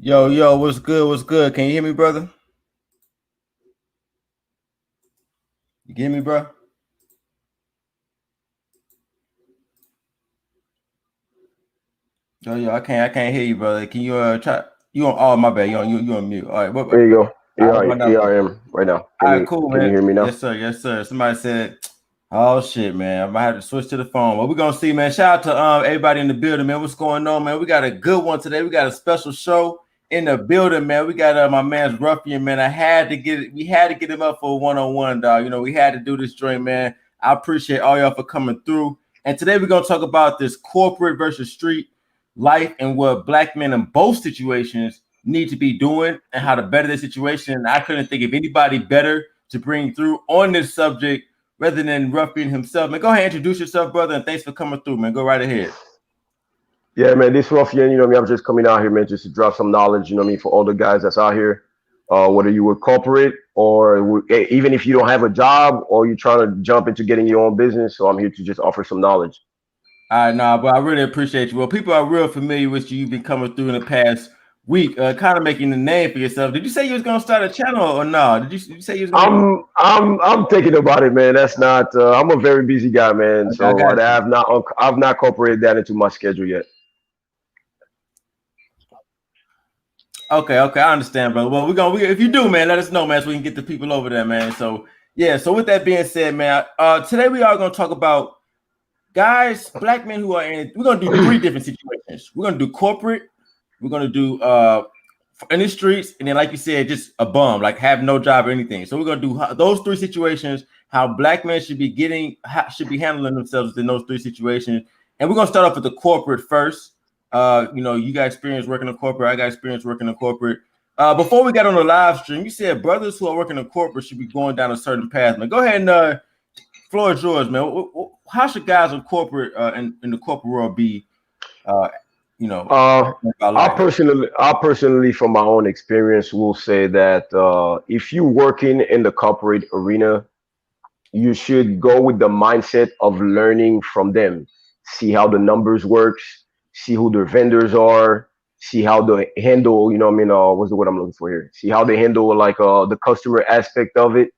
Yo, what's good? What's good? Can you hear me, brother? You get me, bro? Yo, I can't hear you, brother. Can you try? You on? Oh, my bad. You on mute. All right, what? There you go. Yeah, I am right now. All right, cool, man. Can you hear me now? Yes, sir. Somebody said, "Oh shit, man, I might have to switch to the phone." Well, we're gonna see, man. Shout out to everybody in the building, man. What's going on, man? We got a good one today. We got a special show in the building, man. We got my man's Ruffian, man. We had to get him up for a one-on-one, dog. You know, we had to do this joint, man. I appreciate all y'all for coming through. And today we're gonna talk about this corporate versus street life and what black men in both situations need to be doing and how to better their situation. I couldn't think of anybody better to bring through on this subject rather than Ruffian himself. Man, go ahead and introduce yourself, brother, and thanks for coming through, man. Go right ahead. Yeah, man, this Ruffian, I'm just coming out here, man, just to drop some knowledge, for all the guys that's out here, whether you were corporate or even if you don't have a job or you're trying to jump into getting your own business. So I'm here to just offer some knowledge. All right, but I really appreciate you. Well, people are real familiar with you. You've been coming through in the past week, kind of making a name for yourself. Did you say you was gonna start a channel or no? Did you say you was gonna? I'm thinking about it, man. That's not. I'm a very busy guy, man. So I've not incorporated that into my schedule yet. Okay, I understand, brother. Well, if you do, man, let us know, man, so we can get the people over there, man. So yeah. So with that being said, man, today we are gonna talk about guys, black men who are in. We're gonna do 3 different situations. We're gonna do corporate. We're gonna do in the streets, and then, like you said, just a bum, like have no job or anything. So we're gonna do those 3 situations. How black men should be handling themselves in those 3 situations. And we're gonna start off with the corporate first. You got experience working in corporate. I got experience working in corporate. Before we got on the live stream, you said brothers who are working in corporate should be going down a certain path. Man, go ahead and floor is yours, man. How should guys in corporate in the corporate world be? I personally, from my own experience, will say that if you're working in the corporate arena, you should go with the mindset of learning from them. See how the numbers works. See who their vendors are. See how they handle. What's the word I'm looking for here? See how they handle the customer aspect of it,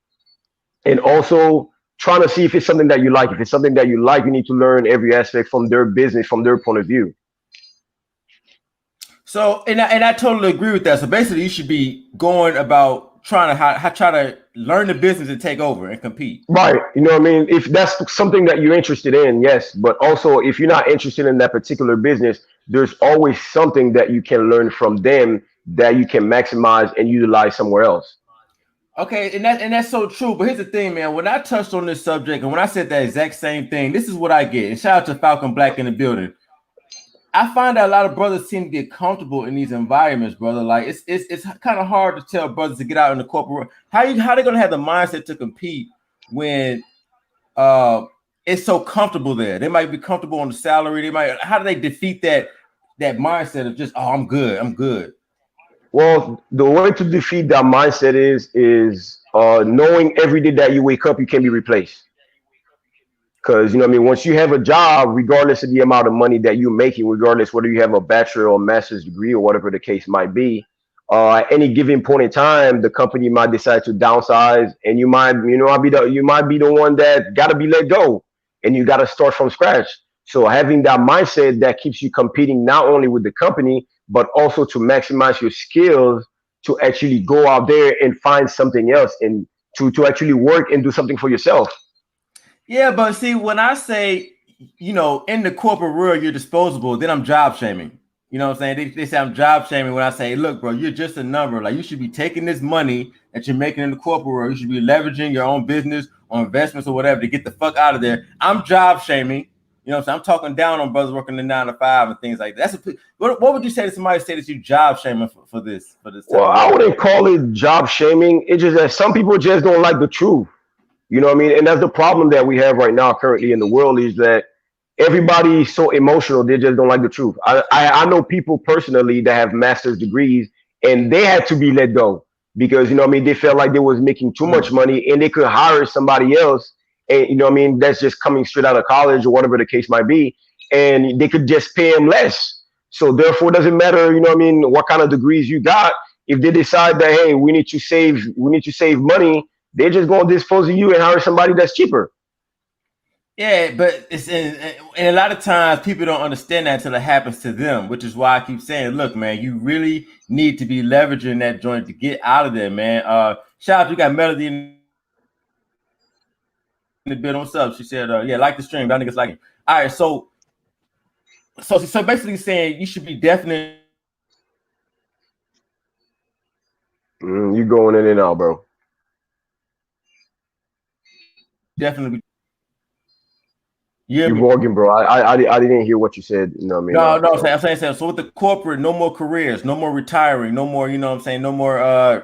and also trying to see if it's something that you like. If it's something that you like, you need to learn every aspect from their business, from their point of view. So, and I totally agree with that. So basically, you should be going about trying to try to learn the business and take over and compete. Right. You know what I mean? If that's something that you're interested in, yes. But also, if you're not interested in that particular business, there's always something that you can learn from them that you can maximize and utilize somewhere else. Okay, and that's so true. But here's the thing, man. When I touched on this subject and when I said that exact same thing, this is what I get. And shout out to Falcon Black in the building. I find that a lot of brothers seem to get comfortable in these environments, brother. Like it's kind of hard to tell brothers to get out in the corporate world. How they gonna have the mindset to compete when it's so comfortable there? They might be comfortable on the salary. How do they defeat that mindset of just, oh, I'm good, I'm good. Well, the way to defeat that mindset is knowing every day that you wake up, you can be replaced. Because you know what I mean, once you have a job, regardless of the amount of money that you're making, regardless whether you have a bachelor or master's degree or whatever the case might be, at any given point in time, the company might decide to downsize, and you might be the one that got to be let go, and you got to start from scratch. So having that mindset that keeps you competing not only with the company but also to maximize your skills to actually go out there and find something else and to actually work and do something for yourself. Yeah, but see, when I say, in the corporate world, you're disposable, then I'm job shaming. You know what I'm saying? They say I'm job shaming when I say, look, bro, you're just a number. Like, you should be taking this money that you're making in the corporate world. You should be leveraging your own business or investments or whatever to get the fuck out of there. I'm job shaming. You know what I'm saying? I'm talking down on brothers working the 9 to 5 and things like that. What would you say to somebody say that you job shaming for this type Well, of I work? wouldn't call it job shaming. It's just that some people just don't like the truth. You know what I mean? And that's the problem that we have right now currently in the world is that everybody's so emotional, they just don't like the truth. I know people personally that have master's degrees and they had to be let go because, you know what I mean, they felt like they was making too much Mm. money and they could hire somebody else. And, you know what I mean, that's just coming straight out of college or whatever the case might be. And they could just pay them less. So therefore, it doesn't matter, you know what I mean, what kind of degrees you got. If they decide that, hey, we need to save money, they're just going to dispose of you and hire somebody that's cheaper. Yeah, but and a lot of times people don't understand that until it happens to them, which is why I keep saying, look, man, you really need to be leveraging that joint to get out of there, man. Shout out, you got Melody in the building. What's up? She said, yeah, like the stream. Y'all niggas like it. All right, so basically saying you should be definitely You going in and out, bro. definitely you hear You me? Morgan, bro. I didn't hear what you said. You know what I mean? No, So I'm saying. So with the corporate, no more careers, no more retiring, no more, you know what I'm saying, no more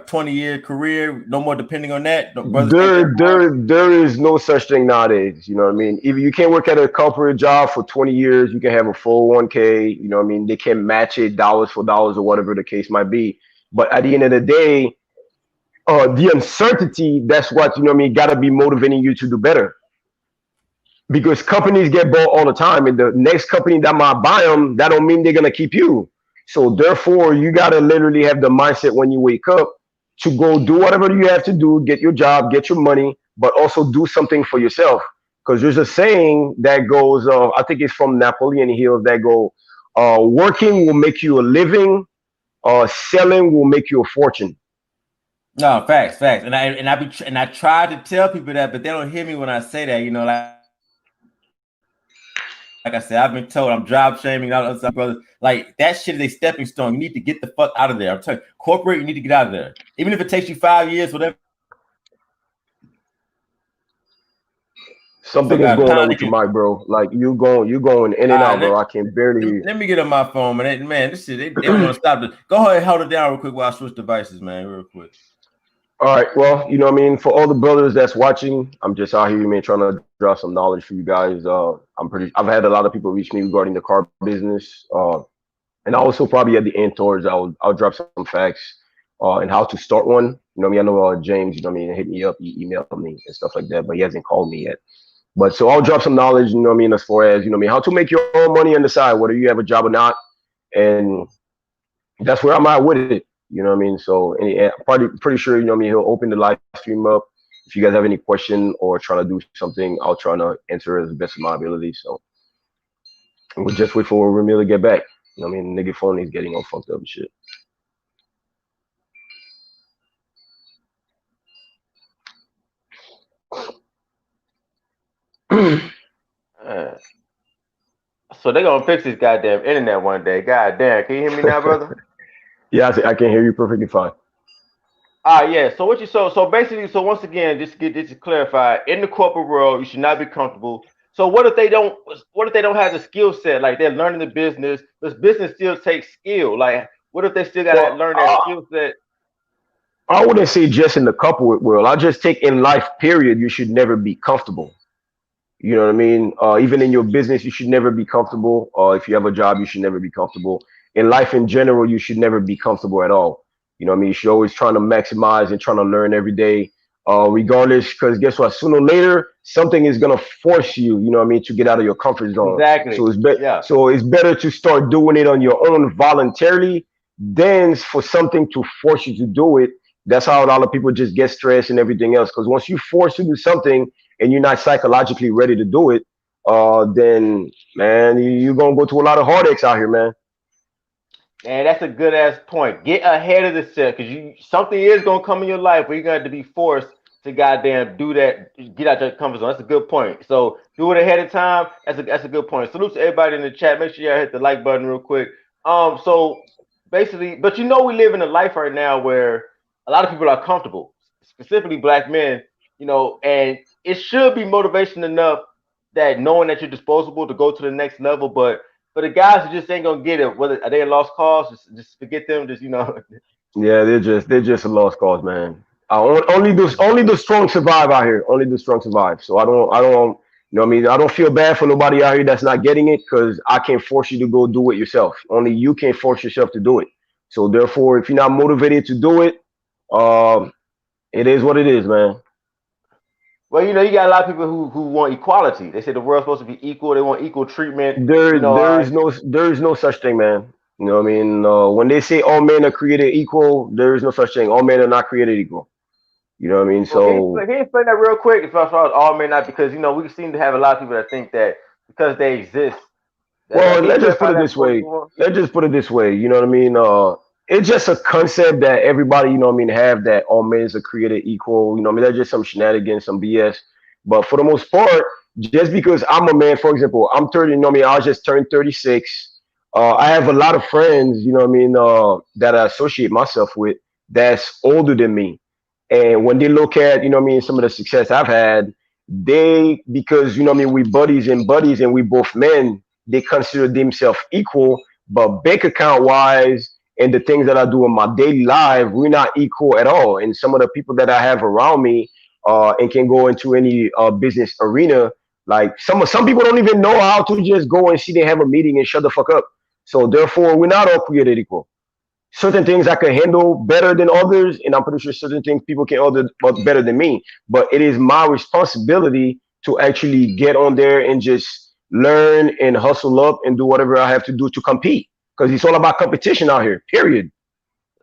20-year career, no more depending on that. No, brothers can't get there is no such thing nowadays. You know what I mean? If you can't work at a corporate job for 20 years, you can have a full 1K. You know what I mean? They can match it dollars for dollars or whatever the case might be. But at the end of the day, the uncertainty, that's what, you know what I mean, got to be motivating you to do better. Because companies get bought all the time, and the next company that might buy them, that don't mean they're gonna keep you. So therefore, you gotta literally have the mindset when you wake up to go do whatever you have to do, get your job, get your money, but also do something for yourself. Because there's a saying that goes, I think it's from Napoleon Hill that go, working will make you a living, selling will make you a fortune. no facts, and I try to tell people that, but they don't hear me when I say that. Like I said, I've been told I'm job shaming all other brothers. Like that shit is a stepping stone. You need to get the fuck out of there. I'm telling you, corporate, you need to get out of there. Even if it takes you 5 years, whatever. Something Fuck is out of going on there. with your mic, bro. Like you going in and All out, right, bro. I can barely hear let me get on my phone, man. This shit, they don't want to stop it. Go ahead and hold it down real quick while I switch devices, man, real quick. All right. Well, you know what I mean? For all the brothers that's watching, I'm just out here, man, trying to drop some knowledge for you guys. I've had a lot of people reach me regarding the car business. And also probably at the end towards I'll drop some facts and how to start one. You know what I mean? I know James, you know what I mean, hit me up, he emailed me and stuff like that, but he hasn't called me yet. But so I'll drop some knowledge, you know what I mean, as far as, you know what I mean, how to make your own money on the side, whether you have a job or not. And that's where I'm at with it. You know what I mean? So and probably pretty sure, you know what I mean, he'll open the live stream up. If you guys have any question or trying to do something, I'll try to answer as the best of my ability. So we'll just wait for Ramil to get back. I mean, nigga phone is getting all fucked up and shit. Uh, so they gonna fix this goddamn internet one day. God damn, can you hear me now, brother? Yeah, I can hear you perfectly fine. Yeah. So what you so basically so once again, just to get this clarified, in the corporate world, you should not be comfortable. So what if they don't have the skill set? Like they're learning the business. This business still takes skill. Like what if they still gotta Well, learn that skill set? I wouldn't say just in the couple world. I just take in life, period. You should never be comfortable. You know what I mean? Even in your business, you should never be comfortable. If you have a job, you should never be comfortable. In life in general, you should never be comfortable at all. You know what I mean? You should always trying to maximize and trying to learn every day, regardless. Because guess what? Sooner or later, something is gonna force you. You know what I mean? To get out of your comfort zone. Exactly. Yeah. So it's better to start doing it on your own voluntarily than for something to force you to do it. That's how a lot of people just get stressed and everything else. Because once you force to do something and you're not psychologically ready to do it, then man, you're gonna go through a lot of heartaches out here, man. And that's a good ass point. Get ahead of the set because you something is gonna come in your life where you're gonna have to be forced to goddamn do that, get out your comfort zone. That's a good point. So do it ahead of time. That's a good point. Salute to everybody in the chat. Make sure y'all hit the like button real quick. So basically, but you know we live in a life right now where a lot of people are comfortable, specifically black men, and it should be motivation enough that knowing that you're disposable to go to the next level, but for the guys who just ain't gonna get it, whether are they a lost cause, just forget them. Just Yeah, they're just a lost cause, man. Only the strong survive out here. Only the strong survive. So I don't. You know what I mean? I don't feel bad for nobody out here that's not getting it because I can't force you to go do it yourself. Only you can force yourself to do it. So therefore, if you're not motivated to do it, um, it is what it is, man. well, you got a lot of people who want equality. They say the world's supposed to be equal. They want equal treatment. There there is no such thing, man. You know what I mean? When they say all men are created equal, there is no such thing. All men are not created equul. You know what I mean? Well, So can you explain that real quick? If I saw all men not because we seem to have a lot of people that think that because they exist. well, Can you let's just put clarify it that this before we way. move on? Let's just put it this way. You know what I mean? It's just a concept that everybody, you know what I mean, have that all men are created equal. You know what I mean? That's just some shenanigans, some BS. But for the most part, just because I'm a man, for example, I'm 30, you know what I mean? I just turned 36. I have a lot of friends, you know what I mean, that I associate myself with that's older than me. And when they look at, you know what I mean, some of the success I've had, because, you know what I mean, we buddies and we both men, they consider themselves equal. But bank account wise and the things that I do in my daily life, we're not equal at all. And some of the people that I have around me, and can go into any business arena, like some people don't even know how to just go and see they have a meeting and shut the fuck up. So therefore, we're not all created equal. Certain things I can handle better than others, and I'm pretty sure certain things people can handle better than me. But it is my responsibility to actually get on there and just learn and hustle up and do whatever I have to do to compete. Because it's all about competition out here. Period.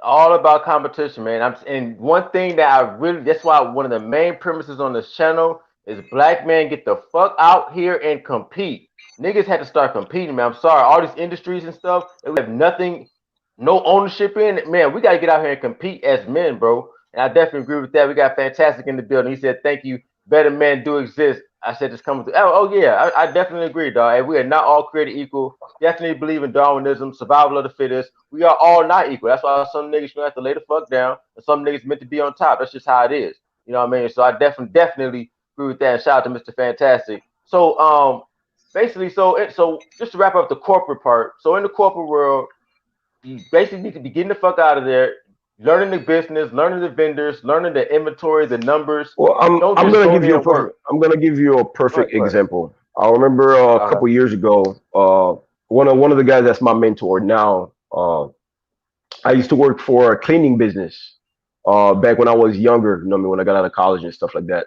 All about competition, man. And one thing that I really that's why one of the main premises on this channel is black men get the fuck out here and compete. Niggas had to start competing, man. I'm sorry, all these industries and stuff that we have nothing, no ownership in. Man, we gotta get out here and compete as men, bro. And I definitely agree with that. We got Fantastic in the building. He said, "Thank you. Better men do exist." I said, "Just coming through." Oh yeah, I definitely agree, dog. And we are not all created equal. Definitely believe in Darwinism, survival of the fittest. We are all not equal. That's why some niggas gonna have to lay the fuck down, and some niggas meant to be on top. That's just how it is. You know what I mean? So I definitely agree with that. And shout out to Mr. Fantastic. So basically, so just to wrap up the corporate part. So in the corporate world, you basically need to be getting the fuck out of there, learning the business, learning the vendors, learning the inventory, the numbers. Well, Don't I'm just gonna go give you there a and work. perfect. I'm gonna give you a Go ahead, perfect go ahead. example. I remember a Uh-huh. couple years ago. One of the guys that's my mentor now. I used to work for a cleaning business. Back when I was younger. You know what I mean? When I got out of college and stuff like that.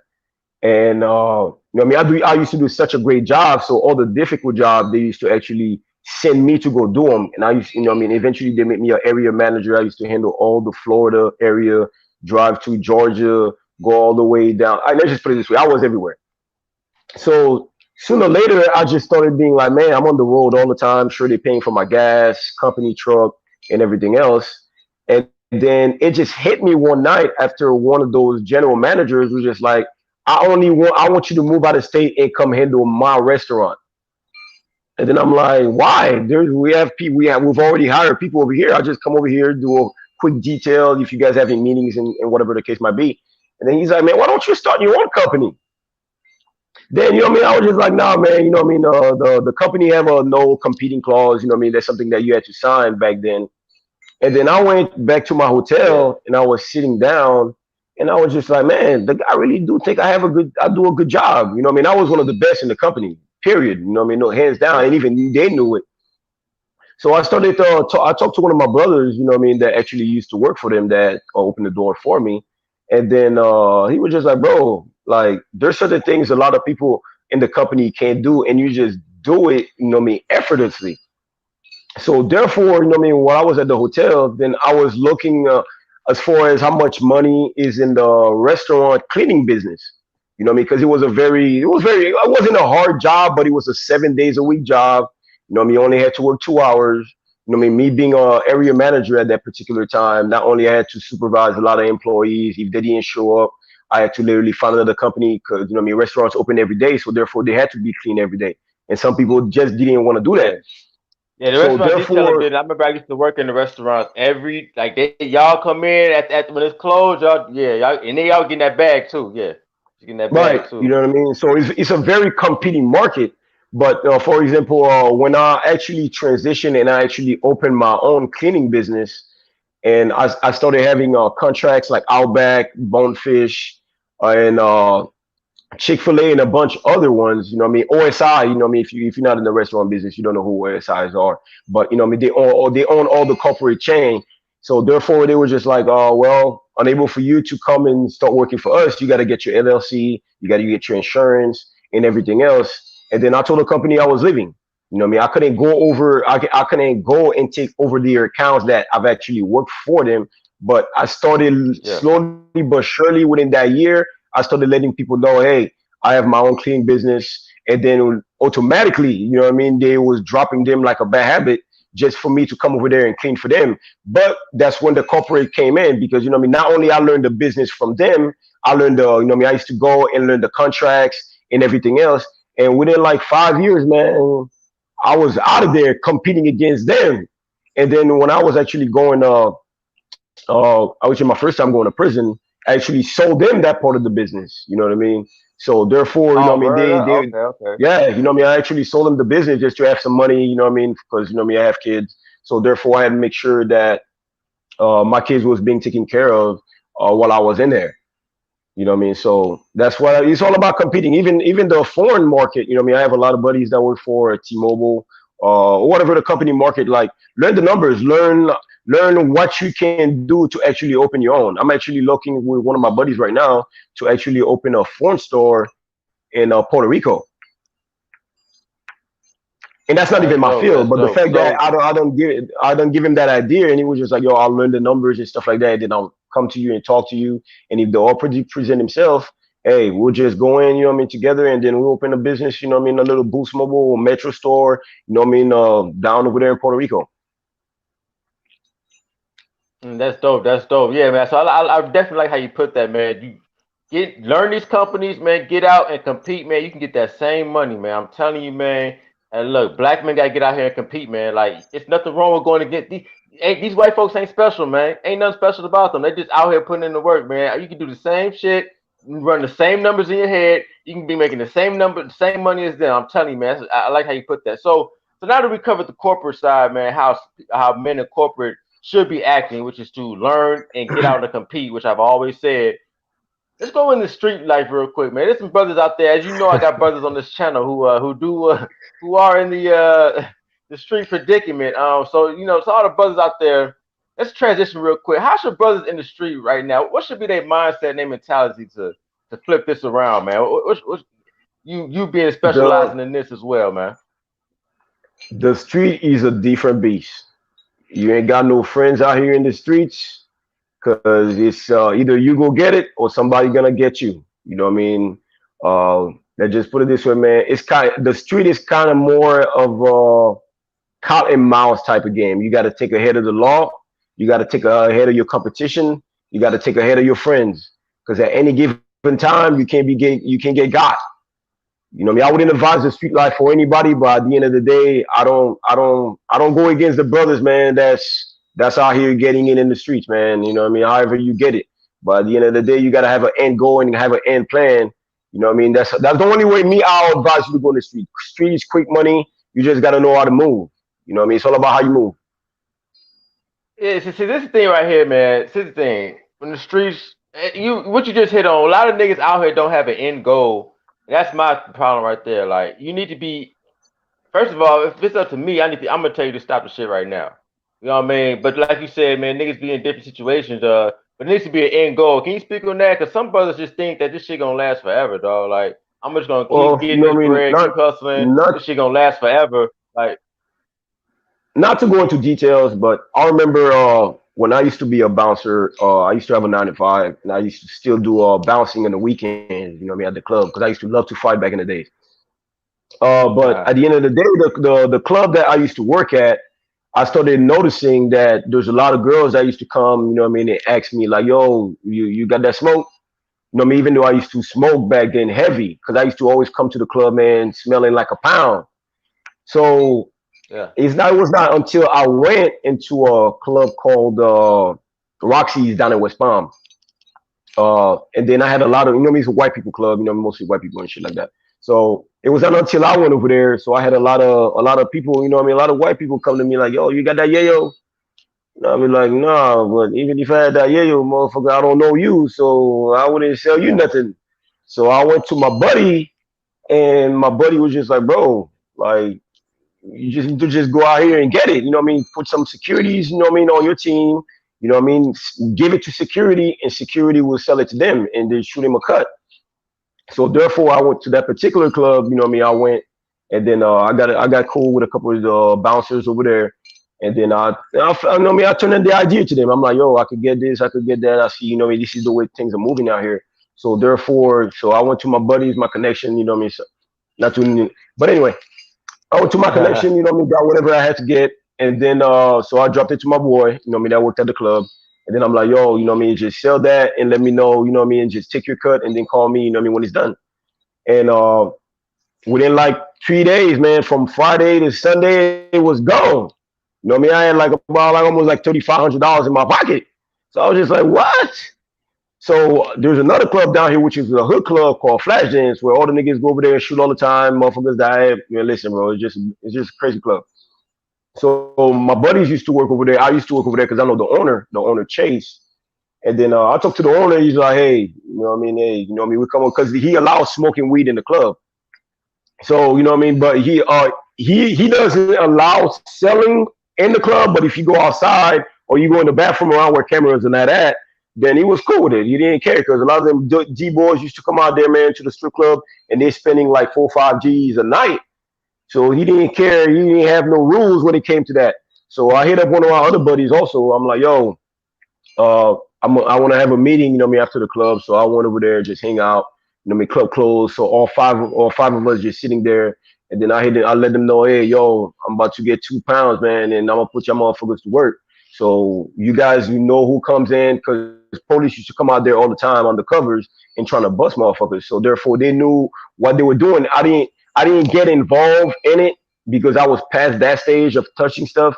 And you know what I mean, I used to do such a great job. So all the difficult jobs they used to actually send me to go do them. And I used, you know what I mean, eventually they made me an area manager. I used to handle all the Florida area, drive to Georgia, go all the way down. Let's just put it this way: I was everywhere. So sooner or later, I just started being like, man, I'm on the road all the time. Sure, they're paying for my gas, company truck, and everything else. And then it just hit me one night after one of those general managers was just like, I want you to move out of state and come handle my restaurant. And then I'm like, why? We have people. We've already hired people over here. I'll just come over here, do a quick detail if you guys have any meetings and whatever the case might be. And then he's like, man, why don't you start your own company? Then you know what I mean. I was just like, nah, man. You know what I mean. The company have a no competing clause. You know what I mean. That's something that you had to sign back then. And then I went back to my Yeah. hotel and I was sitting down and I was just like, man, the guy really do think I do a good job. You know what I mean? I was one of the best in the company, period. You know what I mean? No, hands down. And Right. even they knew it. So I started I talked to one of my brothers, you know what I mean, that actually used to work for them that opened the door for me. And then he was just like, bro, like there's certain things a lot of people in the company can't do and you just do it, you know what I mean, effortlessly. So therefore, you know what I mean, while I was at the hotel, then I was looking as far as how much money is in the restaurant cleaning business. You know what I mean? Because it wasn't a hard job, but it was a 7 days a week job. You know what I mean? You only had to work 2 hours. You know what I mean? Me being a area manager at that particular time, not only I had to supervise a lot of employees. If they didn't show up, I had to literally find another company because, you know what I mean, restaurants open every day. So therefore they had to be clean every day. And some people just didn't want to do that. Yeah. Yeah, the So restaurant detailing therefore, business. I remember I used to work in the restaurants every like they y'all come in at when it's closed, y'all yeah, y'all and they y'all getting that bag too. Yeah. You getting that right, bag you too. know what I mean? So it's a very competing market. But for example, when I actually transitioned and I actually opened my own cleaning business, and I started having contracts like Outback, Bonefish, and Chick-fil-A and a bunch of other ones, you know what I mean? OSI, you know what I mean? If you're not in the restaurant business, you don't know who OSIs are. But you know what I mean, they own all the corporate chain. So therefore they were just like, oh well, unable for you to come and start working for us, you gotta get your LLC, you gotta get your insurance and everything else. And then I told the company I was leaving. You know what I mean? I couldn't go and take over their accounts that I've actually worked for them. But I started Yeah. slowly but surely within that year, I started letting people know, hey, I have my own cleaning business. And then automatically, you know what I mean? They was dropping them like a bad habit just for me to come over there and clean for them. But that's when the corporate came in because, you know what I mean? Not only I learned the business from them, I learned you know what I mean? I used to go and learn the contracts and everything else. And within like 5 years, man, I was out of there competing against them. And then when I was actually going, I was in my first time going to prison, I actually sold them that part of the business. You know what I mean? So therefore, you know Oh, what I mean? word up. Okay, okay. Yeah, you know what I mean? I actually sold them the business just to have some money. You know what I mean? Because you know what I mean? I have kids, so therefore I had to make sure that my kids was being taken care of while I was in there. You know what I mean? So that's what it's all about competing. Even the foreign market, you know what I mean? I have a lot of buddies that work for T-Mobile, or whatever the company market. Like learn the numbers, learn what you can do to actually open your own. I'm actually looking with one of my buddies right now to actually open a phone store in Puerto Rico. And that's not Oh, even that's my dope. field. That's But the dope. fact that So I don't give him that idea, and he was just like, "Yo, I'll learn the numbers and stuff like that. And then I'll come to you and talk to you. And if they all present himself, hey, we'll just go in, you know what I mean, together, and then we'll open a business, you know what I mean, a little Boost Mobile or Metro store, you know what I mean, down over there in Puerto Rico." that's dope. That's dope. Yeah, man. So I definitely like how you put that, man. You learn these companies, man. Get out and compete, man. You can get that same money, man. I'm telling you, man. And look, black men gotta get out here and compete, man. Like it's nothing wrong with going to get these. These white folks ain't special, man. Ain't nothing special about them. They just out here putting in the work, man. You can do the same shit, run the same numbers in your head. You can be making the same number, the same money as them. I'm telling you, man. I like how you put that. So now that we covered the corporate side, man, how men in corporate should be acting, which is to learn and get out and compete, which I've always said. Let's go in the street life real quick, man. There's some brothers out there, as you know. I got brothers on this channel who are in the street predicament. So you know, so all the brothers out there. Let's transition real quick. How should brothers in the street right now? What should be their mindset and their mentality to flip this around, man? You being The specializing in this as well, man. the street is a different beast. You ain't got no friends out here in the streets because it's either you go get it or somebody gonna get you. You know what I mean? Let's just put it this way, man. It's kind of, the street is kind of more of a cat and mouse type of game. You got to take ahead of the law. You got to take ahead of your competition. You got to take ahead of your friends. Because at any given time, you can't get got. You know what I mean? I wouldn't advise the street life for anybody, but at the end of the day, I don't go against the brothers, man. That's out here getting in the streets, man. You know what I mean? However you get it, but at the end of the day, you gotta have an end goal and have an end plan. You know what I mean? That's the only way me. I'll advise you to go in the street. Street is quick money. You just gotta know how to move. You know what I mean? It's all about how you move. Yeah, see, this is the thing right here, man. This is the thing. When the streets, you what you just hit on. A lot of niggas out here don't have an end goal. That's my problem right there. Like, you need to be. First of all, if it's up to me, I'm gonna tell you to stop the shit right now. You know what I mean? But like you said, man, niggas be in different situations. But it needs to be an end goal. Can you speak on that? Because some brothers just think that this shit gonna last forever, dog. Like, I'm just gonna keep Well, you getting know this what I mean? bread, keep hustling. Not This shit gonna last forever. Like, not to go into details, but I remember when I used to be a bouncer. I used to have a 9 to 5, and I used to still do bouncing in the weekends. You know what I mean, at the club because I used to love to fight back in the days. But uh, at the end of the day, the club that I used to work at, I started noticing that there's a lot of girls that used to come. You know what I mean? They ask me like, "Yo, you got that smoke?" You know what I mean? Even though I used to smoke back then heavy, because I used to always come to the club, man, smelling like a pound. So yeah, it was not until I went into a club called Roxy's down in West Palm. And then I had a lot of, you know, it's a white people club, you know, mostly white people and shit like that. So it was not until I went over there. So I had a lot of people, you know, what I mean, a lot of white people come to me like, "Yo, you got that yayo?" And I be like, "Nah, but even if I had that yayo, motherfucker, I don't know you, so I wouldn't sell you yeah. nothing." So I went to my buddy, and my buddy was just like, "Bro, like, you just need to just go out here and get it. You know what I mean? Put some securities, you know what I mean, on your team. You know what I mean? Give it to security, and security will sell it to them, and they shoot him a cut." So therefore, I went to that particular club. You know what I mean? I went, and then I got cool with a couple of the bouncers over there, and then you know what I mean, I turned in the idea to them. I'm like, "Yo, I could get this, I could get that. I see, you know what I mean, this is the way things are moving out here." So therefore, so I went to my buddies, my connection. You know what I mean? So, not to, but anyway, I went to my connection, you know what I mean, got whatever I had to get. And then so I dropped it to my boy, you know what I mean, that worked at the club. And then I'm like, "Yo, you know what I mean, just sell that and let me know, you know what I mean, and just take your cut and then call me, you know what I mean, when it's done." And within like 3 days, man, from Friday to Sunday, it was gone. You know what I mean? I had like about like almost like $3,500 in my pocket. So I was just like, what? So there's another club down here, which is a hood club called Flashdance, where all the niggas go over there and shoot all the time. Motherfuckers die. You know, listen, bro, it's just a crazy club. So my buddies used to work over there. I used to work over there because I know the owner Chase. And then I talked to the owner. He's like, "Hey, you know what I mean? Hey, you know what I mean? We come on because he allows smoking weed in the club. So you know what I mean. But he doesn't allow selling in the club. But if you go outside or you go in the bathroom around where cameras and that at, then he was cool with it. He didn't care because a lot of them G boys used to come out there, man, to the strip club, and they're spending like 4 or 5 G's a night. So he didn't care. He didn't have no rules when it came to that. So I hit up one of our other buddies also. I'm like, "Yo, I want to have a meeting, you know me, after the club." So I went over there, just hang out, you know me, club closed. So all five of us just sitting there. And then I let them know, "Hey, yo, I'm about to get 2 pounds, man, and I'm gonna put y'all motherfuckers to work. So you guys, you know who comes in, because police used to come out there all the time on the covers and trying to bust motherfuckers. So therefore, they knew what they were doing. I didn't get involved in it because I was past that stage of touching stuff.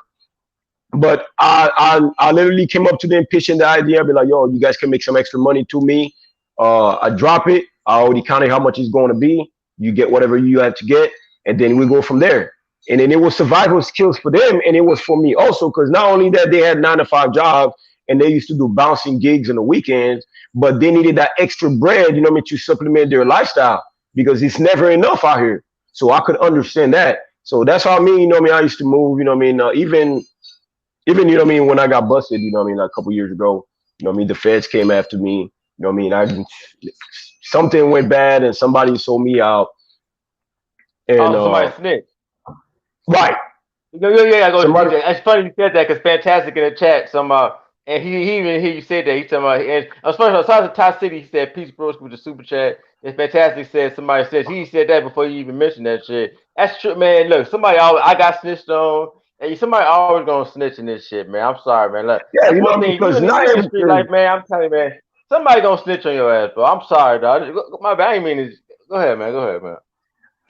But I literally came up to them pitching the idea. I'd be like, "Yo, you guys can make some extra money to me. I drop it. I already counted how much it's going to be. You get whatever you have to get, and then we go from there." And then it was survival skills for them, and it was for me also, because not only that they had 9 to 5 jobs and they used to do bouncing gigs on the weekends, but they needed that extra bread, you know what I mean, to supplement their lifestyle because it's never enough out here. So I could understand that. So that's how me, you know what I mean, I used to move, you know what I mean, even you know what I mean, when I got busted, you know what I mean, like a couple years ago, you know what I mean, the feds came after me, you know what I mean, I something went bad and somebody sold me out, and Oh, somebody snitched. right, Yeah, yeah, yeah. I go to somebody, DJ. It's funny you said that because Fantastic in the chat. Some And he even he said that he talking about and especially shout out to Ty City. He said peace bros with the super chat. It's fantastic. Said somebody said he said that before you even mentioned that shit. That's true, man. Look, somebody always I got snitched on. And somebody always gonna snitch in this shit, man. I'm sorry, man. Look, Yeah, that's you one know, thing. because You not in the street life, everything. man. I'm telling you, man. Somebody gonna snitch on your ass, bro. I'm sorry, dog. My bad. I ain't mean to. Go ahead, man. Go ahead, man.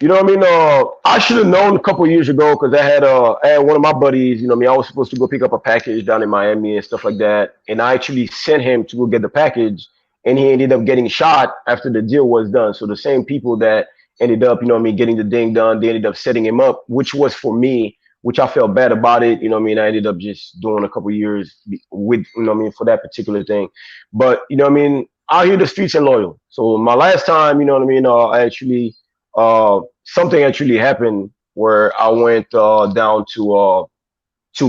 You know what I mean? I should have known a couple of years ago because I had one of my buddies. You know what I mean? I was supposed to go pick up a package down in Miami and stuff like that, and I actually sent him to go get the package, and he ended up getting shot after the deal was done. So the same people that ended up, you know what I mean, getting the thing done, they ended up setting him up, which was for me, which I felt bad about it. You know what I mean? I ended up just doing a couple of years with, you know what I mean, for that particular thing. But you know what I mean? Out here, the streets are loyal. So my last time, you know what I mean, I actually something actually happened where I went down to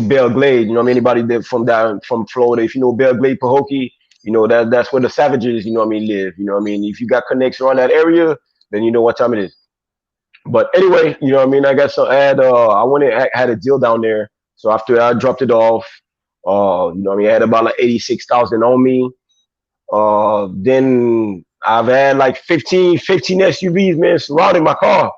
Belle Glade. You know, anybody that from down from Florida, if you know Belle Glade, Pahokee, you know that's where the savages, you know what I mean, live. You know what I mean? If you got connects around that area, then you know what time it is. But anyway, you know what I mean? I got some I went and had a deal down there. So after I dropped it off, you know what I mean, I had about like 86,000 on me. Then I've had like 15 SUVs, man, surrounding my car.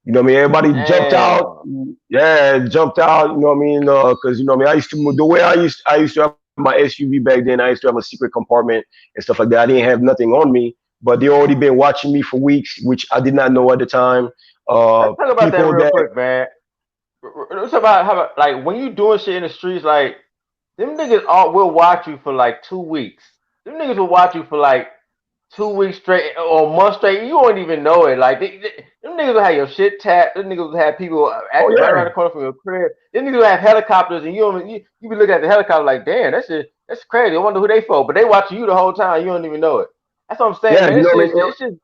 You know what I mean? Everybody jumped out. Damn. Yeah, jumped out. You know what I mean? Because you know what I mean. The way I used to have my SUV back then. I used to have a secret compartment and stuff like that. I didn't have nothing on me, but they already been watching me for weeks, which I did not know at the time. Let's talk about that People real that quick, man. Let's talk about how about like when you doing shit in the streets, like them niggas all will watch you for like 2 weeks. Them niggas will watch you for like 2 weeks straight or a month straight. You won't even know it. Like them niggas will have your shit tapped. Them niggas will have people oh at right around yeah, the corner from your crib. Them niggas will have helicopters, and you be looking at the helicopter like, damn, that's crazy. I wonder who they for. But they watching you the whole time. You don't even know it. That's what I'm saying, yeah. man. You know what I mean? It's just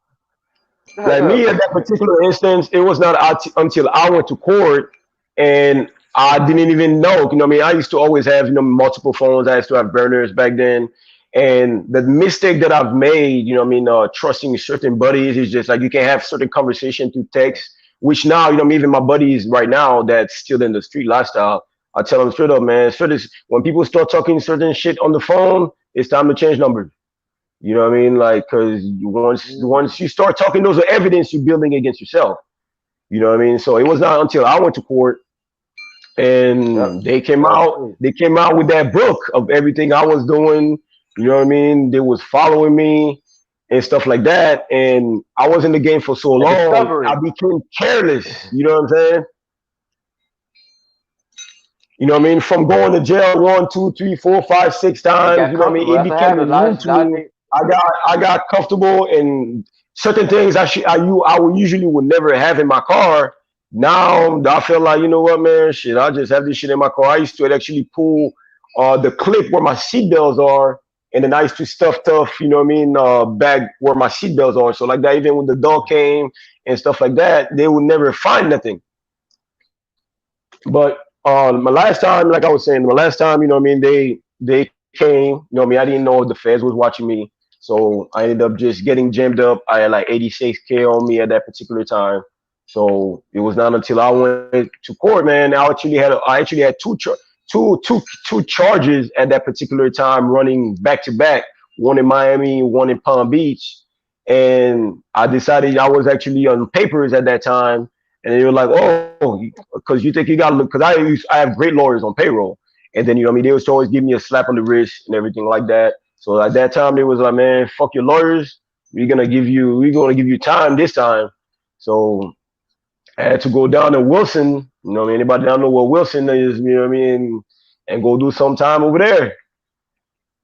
Like go me at ahead, that bro. particular instance, it was not until I went to court and I didn't even know. You know what I mean? I used to always have, you know, multiple phones. I used to have burners back then. And the mistake that I've made, you know what I mean, trusting certain buddies is just like you can have certain conversation through text, which now, you know, even my buddies right now that's still in the street lifestyle, I tell them straight up, man, straight is when people start talking certain shit on the phone, it's time to change numbers. You know what I mean? Like, because once you start talking, those are evidence you're building against yourself. You know what I mean? So it was not until I went to court Yep. and they came That's out, true. they came out with that book of everything I was doing. You know what I mean? They was following me and stuff like that. And I was in the game for so A long, I discovery. became careless. You know what I'm saying? You know what I mean? From going to jail one, two, three, four, five, six You times, got you know what I mean? comfortable. It That's what became happens. immune A to lot of me. niggas, I got comfortable and certain things I would usually would never have in my car. Now I feel like, you know what, man, shit, I just have this shit in my car. I used to actually pull the clip where my seatbelts are, and then I used to stuff, you know what I mean, back where my seatbelts are. So like that, even when the dog came and stuff like that, they would never find nothing. But my last time, like I was saying, my last time, you know what I mean, they came, you know what I mean, I didn't know the feds was watching me. So I ended up just getting jammed up. I had like 86K on me at that particular time. So it was not until I went to court, man. I actually had two charges at that particular time running back to back, one in Miami, one in Palm Beach. And I decided I was actually on papers at that time, and they were like, "Oh, because you think you got to look." Because I have great lawyers on payroll, and then you know, what I mean, they was always give me a slap on the wrist and everything like that. So at that time, they was like, "Man, fuck your lawyers. We're gonna give you time this time." So I had to go down to Wilson. You know, what I mean, anybody down know where Wilson is? You know what I mean, and go do some time over there.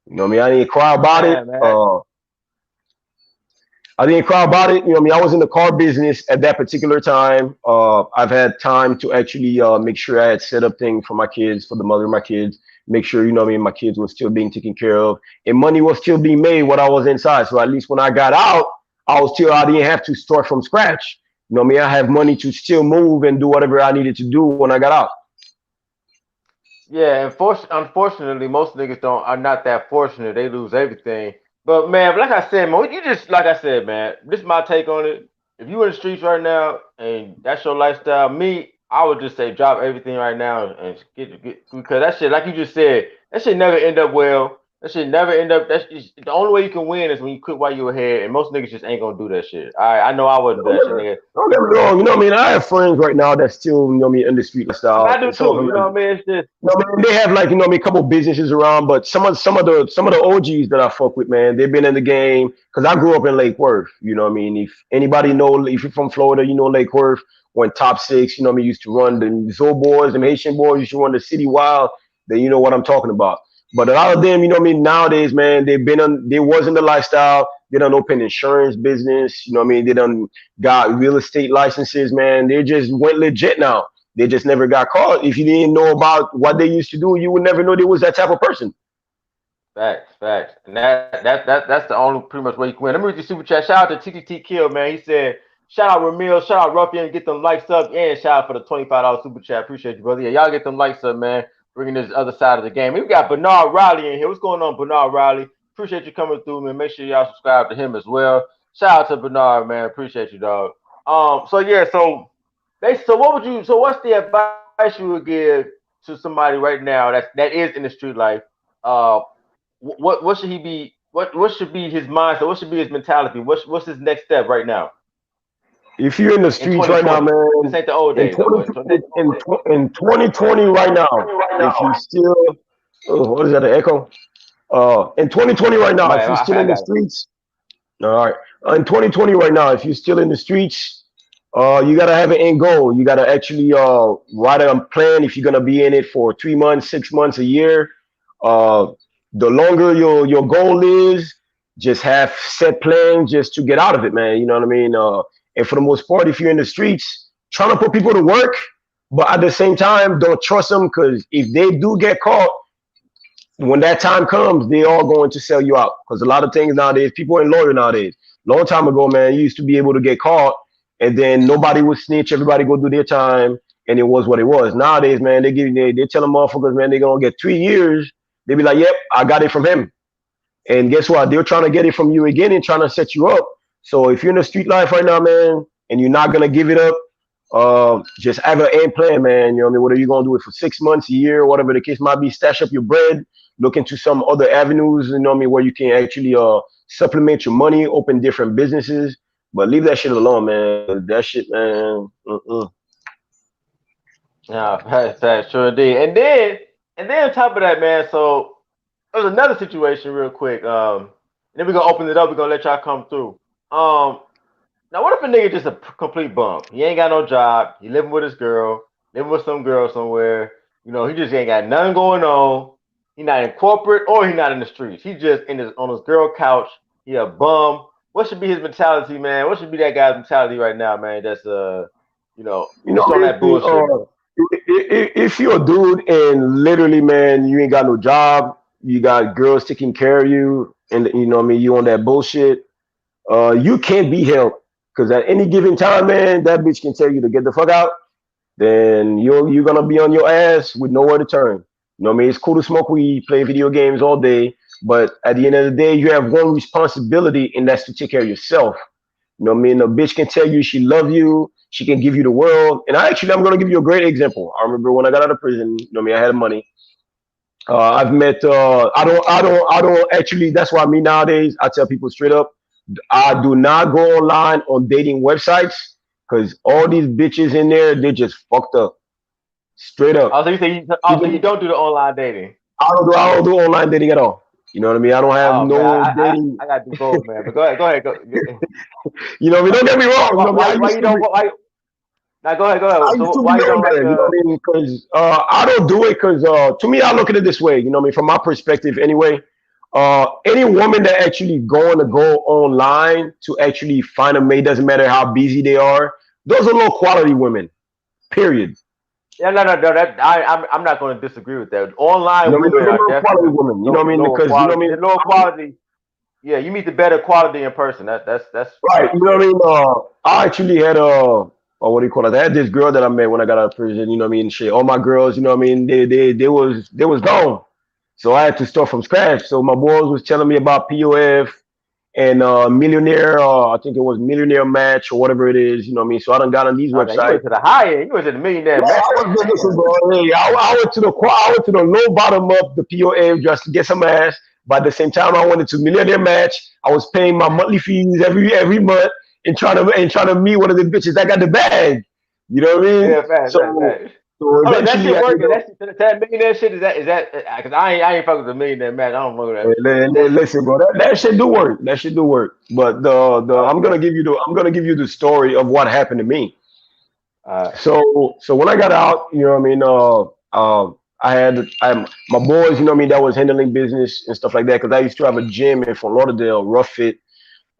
You know, what I mean, I didn't cry about it. man, man. I didn't cry about it. You know, what I mean, I was in the car business at that particular time. I've had time to actually make sure I had set up things for my kids, for the mother of my kids, make sure, you know, what I mean, my kids were still being taken care of, and money was still being made when I was inside. So at least when I got out, I didn't have to start from scratch. You know, what I mean, I have money to still move and do whatever I needed to do when I got out. Yeah, and unfortunately, most niggas don't are not that fortunate. They lose everything. But man, like I said, man, you just like I said, man. This is my take on it. If you in the streets right now and that's your lifestyle, me, I would just say drop everything right now and get because that shit, like you just said, that shit never end up well. That shit never end up. That's the only way you can win is when you quit while you're ahead, and most niggas just ain't gonna do that shit. I know I wouldn't do that shit, nigga. Don't get me wrong, you know what I mean? I have friends right now that still, you know what I mean, in the street I mean, I lifestyle. do And some of too. them You know what I mean? It's just no, man, they have like you know what I mean, a couple businesses around, but some of the OGs that I fuck with, man, they've been in the game because I grew up in Lake Worth. You know what I mean? If anybody know, if you're from Florida, you know Lake Worth when top six. You know what I mean? Used to run the Zoe boys and Haitian boys. Used to run the City Wild. Then you know what I'm talking about. But a lot of them, you know what I mean? Nowadays, man, they was in the lifestyle. They done open insurance business. You know what I mean? They done got real estate licenses, man. They just went legit now. They just never got caught. If you didn't know about what they used to do, you would never know they was that type of person. facts, and that's the only pretty much way you can win. Let me read the super chat. Shout out to TTT Kill, man. He said, shout out Ramil, shout out Ruffian, get them likes up, and shout out for the $25 super chat. Appreciate you, brother. Yeah, y'all get them likes up, man. Bringing this other side of the game. We got Bernard Riley in here. What's going on, Bernard Riley? Appreciate you coming through, man. Make sure y'all subscribe to him as well. Shout out to Bernard, man. Appreciate you, dog. So yeah, so what's the advice you would give to somebody right now that is in the street life? Uh, what should he be? What should be his mindset? What should be his mentality? What's his next step right now If you're in the in streets right now, 2020? This man, ain't the old in days, though, but 2020 right now, if you still, oh, what is that, an echo? In 2020 right now, if you're still I in the got it. streets, all right. In 2020 right now, if you're still in the streets, you gotta have an end goal. You gotta actually write a plan if you're gonna be in it for 3 months, 6 months, a year. Uh, the longer your goal is, just have set plans just to get out of it, man. You know what I mean? And for the most part, if you're in the streets, trying to put people to work, but at the same time, don't trust them because if they do get caught, when that time comes, they are going to sell you out. Because a lot of things nowadays, people ain't loyal nowadays. Long time ago, man, you used to be able to get caught, and then nobody would snitch. Everybody go do their time, and it was what it was. Nowadays, man, they tell them motherfuckers, man, they're gonna get 3 years. They be like, yep, I got it from him. And guess what? They're trying to get it from you again and trying to set you up. So if you're in the street life right now, man, and you're not gonna give it up, just have an aim plan, man. You know what I mean? Whether you're gonna do it for 6 months, a year, whatever the case might be, stash up your bread, look into some other avenues, you know what I mean, where you can actually supplement your money, open different businesses. But leave that shit alone, man. That shit, man. Yeah, facts, sure indeed. And then on top of that, man. So there was another situation, real quick. And then we're gonna open it up. We're gonna let y'all come through. Um, Now, what if a nigga just a complete bum? He ain't got no job. He living with his girl, living with some girl somewhere. You know, he just ain't got nothing going on. He not in corporate or he not in the streets. He just on his girl couch. He a bum. What should be his mentality, man? What should be that guy's mentality right now, man? That's You know, just on that bullshit. if you're a dude and literally, man, you ain't got no job, you got girls taking care of you, and you know what I mean, you on that bullshit, you can't be helped. Because at any given time, man, that bitch can tell you to get the fuck out. Then you're gonna be on your ass with nowhere to turn. You know what I mean? It's cool to smoke weed, play video games all day, but at the end of the day, you have one responsibility, and that's to take care of yourself. You know what I mean? A bitch can tell you she love you, she can give you the world. And I'm gonna give you a great example. I remember when I got out of prison, you know what I mean, I had money. I've met I don't actually, that's why me nowadays, I tell people straight up, I do not go online on dating websites because all these bitches in there, they just fucked up. Straight up. Also, you don't do the online dating. I don't do online dating at all. You know what I mean? I don't have Oh man, no dating. I got to do both, man. But go ahead, go. You know what I mean? Don't get me wrong. You know what I mean? Why you don't? Why? Now go ahead. I used So to why be you young don't like? then, you know what I mean? Because I don't do it because to me, I look at it this way. You know what I mean? From my perspective, anyway. Any woman that actually going to go online to actually find a mate, doesn't matter how busy they are, those are low quality women. Period. Yeah, no. I'm not going to disagree with that. You Online know what I mean? women Those are are low quality definitely women. You know what I mean? lower Because you know what I quality. mean? They're lower quality. Yeah, you meet the better quality in person. That's Right. You know what I mean? I actually had what do you call it? I had this girl that I met when I got out of prison. You know what I mean? Shit. All my girls, you know what I mean? They was gone. So I had to start from scratch. So my boys was telling me about POF, and millionaire, I think it was millionaire match or whatever it is. You know what I mean? So I done got on these Okay, you websites. went to the high end. You went to the millionaire Yeah, match. I was listen, bro. Hey, I went to the low bottom of the POA just to get some ass. But at the same time, I went to millionaire match. I was paying my monthly fees every month and trying to meet one of the bitches that got the bag. You know what I mean? Yeah, fast, So fast, fast. so Hold on, that eventually, shit I ended working. up. That millionaire shit is that because I ain't fucking with the millionaire match. I don't fuck with that. That shit. Listen, bro, that should do work. That should do work. But the Okay. I'm gonna give you the story of what happened to me. Uh, So when I got out, you know what I mean. I my boys, you know what I mean, that was handling business and stuff like that. Because I used to have a gym in Fort Lauderdale, Rough Fit.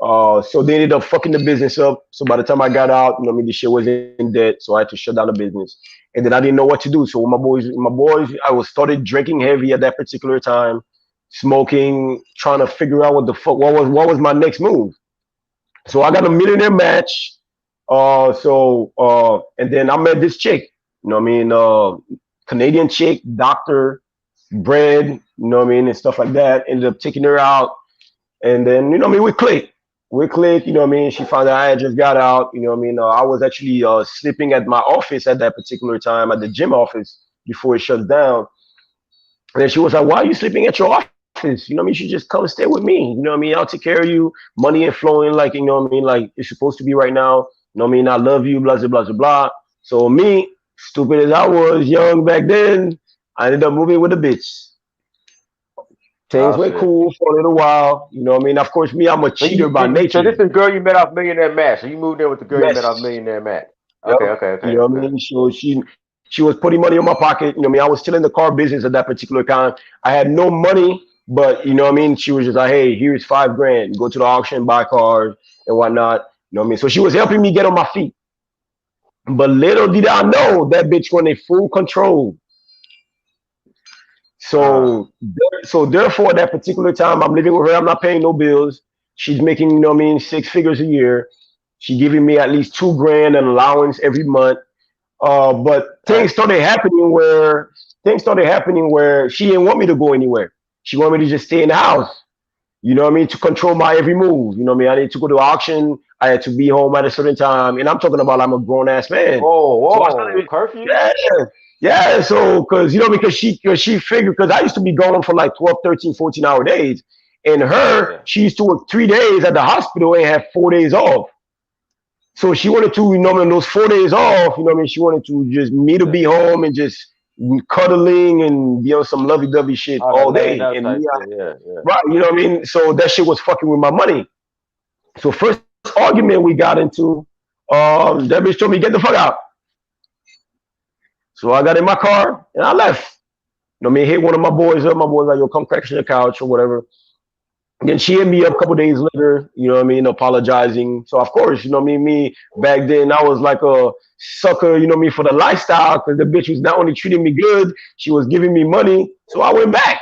So they ended up fucking the business up. So by the time I got out, you know what I mean, the shit was in debt. So I had to shut down the business. And then I didn't know what to do. So with my boys, I was started drinking heavy at that particular time, smoking, trying to figure out what the fuck what was my next move. So I got a millionaire match. And then I met this chick, you know what I mean, Canadian chick, doctor, bread, you know what I mean, and stuff like that. Ended up taking her out, and then you know what I mean, we clicked. We clicked, you know what I mean. She found out I had just got out, you know what I mean. I was actually sleeping at my office at that particular time, at the gym office before it shuts down. And then she was like, "Why are you sleeping at your office? You know what I mean? You should just come and stay with me. You know what I mean? I'll take care of you. Money and flowing like you know what I mean, like it's supposed to be right now. You know what I mean? I love you, blah blah blah blah blah." So me, stupid as I was, young back then, I ended up moving with a bitch. Things oh went shit. cool for a little while. You know what I mean? Of course, me, I'm a So cheater by so nature. this is the girl you met off millionaire match. So you moved in with the girl you met off Yes. millionaire match. Yep. Okay, okay, You okay, know what I okay. mean? So she was putting money in my pocket. You know what I mean? I was still in the car business at that particular time. I had no money, but you know what I mean? She was just like, hey, here's 5 grand. Go to the auction, buy cars and whatnot. You know what I mean? So she was helping me get on my feet. But little did I know that bitch was in full control. Uh, So therefore, at that particular time, I'm living with her. I'm not paying no bills. She's making, you know what I mean, 6 figures a year. She giving me at least 2 grand an allowance every month. But right. things started happening where she didn't want me to go anywhere. She wanted me to just stay in the house. You know what I mean? To control my every move. You know what I mean? I need to go to auction. I had to be home at a certain time. And I'm talking about I'm a grown ass man. Whoa, So I whoa, started, curfew? yeah, yeah. So, cause you know, because she figured, cause I used to be going for like 12, 13, 14 hour days. And her, Yeah. she used to work 3 days at the hospital and have 4 days off. So she wanted to, you know, on those 4 days off, you know what I mean? She wanted to just me to Yeah. be home and just cuddling and be on some lovey dovey shit Oh, that all laying day. up And type me, shit. Yeah, yeah. right, you know what I mean? So that shit was fucking with my money. So first argument we got into, that bitch told me get the fuck out. So I got in my car and I left. You know what I mean? Hit one of my boys up. My boys like, yo, come crash on the couch or whatever. And then she hit me up a couple days later, you know what I mean, apologizing. So of course, you know what I mean, me back then I was like a sucker, you know what I mean, for the lifestyle because the bitch was not only treating me good, she was giving me money. So I went back.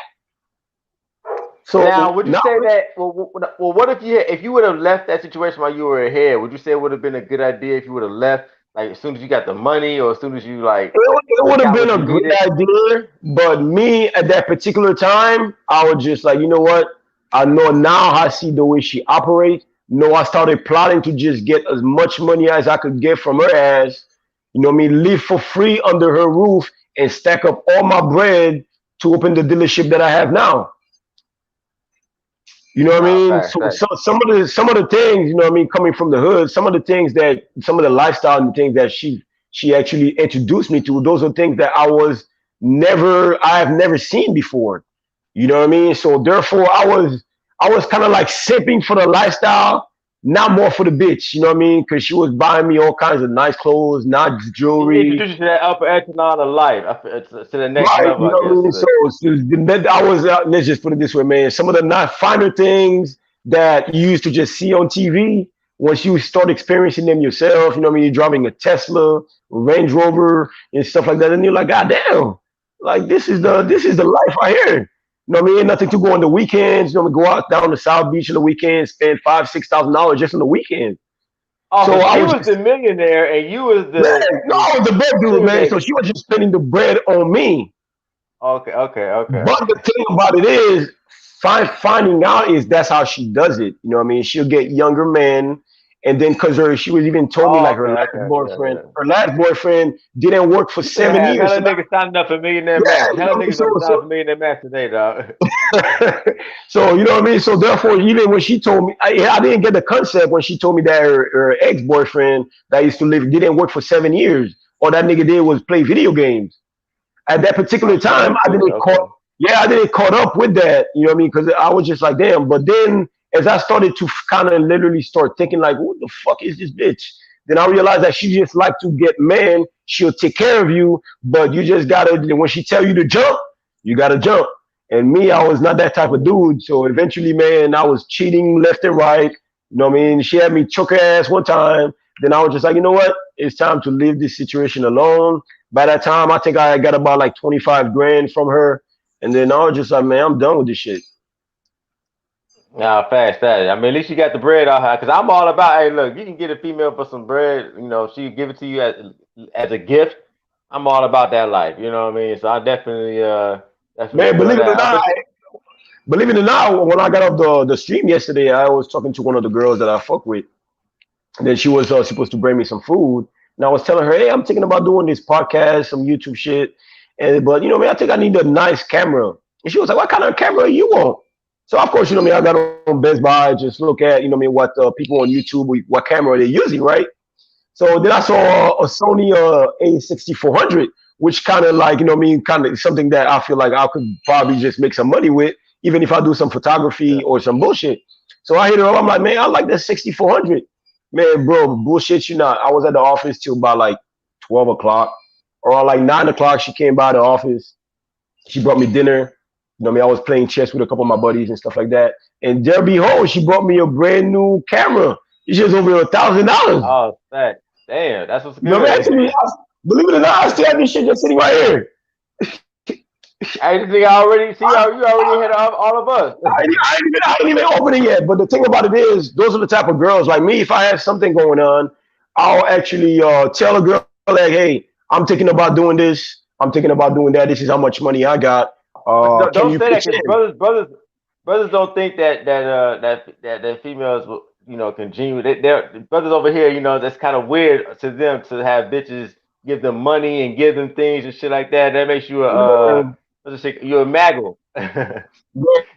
Now, So would you now, say that? What if you would have left that situation while you were ahead? Would you say it would have been a good idea if you would have left like as soon as you got the money or as soon as you like it would have got been what a you great needed? idea, but me at that particular time, I was just like, you know what? I know now I see the way she operates. No, I started plotting to just get as much money as I could get from her ass. You know what I mean? Live for free under her roof and stack up all my bread to open the dealership that I have now. You know what I Nah, mean? fact, So fact. some of the things, you know what I mean, coming from the hood, some of the lifestyle and the things that she actually introduced me to, those are things that I have never seen before. You know what I mean? So therefore I was kind of like simping for the lifestyle, not more for the bitch, you know what I mean? Cause she was buying me all kinds of nice clothes, nice He jewelry. introduced you to that upper echelon of life, to the next Right, level, you I know what I guess. mean. So I was let's just put it this way, man. Some of the not finer things that you used to just see on TV, once you start experiencing them yourself, you know what I mean. You're driving a Tesla, Range Rover, and stuff like that, and you're like, God damn, like this is the life right here. You know what I mean? Nothing to go on the weekends. You know, go out down to South Beach on the weekends, spend $5,000-6,000 just on the weekend. Oh, So so I she was was just the millionaire and you was man, no, the I was the bread dude, sugar man. So baby. she was just spending the bread on me. Okay, okay, okay, But okay. the thing about it is, finding out is that's how she does it. You know what I mean? She'll get younger men, and then because she was even told me Oh, like okay, okay, yeah, yeah. her last boyfriend didn't work for You should 7 years. hella niggas signing up for Millionaire Yeah, Max. you Hella know what I mean? niggas better sign up for Millionaire Max today, dog. So you know what I mean. So therefore, even when she told me, I didn't get the concept when she told me that her ex boyfriend that used to live didn't work for 7 years. All that nigga did was play video games. At that particular Oh, shit, time, that's I good. didn't caught. Okay. Yeah, I didn't caught up with that. You know what I mean? Because I was just like, damn. But then, as I started to kind of literally start thinking, like, what the fuck is this bitch? Then I realized that she just like to get men. She'll take care of you, but you just gotta. When she tell you to jump, you gotta jump. And me, I was not that type of dude. So eventually, man, I was cheating left and right. You know what I mean? She had me choke her ass one time. Then I was just like, you know what? It's time to leave this situation alone. By that time, I think I got about like 25 grand from her. And then I was just like, man, I'm done with this shit. Nah, fast that. I mean, at least you got the bread out her. Cause I'm all about, hey, look, you can get a female for some bread. You know, she give it to you as a gift. I'm all about that life. You know what I mean? So I definitely Man, feel that. But believe it or not, when I got off the stream yesterday, I was talking to one of the girls that I fuck with. And then she was supposed to bring me some food. And I was telling her, hey, I'm thinking about doing this podcast, some YouTube shit. And but you know, man, I think I need a nice camera. And she was like, what kind of camera you want? So of course, you know me, I got on Best Buy, just look at, you know me, what people on YouTube, what camera they're using, right? So then I saw a Sony A6400, which kind of like, you know what I mean, kind of something that I feel like I could probably just make some money with, even if I do some photography yeah. or some bullshit. So I hit her up. I'm like, man, I like that 6400. Man, bro, bullshit you not. I was at the office till about like 12 o'clock. Or like 9 o'clock, she came by the office. She brought me dinner. You know what I mean? I was playing chess with a couple of my buddies and stuff like that. And there behold, she brought me a brand new camera. It's just over $1,000. Oh, fact. Damn, that's what's You know, man, good. believe it or not, I still have this shit just sitting right here. I think I already see how you already hit all of us. I ain't even open it yet. But the thing about it is, those are the type of girls like me. If I have something going on, I'll actually tell a girl like, "Hey, I'm thinking about doing this. I'm thinking about doing that. This is how much money I got. But Can don't you say that pitch because in?" brothers don't think that females will, can genuinely. They're brothers over here. That's kind of weird to them to have bitches give them money and give them things and shit like that. That makes you you're a maggle. You're a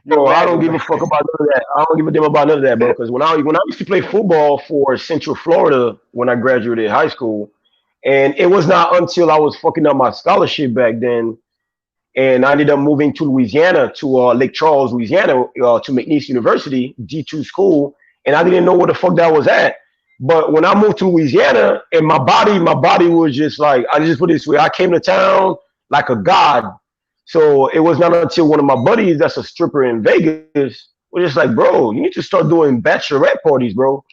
Bro, I don't maggle, give a man. fuck about none of that. I don't give a damn about none of that, bro. Because when I used to play football for Central Florida when I graduated high school, and it was not until I was fucking up my scholarship back then, and I ended up moving to Louisiana, to Lake Charles, Louisiana, to McNeese University, D2 school, and I didn't know where the fuck that was at. But when I moved to Louisiana, and my body was just like, I just put it this way, I came to town like a god. So it was not until one of my buddies, that's a stripper in Vegas, was just like, bro, you need to start doing bachelorette parties, bro.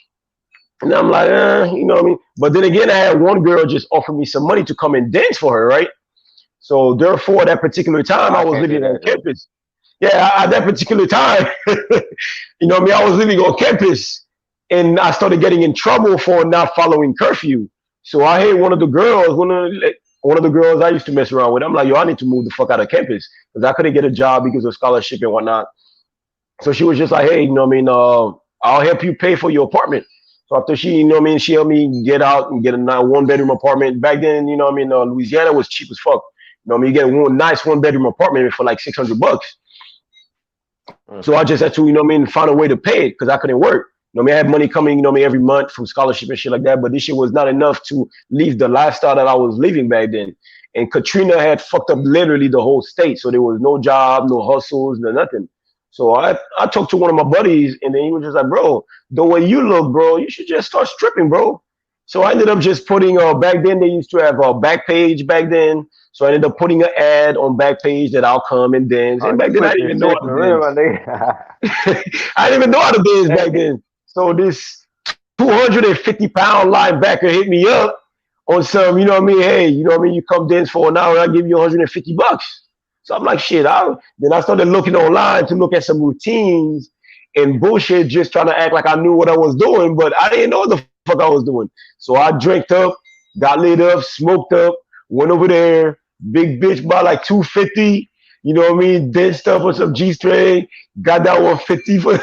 And I'm like, you know what I mean? But then again, I had one girl just offer me some money to come and dance for her, right? So therefore, at that particular Oh, time, I I was can't do living on that though. campus. Yeah, at that particular time, you know what I mean? I was living on campus, and I started getting in trouble for not following curfew. So I hit one of the girls I used to mess around with. I'm like, yo, I need to move the fuck out of campus because I couldn't get a job because of scholarship and whatnot. So she was just like, hey, you know what I mean? I'll help you pay for your apartment. So after she, you know what I mean, she helped me get out and get a one bedroom apartment. Back then, you know what I mean, Louisiana was cheap as fuck. You know what I mean? You get a nice one bedroom apartment for like $600. So I just had to, you know what I mean, find a way to pay it because I couldn't work. You know what I mean? I had money coming, you know what I mean, every month from scholarship and shit like that. But this shit was not enough to leave the lifestyle that I was living back then. And Katrina had fucked up literally the whole state. So there was no job, no hustles, no nothing. So I talked to one of my buddies, and then he was just like, bro, the way you look, bro, you should just start stripping, bro. So I ended up just putting, back then they used to have a back page back then. So I ended up putting an ad on back page that I'll come and dance. Oh, And you back then I put didn't this even know shit how to for real, dance. my nigga. I didn't even know how to dance back then. So this 250-pound linebacker hit me up on some, you know what I mean? Hey, you know what I mean? You come dance for an hour, I'll give you $150. So I'm like, shit. Then I started looking online to look at some routines and bullshit, just trying to act like I knew what I was doing, but I didn't know what the fuck I was doing. So I drank up, got lit up, smoked up, went over there, big bitch by like 250. You know what I mean? Did stuff with some G-string. Got that 150 for.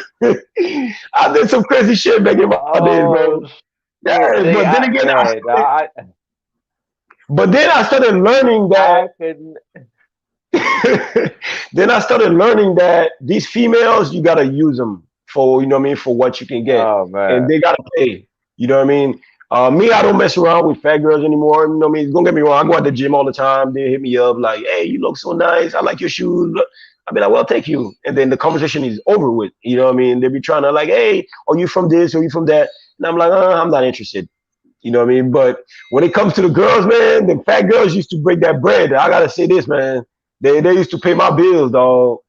I did some crazy shit back in my days, bro. Oh shit, Yeah, nigga, but then again, man, but then I started learning that. I couldn't. Then I started learning that these females, you gotta use them for, you know what I mean, for what you can get, Oh and man. they gotta pay. You know what I mean? Me, I don't mess around with fat girls anymore. You know what I mean? Don't get me wrong. I go at the gym all the time. They hit me up like, "Hey, you look so nice. I like your shoes." I be like, "Well, thank you." And then the conversation is over with. You know what I mean? They be trying to like, "Hey, are you from this? Are you from that?" And I'm like, I'm not interested. You know what I mean? But when it comes to the girls, man, the fat girls used to break that bread. I gotta say this, man. They used to pay my bills, dog.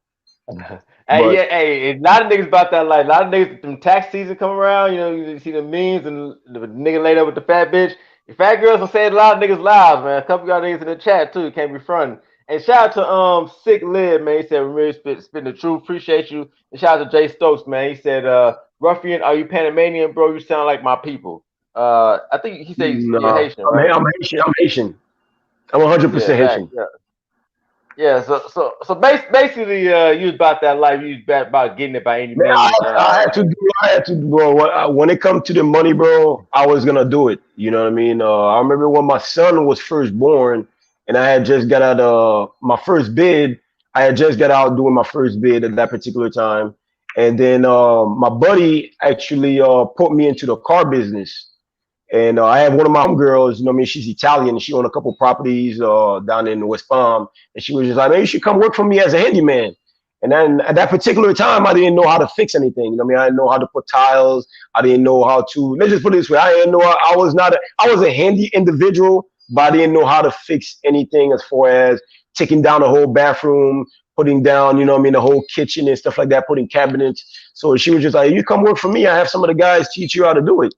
Hey, But yeah, hey, a lot of niggas about that life. A lot of niggas, them tax season come around, you know, you see the memes and the nigga laid up with the fat bitch. The fat girls will save a lot of niggas' lives, man. A couple of y'all niggas in the chat too, can't be fronting. And shout out to Sick Lid, man. He said Ramirez spitting the truth. Appreciate you. And shout out to Jay Stokes, man. He said, Ruffian, are you Panamanian, bro? You sound like my people. I think he said you're nah, Haitian, right? I'm Haitian. I'm Haitian. I'm Yeah, 100% fact. Haitian. Yeah. Yeah, so basically, you was about that life. You was about getting it by any Man, means. I had to, bro. When it come to the money, bro, I was gonna do it. You know what I mean? I remember when my son was first born, and I had just got out my first bid. I had just got out doing my first bid at that particular time, and then my buddy actually put me into the car business. And I have one of my homegirls, you know what I mean? She's Italian and she owned a couple properties down in West Palm. And she was just like, man, you should come work for me as a handyman. And then at that particular time, I didn't know how to fix anything. You know what I mean? I didn't know how to put tiles. I didn't know how to, let's just put it this way. I didn't know, I was a handy individual, but I didn't know how to fix anything as far as taking down the whole bathroom, putting down, you know what I mean, the whole kitchen and stuff like that, putting cabinets. So she was just like, you come work for me. I have some of the guys teach you how to do it.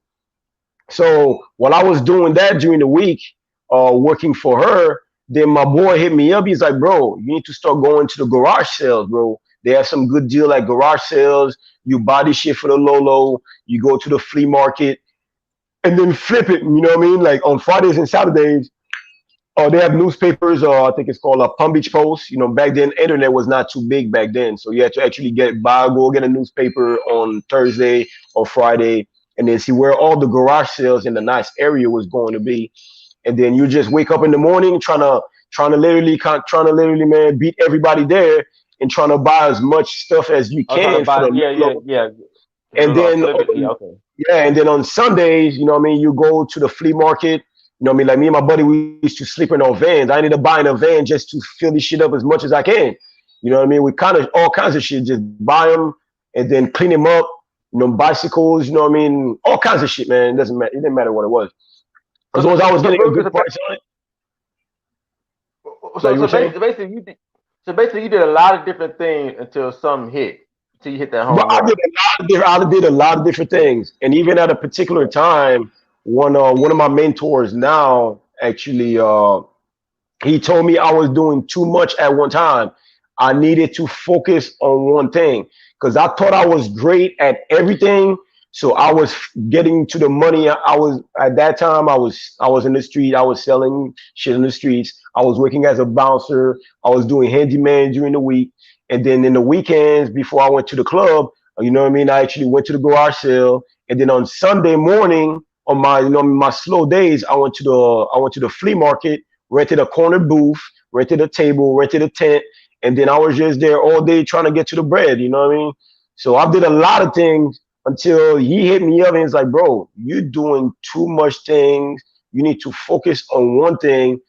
So while I was doing that during the week, working for her, then my boy hit me up. He's like, bro, you need to start going to the garage sales, bro. They have some good deal at garage sales. You buy this shit for the low low. You go to the flea market and then flip it. You know what I mean? Like on Fridays and Saturdays, they have newspapers. I think it's called a Palm Beach Post. You know, back then internet was not too big back then, so you had to actually go get a newspaper on Thursday or Friday, and then see where all the garage sales in the nice area was going to be, and then you just wake up in the morning trying to literally man beat everybody there and trying to buy as much stuff as you I was trying to can for buy. the Yeah, low. yeah. And then Flip it. Yeah, okay. yeah, and then on Sundays, you know what I mean, you go to the flea market. You know what I mean? Like me and my buddy, we used to sleep in our vans. I ended up buying a van just to fill this shit up as much as I can. You know what I mean? We kind of all kinds of shit, just buy them and then clean them up. You know, bicycles, you know what I mean? All kinds of shit, man. It doesn't matter. It didn't matter what it was. As long as I was getting a good price on it. So you were saying? Basically you did a lot of different things until something hit. Until you hit that But home run. I did a lot of different things, and even at a particular time, one of my mentors now actually he told me I was doing too much at one time. I needed to focus on one thing because I thought I was great at everything. So I was getting to the money. I was at that time. I was in the street. I was selling shit in the streets. I was working as a bouncer. I was doing handyman during the week, and then in the weekends before I went to the club, you know what I mean. I actually went to the garage sale, and then on Sunday morning on my my slow days, I went to the flea market, rented a corner booth, rented a table, rented a tent, and then I was just there all day trying to get to the bread. You know what I mean? So I did a lot of things until he hit me up and he's like, bro, you're doing too much things. You need to focus on one thing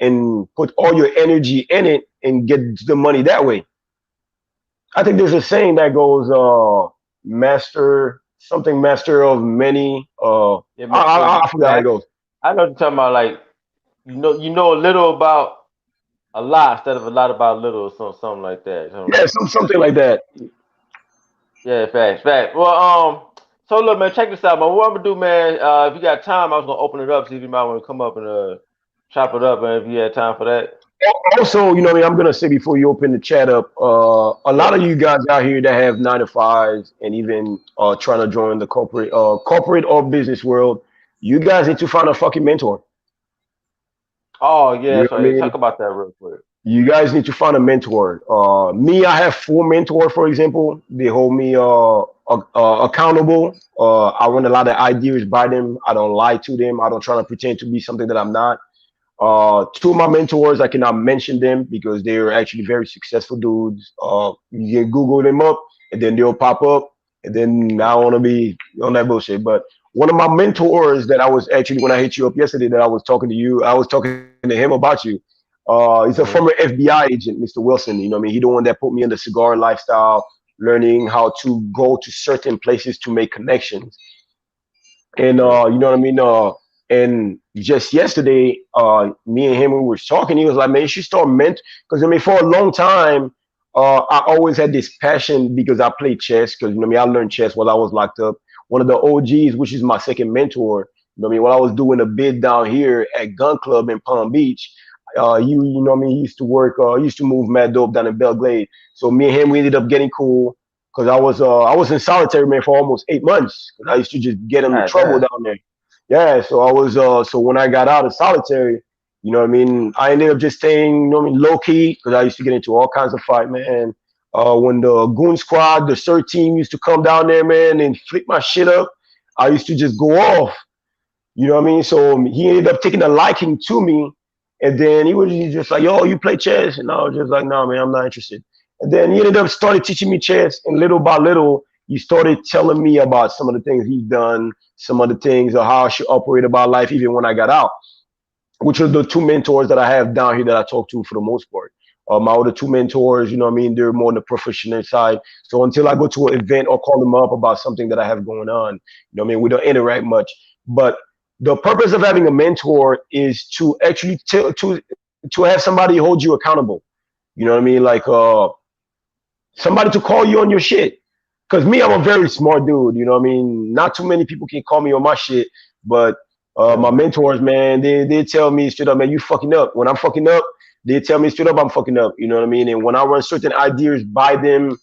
and put all your energy in it and get the money that way. I think there's a saying that goes, master of many. Yeah, I forgot how it goes. I know what you're talking about. Like you know a little about a lot instead of a lot about little, or something like that. Yeah, something like that. Yeah, fact. Well, so look, man, check this out, man. What I'm gonna do, man, if you got time, I was gonna open it up, see if you might want to come up and chop it up, man, if you had time for that. Also, you know, what I mean, I'm gonna say before you open the chat up, a Yeah. lot of you guys out here that have 9 to 5s and even trying to join the corporate or business world, you guys need to find a fucking mentor. Oh yeah, You know so what I yeah, mean? talk about that real quick. You guys need to find a mentor. Me, I have four mentors, for example. They hold me accountable. I run a lot of ideas by them. I don't lie to them. I don't try to pretend to be something that I'm not. Two of my mentors, I cannot mention them because they're actually very successful dudes. You can Google them up and then they'll pop up. And then I don't want to be on that bullshit. But one of my mentors that I was actually, when I hit you up yesterday, that I was talking to you, I was talking to him about you. He's a former Mm-hmm. FBI agent, Mr. Wilson. You know what I mean? He the one that put me in the cigar lifestyle, learning how to go to certain places to make connections. And you know what I mean? And just yesterday, me and him we were talking. He was like, "Man, you should start because I mean, for a long time, I always had this passion because I played chess. Because you know what I mean, I learned chess while I was locked up. One of the OGs, which is my second mentor. You know what I mean? While I was doing a bid down here at Gun Club in Palm Beach, you know what I mean? He used to work. He used to move mad dope down in Belgrade. So me and him, we ended up getting cool because I was in solitary man for almost 8 months. 'Cause I used to just get into God trouble damn. down there. Yeah, so I was so when I got out of solitary, you know what I mean, I ended up just staying, you know what I mean, low key because I used to get into all kinds of fight, man. When the goon squad, the CERT team used to come down there, man, and flip my shit up, I used to just go off. You know what I mean? So he ended up taking a liking to me. And then he just like, yo, you play chess? And I was just like, no, man, I'm not interested. And then he ended up started teaching me chess. And little by little, he started telling me about some of the things he's done, some of the things of how I should operate about life, even when I got out, which are the two mentors that I have down here that I talk to for the most part. My other two mentors, you know what I mean, they're more on the professional side. So until I go to an event or call them up about something that I have going on, you know what I mean, we don't interact much. But the purpose of having a mentor is to actually to have somebody hold you accountable. You know what I mean? Like somebody to call you on your shit. Cause me, I'm a very smart dude. You know what I mean? Not too many people can call me on my shit, but my Mm-hmm. mentors, man, they tell me straight up, man, you fucking up. When I'm fucking up, they tell me straight up, I'm fucking up. You know what I mean? And when I run certain ideas by them,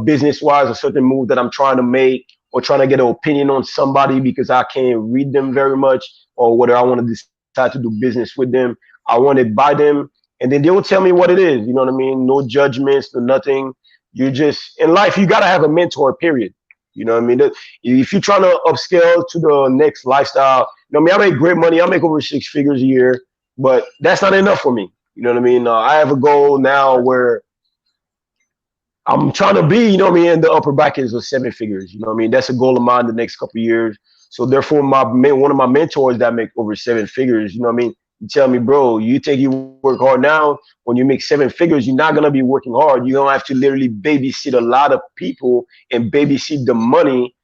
business wise, a certain move that I'm trying to make, or trying to get an opinion on somebody because I can't read them very much, or whether I want to decide to do business with them, I want it by them, and then they will tell me what it is. You know what I mean? No judgments, no nothing. You just in life, you gotta have a mentor. Period. You know what I mean? If you're trying to upscale to the next lifestyle, you know what I mean, I make great money. I make over 6 figures a year, but that's not enough for me. You know what I mean? I have a goal now where I'm trying to be, you know what I mean, in the upper brackets of 7 figures. You know what I mean? That's a goal of mine the next couple of years. So therefore, one of my mentors that make over 7 figures, you know what I mean, you tell me, bro, you think you work hard now? When you make 7 figures, you're not gonna be working hard. You're gonna have to literally babysit a lot of people and babysit the money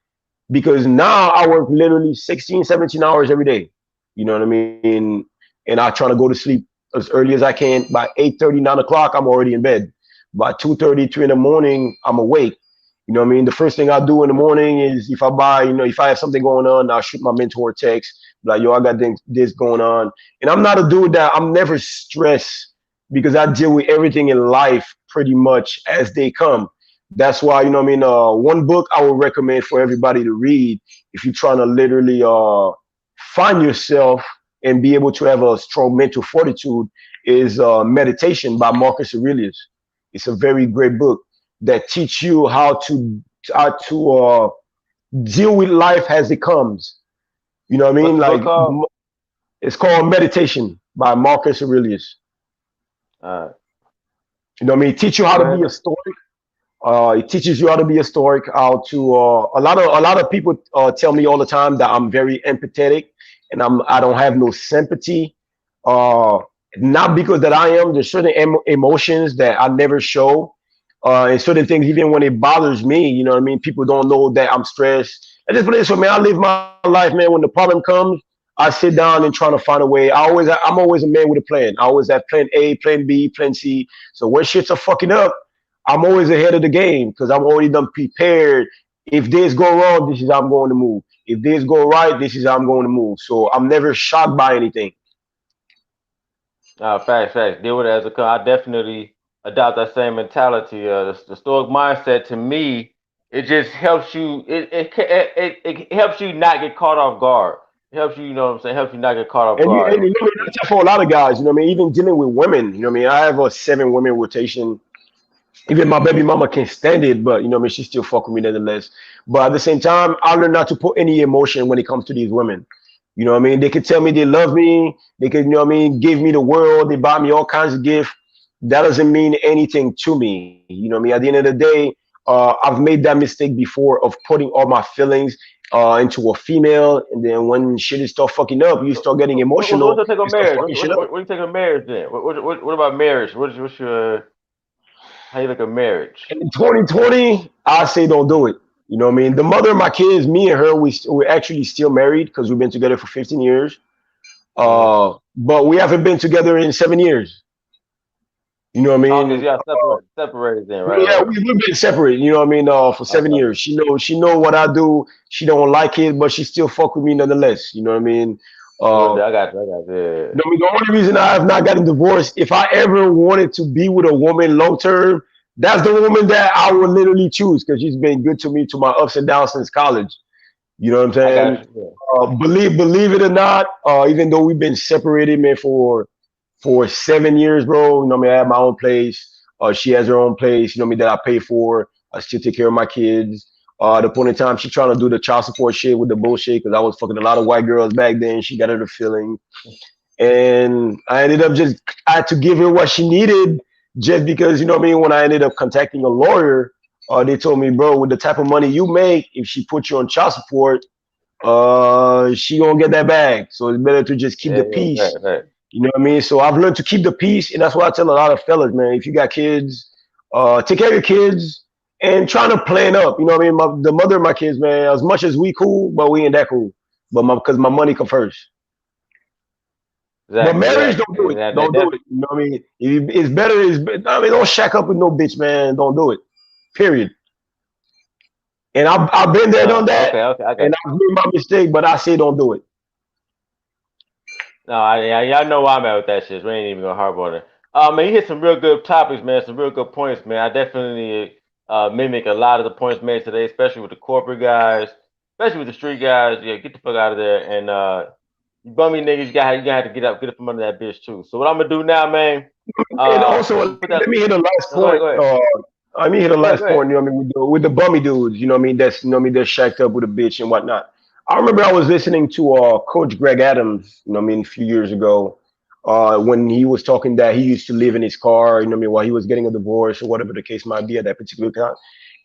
because now I work literally 16, 17 hours every day. You know what I mean? And I try to go to sleep as early as I can. By 8:30, 9 o'clock, I'm already in bed. By 2:30, 3 in the morning, I'm awake. You know what I mean? The first thing I do in the morning is if I buy, you know, if I have something going on, I'll shoot my mentor a text, like, yo, I got this going on. And I'm not a dude that I'm never stressed because I deal with everything in life pretty much as they come. That's why, you know what I mean? One book I would recommend for everybody to read if you're trying to literally find yourself and be able to have a strong mental fortitude is Meditation by Marcus Aurelius. It's a very great book that teach you how to deal with life as it comes. You know what I What's mean? the book Like called? it's called Meditation by Marcus Aurelius. Uh, You know what I mean? Teach you how go to be a ahead. stoic. It teaches you how to be a stoic, how to a lot of people tell me all the time that I'm very empathetic and I don't have no sympathy. Uh, Not because that I am. There's certain emotions that I never show, and certain things even when it bothers me. You know what I mean? People don't know that I'm stressed. I just put it this way, man. I live my life, man. When the problem comes, I sit down and trying to find a way. I'm always a man with a plan. I always have plan A, plan B, plan C. So when shits are fucking up, I'm always ahead of the game because I'm already done prepared. If this go wrong, this is how I'm going to move. If this go right, this is how I'm going to move. So I'm never shocked by anything. Facts, facts. Deal with it as a I definitely adopt that same mentality. The stoic mindset to me, it just helps you. It helps you not get caught off guard. It helps you, you know what I'm saying? Helps you not get caught off And you, guard. and you know, that's for a lot of guys. You know what I mean? Even dealing with women. You know what I mean? I have a 7 women rotation. Even my baby mama can't stand it, but you know what I mean? She still fuck with me nonetheless. But at the same time, I learned not to put any emotion when it comes to these women. You know what I mean? They could tell me they love me. They could, you know what I mean, give me the world. They buy me all kinds of gifts. That doesn't mean anything to me. You know what I mean? At the end of the day, I've made that mistake before of putting all my feelings into a female, and then when shit is start fucking up, you start getting What's emotional your take on and start marriage? fucking shit up. What do you think of marriage then? What about marriage? What's your how you look at marriage? In 2020, I say don't do it. You know what I mean? The mother of my kids, me and her, we're actually still married because we've been together for 15 years. Mm-hmm. But we haven't been together in 7 years. You know what I Okay, so mean? y'all separated then, right? Yeah, Right. we've been separate. You know what I mean? For seven Okay. years, she know what I do. She don't like it, but she still fuck with me nonetheless. You know what I mean? Uh, I got you. I got you. I mean, the only reason I have not gotten divorced, if I ever wanted to be with a woman long term, that's the woman that I would literally choose because she's been good to me to my ups and downs since college. You know what I'm I saying? got you. Believe it or not, even though we've been separated, man, for 7 years, bro. You know what I mean? I have my own place. She has her own place. You know what I mean? That I pay for. I still take care of my kids. The point in time she trying to do the child support shit with the bullshit because I was fucking a lot of white girls back then. She got her the feeling, and I ended up just I had to give her what she needed just because you know what I mean. When I ended up contacting a lawyer, they told me, bro, with the type of money you make, if she puts you on child support, she gonna get that bag. So it's better to just keep Yeah, the yeah, peace. right. You know what I mean? So I've learned to keep the peace, and that's what I tell a lot of fellas, man. If you got kids, take care of your kids and try to plan up. You know what I mean? The mother of my kids, man. As much as we cool, but we ain't that cool. But because my money come first. But marriage, don't do it. Don't do it. You know what I mean? It's better. I mean, don't shack up with no bitch, man. Don't do it. Period. And I've been there, done that, Okay, I got and you. I've made my mistake. But I say don't do it. No, y'all know where I'm at with that shit. We ain't even gonna harp on it. Man, you hit some real good topics, man. Some real good points, man. I definitely mimic a lot of the points made today, especially with the corporate guys, especially with the street guys. Yeah, get the fuck out of there. And you bummy niggas, you gotta have to get up from under that bitch too. So what I'm gonna do now, man? And I'm also, gonna put that. let me hit the last No, go ahead, point. go ahead. Let me hit the Yeah, last go ahead. point. You know what I mean? With the bummy dudes. You know what I mean? That's you know what I mean. That's shacked up with a bitch and whatnot. I remember I was listening to Coach Greg Adams. You know what I mean? A few years ago, when he was talking that he used to live in his car. You know what I mean? While he was getting a divorce or whatever the case might be at that particular time.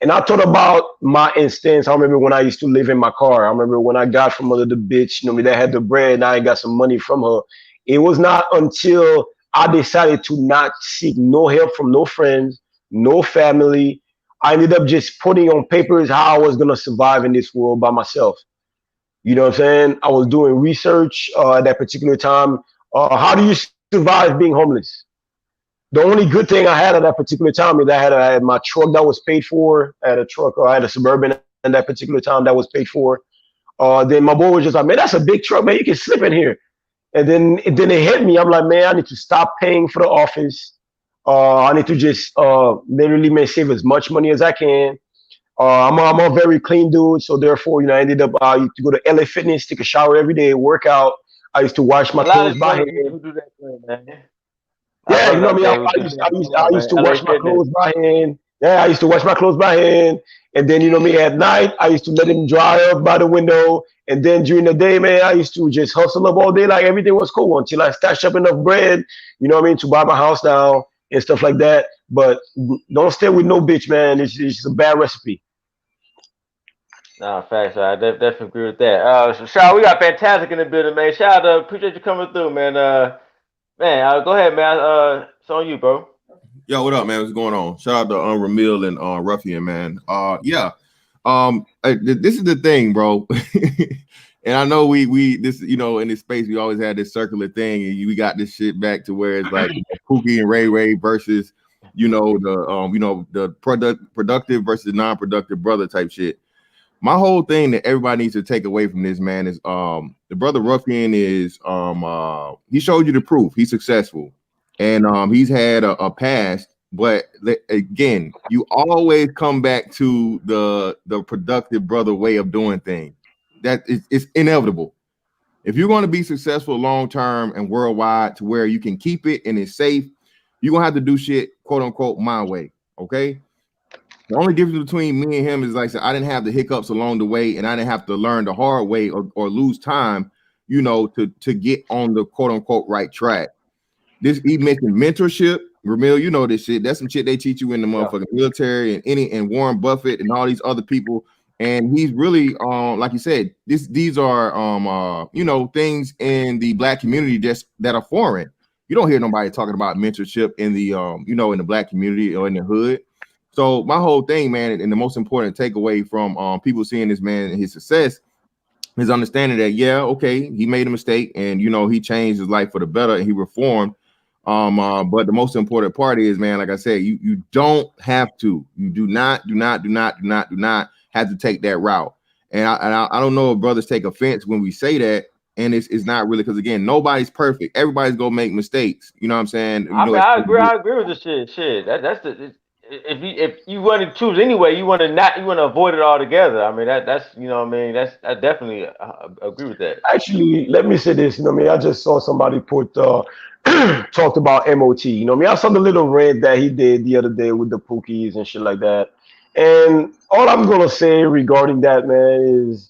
And I thought about my instance. I remember when I used to live in my car. I remember when I got from under the bitch. You know what I mean? That had the bread, and I got some money from her. It was not until I decided to not seek no help from no friends, no family. I ended up just putting on papers how I was gonna survive in this world by myself. You know what I'm saying? I was doing research at that particular time. How do you survive being homeless? The only good thing I had at that particular time is I had my truck that was paid for. I had a truck, or I had a Suburban at that particular time that was paid for. Then my boy was just like, man, that's a big truck, man. You can sleep in here. And then it hit me. I'm like, man, I need to stop paying for the office. I need to just literally man, save as much money as I can. I'm a very clean dude, so therefore, you know, I ended up I used to go to LA Fitness, take a shower every day, work out. I used to wash my A lot clothes of by brothers hand. who do that thing, man. Our Yeah, you brothers know what I out mean. there who do things I alone, used man. to LA wash my Fitness. clothes by hand. Yeah, I used to wash my clothes by hand, and then you know me at night I used to let them dry up by the window, and then during the day, man, I used to just hustle up all day like everything was cool until I stashed up enough bread, you know what I mean, to buy my house now and stuff like that. But don't stay with no bitch, man. It's a bad recipe. Nah, facts. Definitely agree with that. So Shaw, we got fantastic in the building, man. Shout out, appreciate you coming through, man. Man, go ahead, man. It's on you, bro. Yo, what up, man? What's going on? Shout out to Ramil and Ruffian, man. Yeah. This is the thing, bro. And I know we this, you know, in this space we always had this circular thing, and we got this shit back to where it's like Pookie and Ray Ray versus, the productive versus non-productive brother type shit. My whole thing that everybody needs to take away from this, man, is the brother Ruffian is he showed you the proof. He's successful, and he's had a past. But again, you always come back to the productive brother way of doing things. That it's inevitable. If you're going to be successful long term and worldwide to where you can keep it and it's safe, you're gonna have to do shit, quote unquote, my way. Okay. The only difference between me and him is, like I said, I didn't have the hiccups along the way, and I didn't have to learn the hard way or lose time, to get on the quote unquote right track. This, he mentioned mentorship. Ramil, you know this shit. That's some shit they teach you in the motherfucking military, and Warren Buffett and all these other people. And he's really, like you said, these are things in the black community just that are foreign. You don't hear nobody talking about mentorship in the in the black community or in the hood. So my whole thing, man, and the most important takeaway from people seeing this man and his success is understanding that, yeah, okay, he made a mistake, and he changed his life for the better and he reformed. But the most important part is, man, like I said, you don't have to. You do not have to take that route. And I don't know if brothers take offense when we say that, and it's not really, because again, nobody's perfect. Everybody's gonna make mistakes. You know what I'm saying? I agree with the shit. That's the if you want to choose anyway, you want to avoid it altogether. I mean that's I definitely agree with that. Actually, let me say this. I just saw somebody put talked about MOT. I saw the little rant that he did the other day with the Pookies and shit like that. And all I'm gonna say regarding that, man, is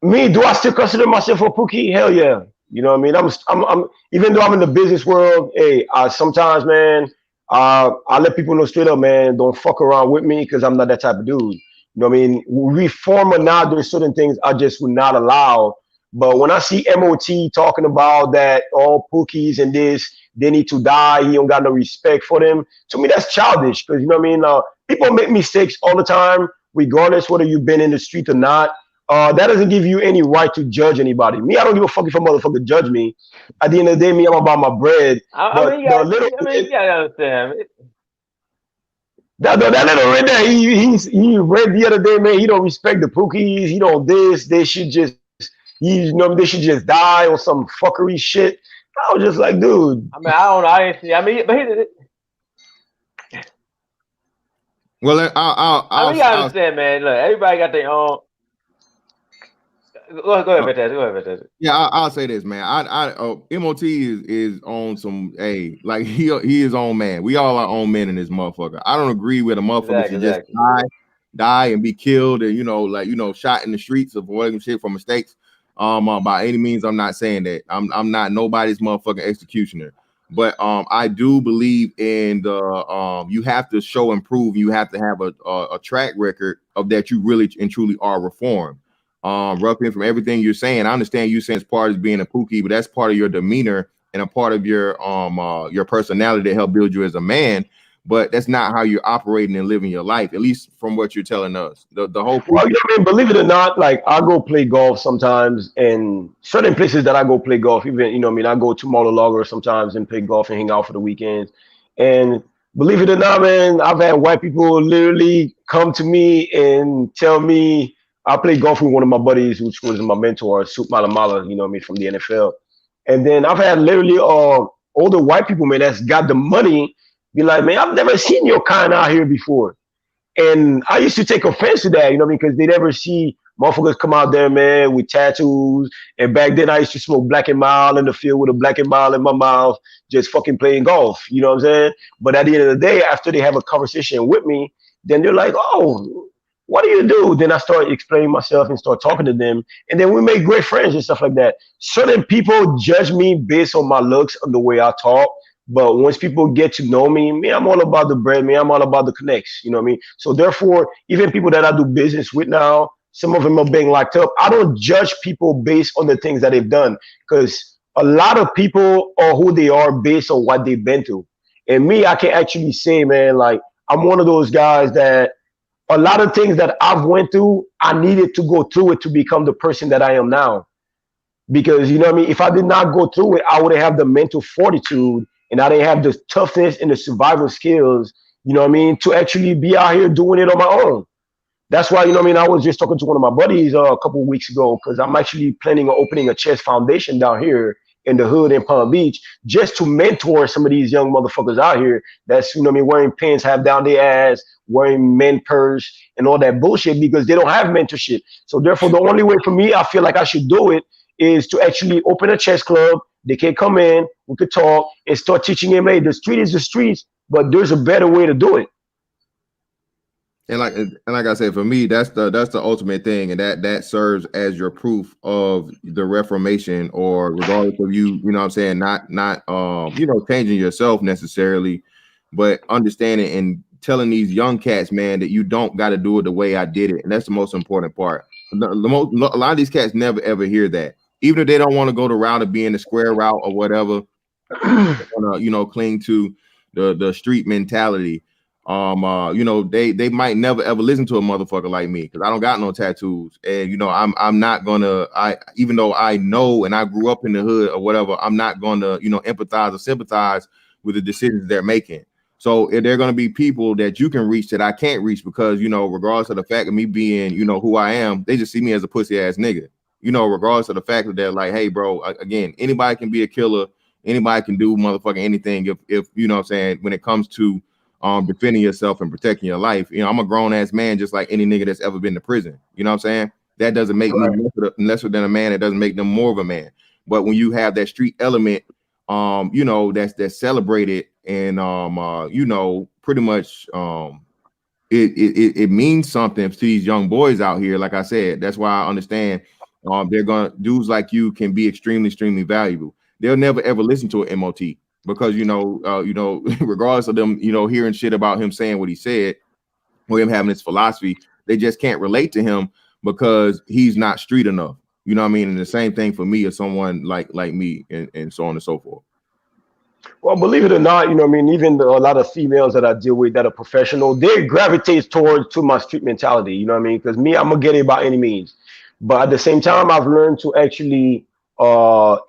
me. Do I still consider myself a Pookie? Hell yeah. You know what I mean? I'm even though I'm in the business world, hey, sometimes, man, I let people know straight up, man, don't fuck around with me, because I'm not that type of dude. You know what I mean? Reform or not, there's certain things I just would not allow. But when I see MOT talking about that all Pookies and this, they need to die, he don't got no respect for them, to me that's childish, because you know what I mean? People make mistakes all the time, regardless whether you've been in the street or not. That doesn't give you any right to judge anybody. Me, I don't give a fuck if a motherfucker judge me. At the end of the day, me, I'm about my bread. I mean, you gotta understand. That little red there, he read the other day, man. He don't respect the Pookies. He don't this. They should just, they should just die or some fuckery shit. I was just like, dude. I mean, I don't know. I didn't see. I mean, but well, you gotta understand, man. Look, everybody got their own. Go ahead, Fantastic. Yeah, I'll say this, man. MOT is on some, like he is on man. We all are on men in this motherfucker. I don't agree with a motherfucker should just die and be killed, and shot in the streets of whatever shit for mistakes. By any means, I'm not saying that. I'm not nobody's motherfucking executioner. But I do believe in the you have to show and prove. You have to have a track record of that you really and truly are reformed. Ruffian, from everything you're saying, I understand you saying it's part of being a Pookie, but that's part of your demeanor and a part of your personality to help build you as a man. But that's not how you're operating and living your life, at least from what you're telling us. The whole well, believe it or not, like I go play golf sometimes, and certain places that I go play golf, even I go to Mar-a-Lago sometimes and play golf and hang out for the weekends. And believe it or not, man, I've had white people literally come to me and tell me, I played golf with one of my buddies, which was my mentor, Sup Malamala, from the NFL. And then I've had literally older white people, man, that's got the money, be like, man, I've never seen your kind out here before. And I used to take offense to that, because they never see motherfuckers come out there, man, with tattoos. And back then I used to smoke Black and Mild in the field with a Black and Mild in my mouth, just fucking playing golf, you know what I'm saying? But at the end of the day, after they have a conversation with me, then they're like, oh, what do you do? Then I start explaining myself and start talking to them. And then we make great friends and stuff like that. Certain people judge me based on my looks and the way I talk. But once people get to know me, I'm all about the bread, I'm all about the connects, you know what I mean? So therefore, even people that I do business with now, some of them are being locked up. I don't judge people based on the things that they've done, because a lot of people are who they are based on what they've been through. And me, I can actually say, man, like I'm one of those guys that a lot of things that I've went through, I needed to go through it to become the person that I am now. Because, you know what I mean? If I did not go through it, I wouldn't have the mental fortitude, and I didn't have the toughness and the survival skills, you know what I mean, to actually be out here doing it on my own. That's why, you know what I mean, I was just talking to one of my buddies a couple of weeks ago, because I'm actually planning on opening a chess foundation down here in the hood in Palm Beach, just to mentor some of these young motherfuckers out here that's, you know what I mean, wearing pins half down their ass, wearing men purse and all that bullshit, because they don't have mentorship. So therefore, the only way for me, I feel like I should do it, is to actually open a chess club. They can come in, we could talk and start teaching him, hey, the street is the streets, but there's a better way to do it. And like I said, for me, that's the ultimate thing, and that serves as your proof of the reformation, or regardless of you know what I'm saying, not changing yourself necessarily, but understanding and telling these young cats, man, that you don't got to do it the way I did it, and that's the most important part. A lot of these cats never ever hear that, even if they don't want to go the route of being the square route or whatever, want to cling to the street mentality. They might never ever listen to a motherfucker like me because I don't got no tattoos, and I'm not gonna, even though I know and I grew up in the hood or whatever, I'm not gonna empathize or sympathize with the decisions they're making. So if there are gonna be people that you can reach that I can't reach because regardless of the fact of me being who I am, they just see me as a pussy ass nigga. Regardless of the fact that they're like, hey bro, again, anybody can be a killer, anybody can do motherfucking anything if you know what I'm saying, when it comes to defending yourself and protecting your life. I'm a grown ass man, just like any nigga that's ever been to prison. You know what I'm saying? That doesn't make me lesser than a man. It doesn't make them more of a man. But when you have that street element, that's celebrated and pretty much it means something to these young boys out here. Like I said, that's why I understand dudes like you can be extremely, extremely valuable. They'll never ever listen to an MOT. Because regardless of them, hearing shit about him saying what he said, or him having his philosophy, they just can't relate to him because he's not street enough. You know what I mean? And the same thing for me or someone like me, and so on and so forth. Well, believe it or not, even a lot of females that I deal with that are professional, they gravitate to my street mentality. You know what I mean? Because me, I'm gonna get it by any means. But at the same time, I've learned to actually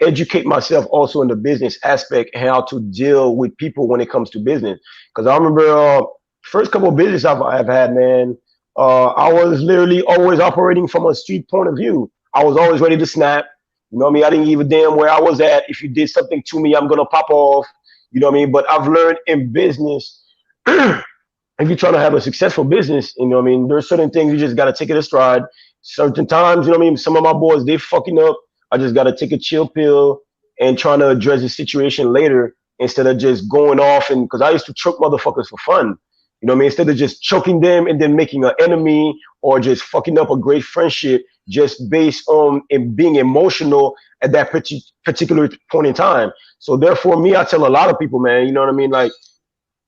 educate myself also in the business aspect and how to deal with people when it comes to business. Because I remember first couple of business I've had, man, I was literally always operating from a street point of view. I was always ready to snap. You know what I mean? I didn't give a damn where I was at. If you did something to me, I'm gonna pop off. You know what I mean? But I've learned in business, if you're trying to have a successful business, there's certain things you just gotta take it a stride. Certain times, some of my boys, they fucking up. I just gotta take a chill pill and trying to address the situation later instead of just going off, and because I used to choke motherfuckers for fun. Instead of just choking them and then making an enemy or just fucking up a great friendship just based on being emotional at that particular point in time. So therefore, me, I tell a lot of people, man, you know what I mean? Like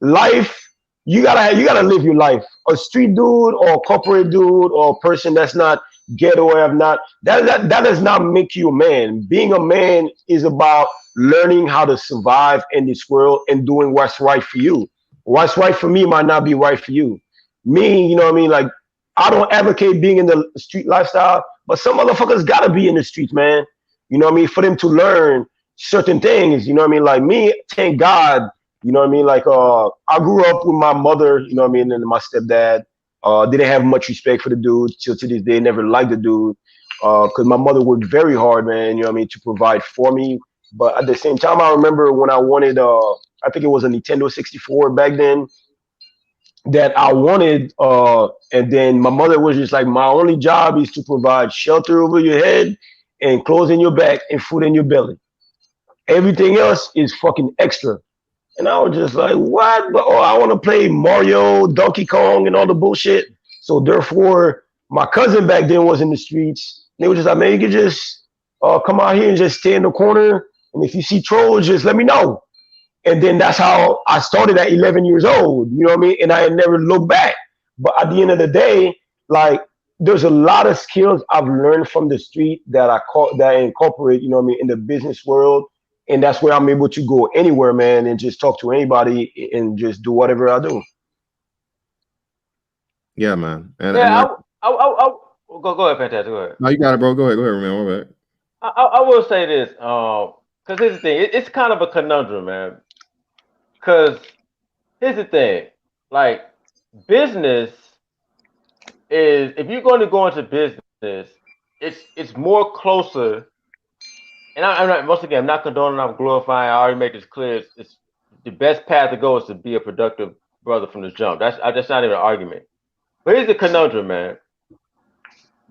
life, you gotta live your life. A street dude or a corporate dude or a person that's not ghetto or have not, that does not make you a man. Being a man is about learning how to survive in this world and doing what's right for you. What's right for me might not be right for you. Me, you know what I mean? Like, I don't advocate being in the street lifestyle, but some motherfuckers gotta be in the streets, man. You know what I mean? For them to learn certain things, you know what I mean? Like me, thank God, you know what I mean? Like, I grew up with my mother, you know what I mean? And my stepdad, didn't have much respect for the dude till to this day, never liked the dude. Cause my mother worked very hard, man, you know what I mean, to provide for me. But at the same time, I remember when I wanted, I think it was a Nintendo 64 back then that I wanted. And then my mother was just like, my only job is to provide shelter over your head and clothes in your back and food in your belly. Everything else is fucking extra. And I was just like, what? But I want to play Mario, Donkey Kong, and all the bullshit. So therefore, my cousin back then was in the streets. They were just like, man, you can just come out here and just stay in the corner. And if you see trolls, just let me know. And then that's how I started at 11 years old. You know what I mean? And I had never looked back. But at the end of the day, like, there's a lot of skills I've learned from the street that I incorporate, you know what I mean, in the business world. And that's where I'm able to go anywhere, man, and just talk to anybody and just do whatever I do. Yeah, man. And Go ahead, Fantastic. Go ahead. No, you got it, bro. Go ahead, man. My bad. I will say this, because here's the thing. It's kind of a conundrum, man. Because here's the thing, like, business is, if you're going to go into business, it's more closer. And I'm not, once again, I'm not condoning, I'm glorifying. I already made this clear. It's the best path to go is to be a productive brother from the jump. That's not even an argument. But here's the conundrum, man.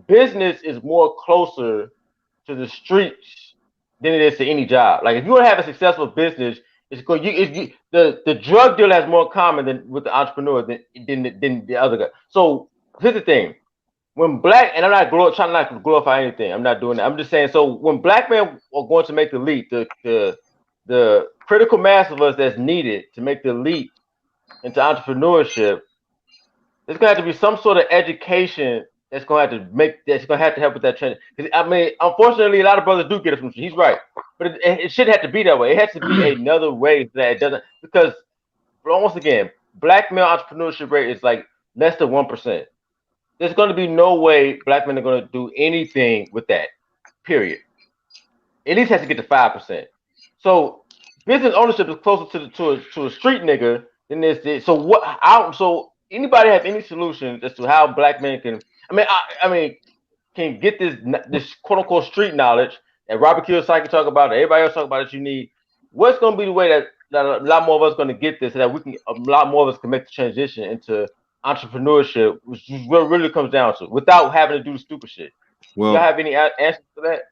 Business is more closer to the streets than it is to any job. Like if you want to have a successful business, it's going. The drug dealer has more in common than with the entrepreneur than the other guy. So here's the thing: when black, and I'm not trying not to glorify anything. I'm not doing that. I'm just saying. So when black men are going to make the leap, the critical mass of us that's needed to make the leap into entrepreneurship, there's gonna have to be some sort of education that's gonna have to help with that trend. Because I mean, unfortunately, a lot of brothers do get it from. He's right, but it shouldn't have to be that way. It has to be another way that it doesn't. Because once again, black male entrepreneurship rate is like less than 1%. There's going to be no way black men are going to do anything with that. Period. At least has to get to 5%. So business ownership is closer to a street nigga than this. So what? So anybody have any solutions as to how black men can? I mean, can get this quote unquote street knowledge that Robert Kiyosaki talk about, that everybody else talk about that you need. What's going to be the way that a lot more of us are going to get this, so that a lot more of us can make the transition into entrepreneurship, which is what it really comes down to, without having to do the stupid shit. Well, y'all have any answers to that?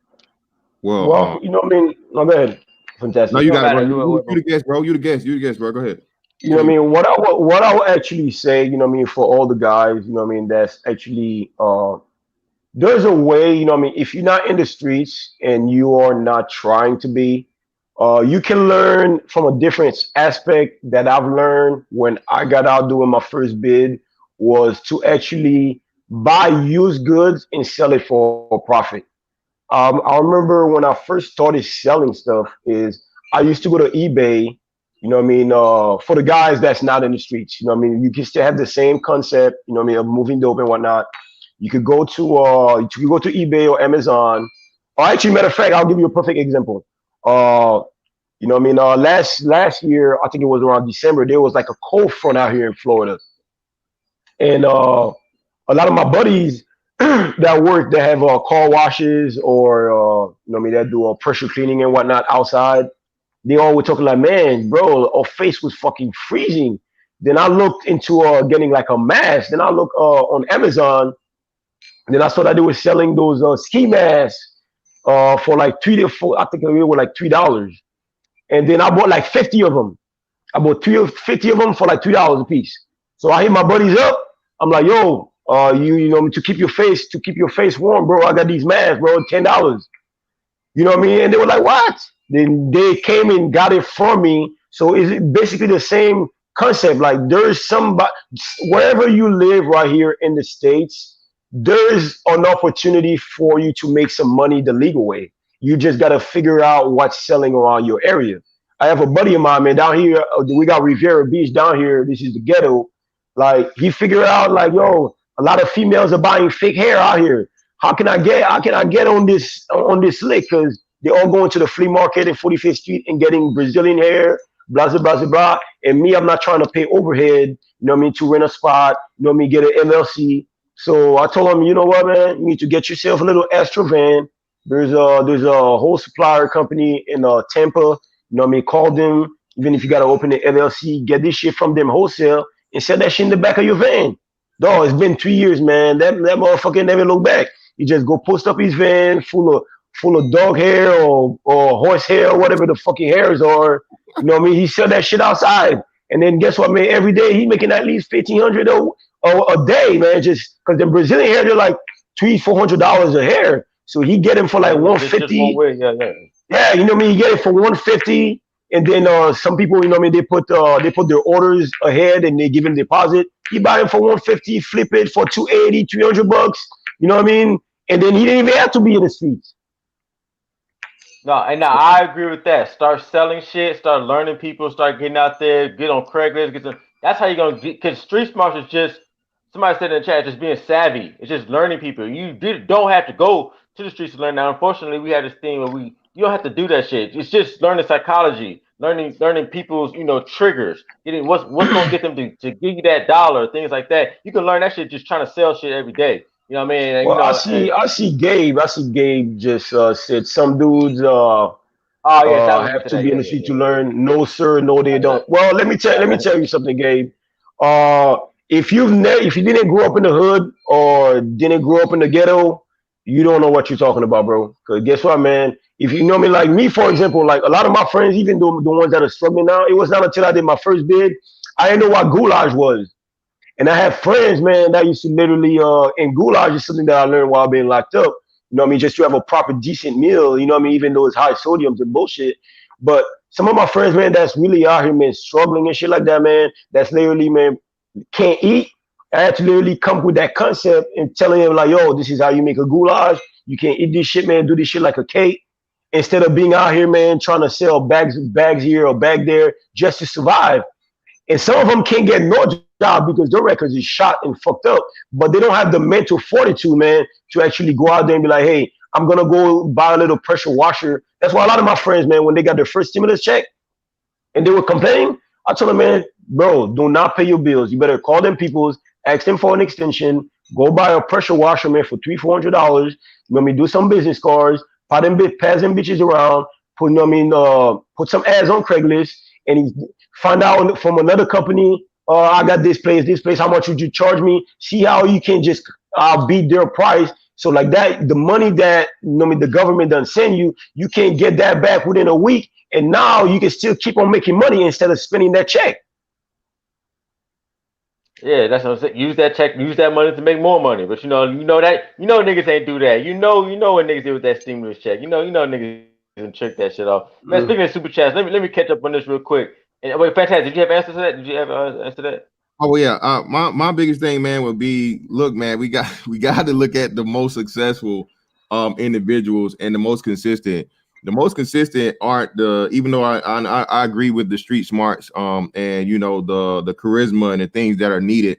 Well, you know what I mean? No, go ahead. Fantastic. No, you got it, bro. You the guest, bro. You the guest, bro. Go ahead. You know what I mean? What I would actually say, you know what I mean, for all the guys, you know what I mean, that's actually there's a way, you know what I mean, if you're not in the streets and you are not trying to be, you can learn from a different aspect that I've learned when I got out doing my first bid, was to actually buy used goods and sell it for a profit. I remember when I first started selling stuff is I used to go to eBay, you know what I mean, for the guys that's not in the streets, you know what I mean, you can still have the same concept, you know what I mean, of moving dope and whatnot. You could go to eBay or Amazon. Or actually, matter of fact, I'll give you a perfect example. You know what I mean, last year, I think it was around December, there was like a cold front out here in Florida. And a lot of my buddies that have car washes or you know what I mean, that do pressure cleaning and whatnot outside, they all were talking like, man, bro, our face was fucking freezing. Then I looked into getting like a mask. Then I looked on Amazon. And then I saw that they were selling those ski masks for like $3 to $4. I think they were like $3. And then I bought like 50 of them. I bought 50 of them for like $3 a piece. So I hit my buddies up. I'm like, yo, you know, to keep your face warm, bro, I got these masks, bro, $10. You know what I mean? And they were like, what? Then they came and got it from me. So it's basically the same concept. Like there's somebody, wherever you live right here in the States, there's an opportunity for you to make some money the legal way. You just got to figure out what's selling around your area. I have a buddy of mine, man, down here. We got Riviera Beach down here. This is the ghetto. Like he figured out, like, yo, a lot of females are buying fake hair out here. How can I get on this lick? Because they're all going to the flea market in 45th Street and getting Brazilian hair, blah blah blah blah. And me, I'm not trying to pay overhead. You know what I mean? To rent a spot. You know what I mean? Get an LLC. So I told him, you know what, man, you need to get yourself a little extra van. There's a whole supplier company in Tampa. You know what I mean? Call them. Even if you gotta open an LLC, get this shit from them wholesale and set that shit in the back of your van. Dog, it's been 3 years, man. That motherfucker never look back. He just go post up his van full of dog hair or horse hair or whatever the fucking hairs are. You know what I mean? He sell that shit outside. And then guess what, man? Every day he making at least $1,500 a day, man. Just because the Brazilian hair, they're like $300-400 a hair. So he get him for like $150. Yeah, you know what I mean? He get it for $150. And then some people, you know what I mean, they put their orders ahead and they give him deposit. He buy them for $150, flip it for $280, $300. You know what I mean? And then he didn't even have to be in the streets. No, and now I agree with that. Start selling shit, start learning people, start getting out there, get on Craigslist, that's how you're gonna get, because street smarts is just, somebody said in the chat, just being savvy. It's just learning people. You don't have to go to the streets to learn. Now, unfortunately, we have this thing where you don't have to do that shit. It's just learning psychology, learning people's, you know, triggers, getting what's gonna get them to give you that dollar, things like that. You can learn that shit just trying to sell shit every day. You know what I mean? And, well, you know, I see Gabe just said some dudes have to be in the street to learn. No, sir, no, they don't. Well, let me tell you something, Gabe. If you didn't grow up in the hood or didn't grow up in the ghetto, you don't know what you're talking about, bro. Because guess what, man? If you know me, like me, for example, like a lot of my friends, even the ones that are struggling now, it was not until I did my first bid, I didn't know what goulash was. And I have friends, man, that used to literally, and goulash is something that I learned while being locked up. You know what I mean? Just to have a proper, decent meal, you know what I mean? Even though it's high sodiums and bullshit. But some of my friends, man, that's really out here, man, struggling and shit like that, man, that's literally, man, can't eat. I had to literally come up with that concept and telling him, like, yo, this is how you make a goulash. You can't eat this shit, man. Do this shit like a cake. Instead of being out here, man, trying to sell bags here or bag there just to survive. And some of them can't get no job because their records is shot and fucked up. But they don't have the mental fortitude, man, to actually go out there and be like, hey, I'm gonna go buy a little pressure washer. That's why a lot of my friends, man, when they got their first stimulus check and they were complaining, I told them, man, bro, do not pay your bills. You better call them peoples, ask them for an extension, go buy a pressure washer, man, for $300-400. Let me do some business cards, pass them bitches around, put, you know what I mean, put some ads on Craigslist, and find out from another company, I got this place, how much would you charge me? See how you can just beat their price. So like that, the money that, you know, the government doesn't send you, you can't get that back within a week. And now you can still keep on making money instead of spending that check. Yeah, that's what I'm saying. Use that check, use that money to make more money. But you know niggas ain't do that. You know what niggas did with that stimulus check. You know niggas and trick that shit off. Man, speaking of super chats, let me catch up on this real quick. And wait, fantastic. Did you have answers to that? Did you have answer to that? Oh yeah, my biggest thing, man, would be, look, man, we got to look at the most successful individuals and the most consistent. The most consistent aren't the, even though I agree with the street smarts and you know the charisma and the things that are needed.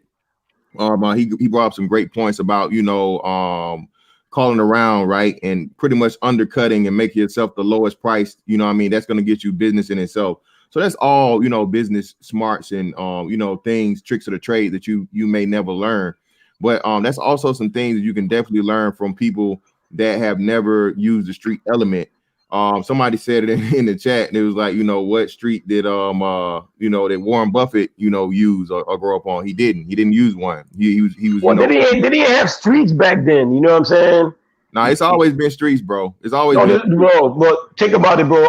He brought up some great points about, you know, calling around, right, and pretty much undercutting and making yourself the lowest price. You know what I mean? That's going to get you business in itself. So that's all, you know, business smarts and you know, things, tricks of the trade that you may never learn. But that's also some things that you can definitely learn from people that have never used the street element. Somebody said it in the chat, and it was like, you know, what street did you know, that Warren Buffett, you know, use or grow up on? He didn't use one. He was Well, you know, they didn't have streets back then. You know what I'm saying? nah, it's always been streets, bro. It's always No, been. bro. But think about it, bro.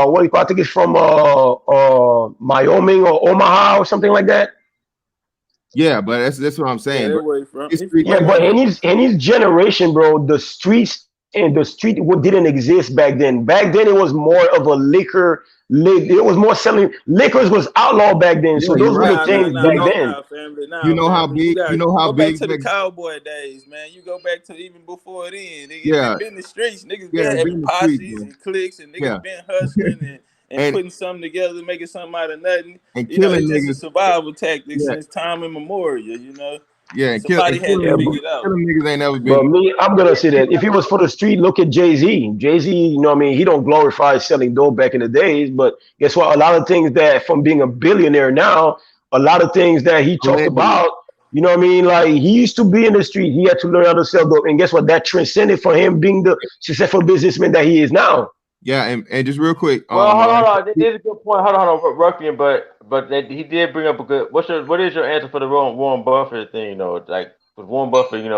What if I think it's from Wyoming or Omaha or something like that? Yeah, but that's what I'm saying. It's street. Yeah, but in his generation, bro, the streets and the street didn't exist back then. Back then, it was more of a liquor. It was more selling. Liquors was outlawed back then. So Yeah, those you're were the right. things back then. Family, You know how family. big. You know how Go back big. to the cowboy days, man. You go back to even before then. Niggas Yeah. been in the streets. Niggas Yeah, been been having in the streets, posses bro. and cliques, and niggas Yeah. been hustling and putting something together, making something out of nothing. And You know, killing it's just a niggas. survival tactic Yeah. since time immemorial. You know, Yeah, and somebody had to Yeah, figure it out. killing niggas ain't never but been. me, I'm gonna say that if it was for the street, look at Jay-Z. Jay-Z, you know what I mean? He don't glorify selling dope back in the days, but guess what? A lot of things that from being a billionaire now, a lot of things that he talked Allegedly. about, you know what I mean? Like he used to be in the street, he had to learn how to sell dope, and guess what? That transcended for him being the successful businessman that he is now. Yeah, and just real quick. Well, hold on. This is a good point. Hold on, Ruffian, but he did bring up a good. What is your answer for the Warren Buffett thing? You know, like with Warren Buffett, he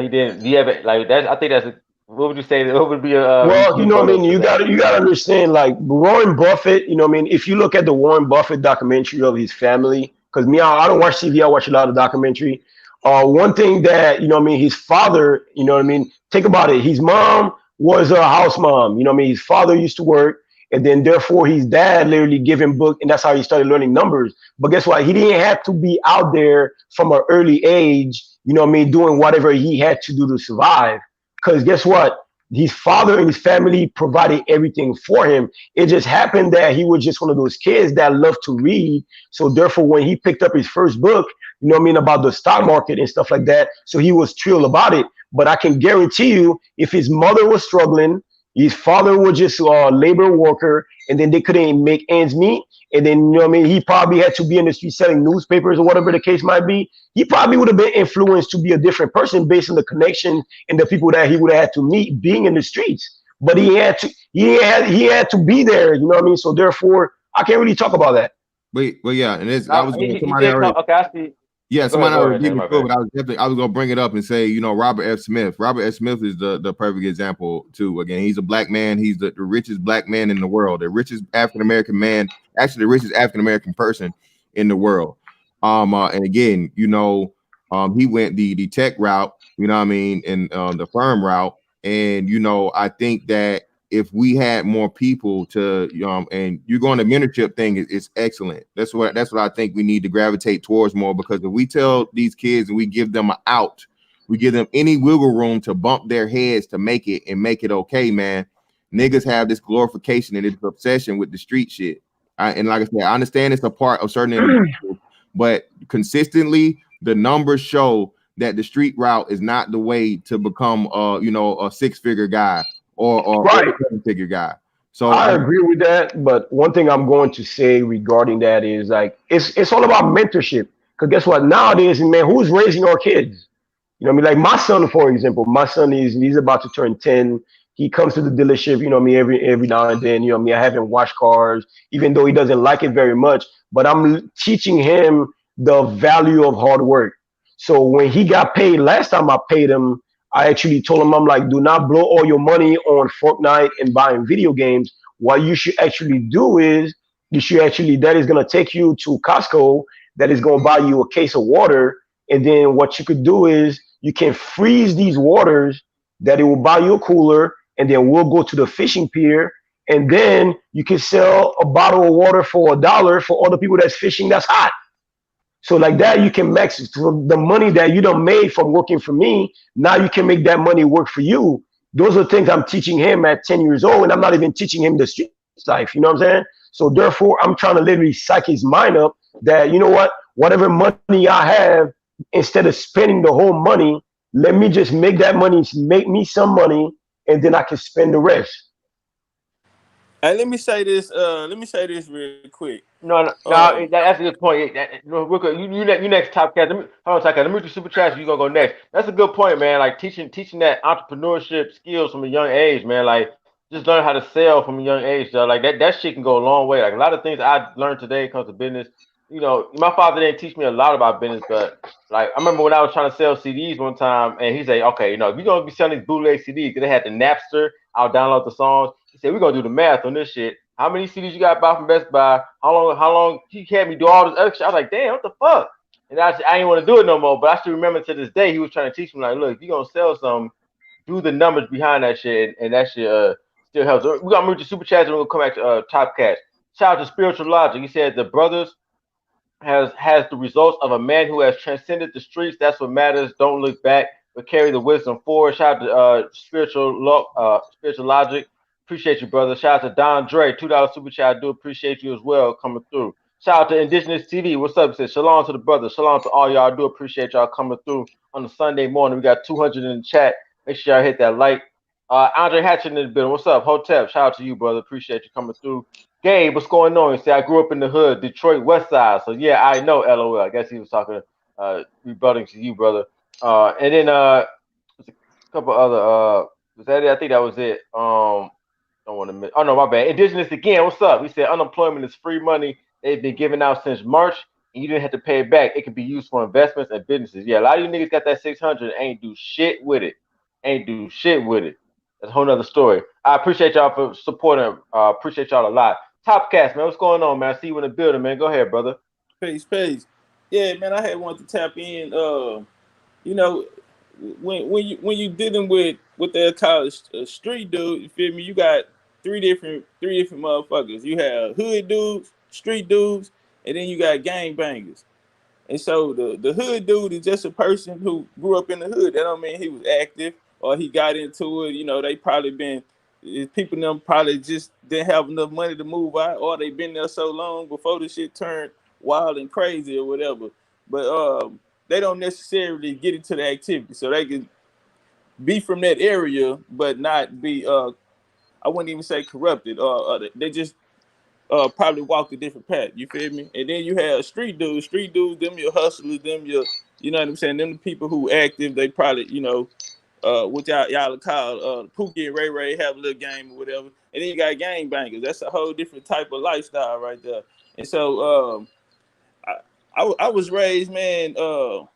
didn't. Do you have it like that? I think that's a. What would you say? What would be a? Well, you know what I mean? You got gotta understand, like Warren Buffett, you know what I mean? If you look at the Warren Buffett documentary of his family, because me, I don't watch TV, I watch a lot of documentary. One thing that, you know what I mean, his father, you know what I mean, think about it, his mom was a house mom, you know what I mean? His father used to work, and then therefore his dad literally gave him book, and that's how he started learning numbers. But guess what? He didn't have to be out there from an early age, you know what I mean, doing whatever he had to do to survive. Because guess what? His father and his family provided everything for him. It just happened that he was just one of those kids that loved to read. So therefore, when he picked up his first book, you know what I mean, about the stock market and stuff like that, so he was thrilled about it. But I can guarantee you, if his mother was struggling, his father was just a labor worker, and then they couldn't make ends meet. And then, you know what I mean, he probably had to be in the street selling newspapers or whatever the case might be. He probably would have been influenced to be a different person based on the connection and the people that he would have had to meet being in the streets. But he had to be there, you know what I mean? So therefore, I can't really talk about that. Well, yeah, and that was somebody already. Okay, I see. Yeah, Go ahead, somebody was Danny, giving my it to it, bad. but I was gonna bring it up and say, you know, Robert F. Smith. Robert F. Smith is the perfect example too. Again, he's a black man. He's the richest black man in the world, the richest African American man, actually the richest African American person in the world. And again, you know, he went the tech route, you know what I mean, and the firm route. And you know, I think that if we had more people to and you're going to mentorship thing is excellent. That's what I think we need to gravitate towards more, because if we tell these kids and we give them an out, we give them any wiggle room to bump their heads to make it and make it okay, man. Niggas have this glorification and this obsession with the street shit. And like I said, I understand it's a part of certain individuals, but consistently the numbers show that the street route is not the way to become you know, a six-figure guy or Right. seven-figure guy. So I agree with that, but one thing I'm going to say regarding that is like it's all about mentorship. Because guess what? Nowadays, man, who's raising our kids? You know what I mean? Like my son, for example, my son he's about to turn 10. He comes to the dealership, you know what I mean, every now and then, you know what I mean. I have him wash cars, even though he doesn't like it very much, but I'm teaching him the value of hard work. So when he got paid last time I paid him, I actually told him, I'm like, do not blow all your money on Fortnite and buying video games. What you should actually do is you should actually that is gonna take you to Costco, that is gonna buy you a case of water, and then what you could do is you can freeze these waters, that it will buy you a cooler, and then we'll go to the fishing pier, and then you can sell a bottle of water for $1 for other people that's fishing that's hot. So like that, you can max the money that you don't made from working for me. Now you can make that money work for you. Those are things I'm teaching him at 10 years old, and I'm not even teaching him the street life. You know what I'm saying? So therefore, I'm trying to literally psych his mind up that, you know what, whatever money I have, instead of spending the whole money, let me just make that money, make me some money, and then I can spend the rest. Hey, let me say this. Let me say this real quick. No, that's a good point. Real quick, you next, Top Cat. Hold on, Top Cat. Let me read your super chat. You gonna go next? That's a good point, man. Like teaching that entrepreneurship skills from a young age, man. Like just learn how to sell from a young age. Though. Like that shit can go a long way. Like a lot of things I learned today comes to business. You know, my father didn't teach me a lot about business, but like I remember when I was trying to sell CDs one time, and he said, "Okay, you know, if you're gonna be selling these bootleg CDs, because they had the Napster, I'll download the songs." He said, "We're gonna do the math on this shit. How many CDs you got bought from Best Buy? How long he had me do all this extra?" I was like, "Damn, what the fuck?" And I didn't want to do it no more. But I still remember to this day he was trying to teach me like, look, if you're gonna sell something, do the numbers behind that shit, and that shit still helps. We got to move to super chats, and we're gonna come back to Top Cash. Shout out to Spiritual Logic. He said the brothers has the results of a man who has transcended the streets. That's what matters. Don't look back, but carry the wisdom forward. Shout out to Spiritual Logic. Appreciate you, brother. Shout out to Don Dre, $2 super chat. I do appreciate you as well coming through. Shout out to Indigenous TV. What's up? He said shalom to the brothers. Shalom to all y'all. I do appreciate y'all coming through on a Sunday morning. We got 200 in the chat. Make sure y'all hit that like. Andre Hatchet in the building. What's up? Hotep. Shout out to you, brother. Appreciate you coming through. Gabe, what's going on? He said, I grew up in the hood, Detroit West Side. So yeah, I know LOL. I guess he was talking rebutting to you, brother. And then there's a couple other was that it? I think that was it. Don't want to miss. Oh no, my bad. Indigenous again. What's up? He said unemployment is free money. They've been giving out since March, and you didn't have to pay it back. It can be used for investments and businesses. Yeah, a lot of you niggas got that 600 and ain't do shit with it. Ain't do shit with it. That's a whole nother story. I appreciate y'all for supporting. Appreciate y'all a lot. Top Cast, man. What's going on, man? I see you in the building, man. Go ahead, brother. Peace. Yeah, man. I had wanted to tap in. You know, when you dealing with that college street dude, you feel me? You got three different motherfuckers. You have hood dudes, street dudes, and then you got gang bangers. And so the hood dude is just a person who grew up in the hood. That don't mean he was active or he got into it. You know, they probably been people them probably just didn't have enough money to move out, or they been there so long before the shit turned wild and crazy or whatever. But they don't necessarily get into the activity, so they can be from that area, but not be I wouldn't even say corrupted. They just probably walk a different path. You feel me? And then you have street dudes. Street dudes, them your hustlers, them your, you know what I'm saying? Them the people who active. They probably, you know, what y'all call Pookie and Ray Ray have a little game or whatever. And then you got gang bangers. That's a whole different type of lifestyle right there. And so I was raised, man.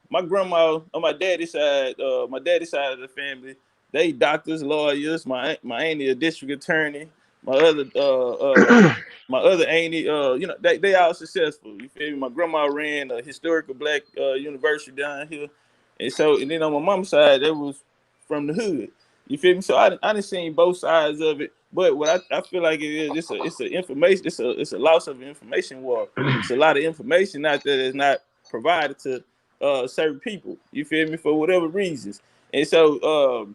My grandma on my daddy's side of the family, they doctors, lawyers. My auntie a district attorney. My other my other auntie, they all successful. You feel me? My grandma ran a historical black university down here, and then on my mom's side, that was from the hood. You feel me? So I done seen both sides of it. But what I feel like it is, it's a information, it's a loss of information war. It's a lot of information out there that's not provided to certain people. You feel me? For whatever reasons. And so,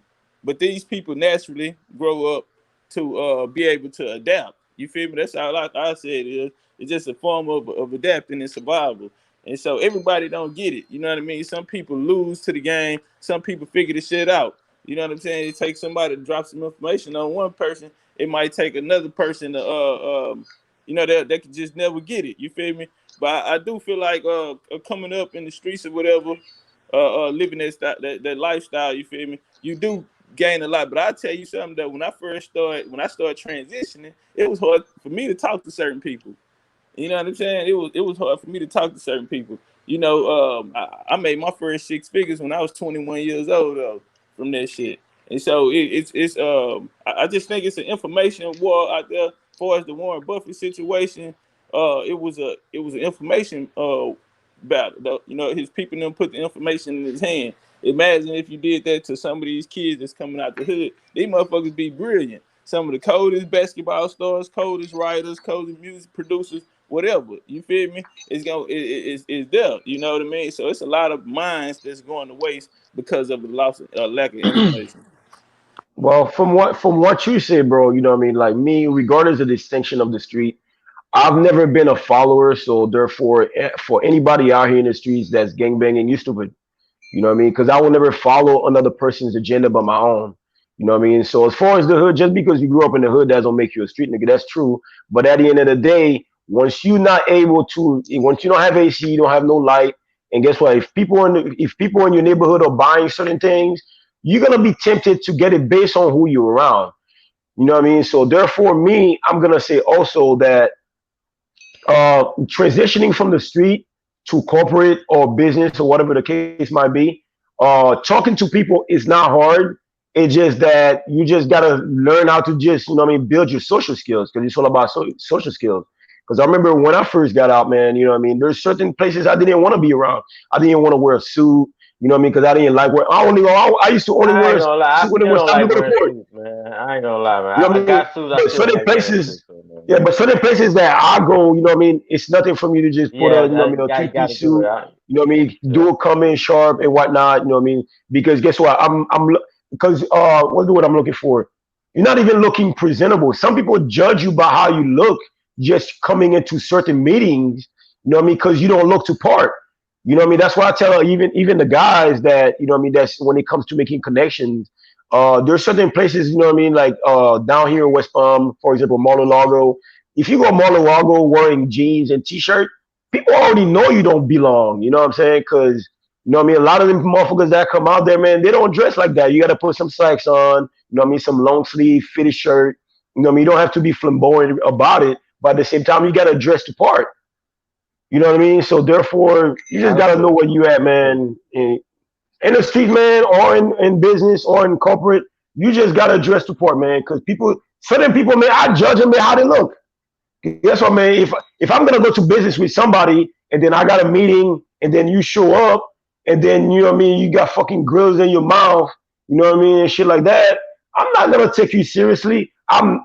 but these people naturally grow up to be able to adapt. You feel me? That's all I said is. It's just a form of adapting and survival. And so everybody don't get it. You know what I mean? Some people lose to the game. Some people figure the shit out. You know what I'm saying? It takes somebody to drop some information on one person. It might take another person to, they could just never get it. You feel me? But I do feel like coming up in the streets or whatever, living that lifestyle. You feel me? You do gain a lot. But I tell you something that when I started transitioning, it was hard for me to talk to certain people. You know what I'm saying? It was hard for me to talk to certain people. You know, I made my first six figures when I was 21 years old though, from that shit. And so I just think it's an information war out there. As far as the Warren Buffett situation, it was an information battle. You know, his people didn't put the information in his hand. Imagine if you did that to some of these kids that's coming out the hood. These motherfuckers be brilliant. Some of the coldest basketball stars, coldest writers, coldest music producers, whatever. You feel me? It's there. You know what I mean? So it's a lot of minds that's going to waste because of the loss of lack of information. Well, from what you say, bro, you know what I mean? Like me, regardless of the distinction of the street, I've never been a follower, so therefore, for anybody out here in the streets that's gangbanging, you stupid. You know what I mean? Because I will never follow another person's agenda but my own. You know what I mean? So as far as the hood, just because you grew up in the hood, that don't make you a street nigga. That's true. But at the end of the day, once once you don't have AC, you don't have no light, and guess what? If people in your neighborhood are buying certain things, you're gonna be tempted to get it based on who you're around. You know what I mean? So therefore, me, I'm gonna say also that transitioning from the street to corporate or business or whatever the case might be, talking to people is not hard. It's just that you just gotta learn how to just, you know what I mean, build your social skills because it's all about social skills. Because I remember when I first got out, man, you know what I mean, there's certain places I didn't want to be around. I didn't want to wear a suit, you know what I mean, because I didn't like wear. I used to only I wear ain't a gonna lie, I suit when it still was don't time to like go to wearing court. suits, man. I ain't gonna lie, man. You know what I I mean? got suits, I But still don't certain like wearing places, suits, man. yeah, but certain places that I go, you know what I mean, it's nothing for me to just put a, Yeah, you know what I mean, a I three-piece gotta do it. suit, you know what I mean, Yeah, do it come in sharp and whatnot, you know what I mean? Because guess what? Because what's the word I'm looking for? You're not even looking presentable. Some people judge you by how you look just coming into certain meetings, you know what I mean, because you don't look to part. You know what I mean? That's why I tell even the guys that, you know what I mean, that's when it comes to making connections. There's certain places, you know what I mean, like down here in West Palm, for example, Mar-a-Lago. If you go Mar-a-Lago wearing jeans and t-shirt, people already know you don't belong. You know what I'm saying? Because you know what I mean. A lot of them motherfuckers that come out there, man, they don't dress like that. You got to put some slacks on. You know what I mean? Some long sleeve fitted shirt. You know what I mean? You don't have to be flamboyant about it, but at the same time, you got to dress the part. You know what I mean? So therefore, you just that's got to know true. where you at, That's true. man. In the street, man, or in business or in corporate, you just gotta dress the part, man. Because certain people, man, I judge them by how they look. Guess what, man? If I'm gonna go to business with somebody and then I got a meeting and then you show up and then you know what I mean, you got fucking grills in your mouth, you know what I mean, and shit like that. I'm not gonna take you seriously. I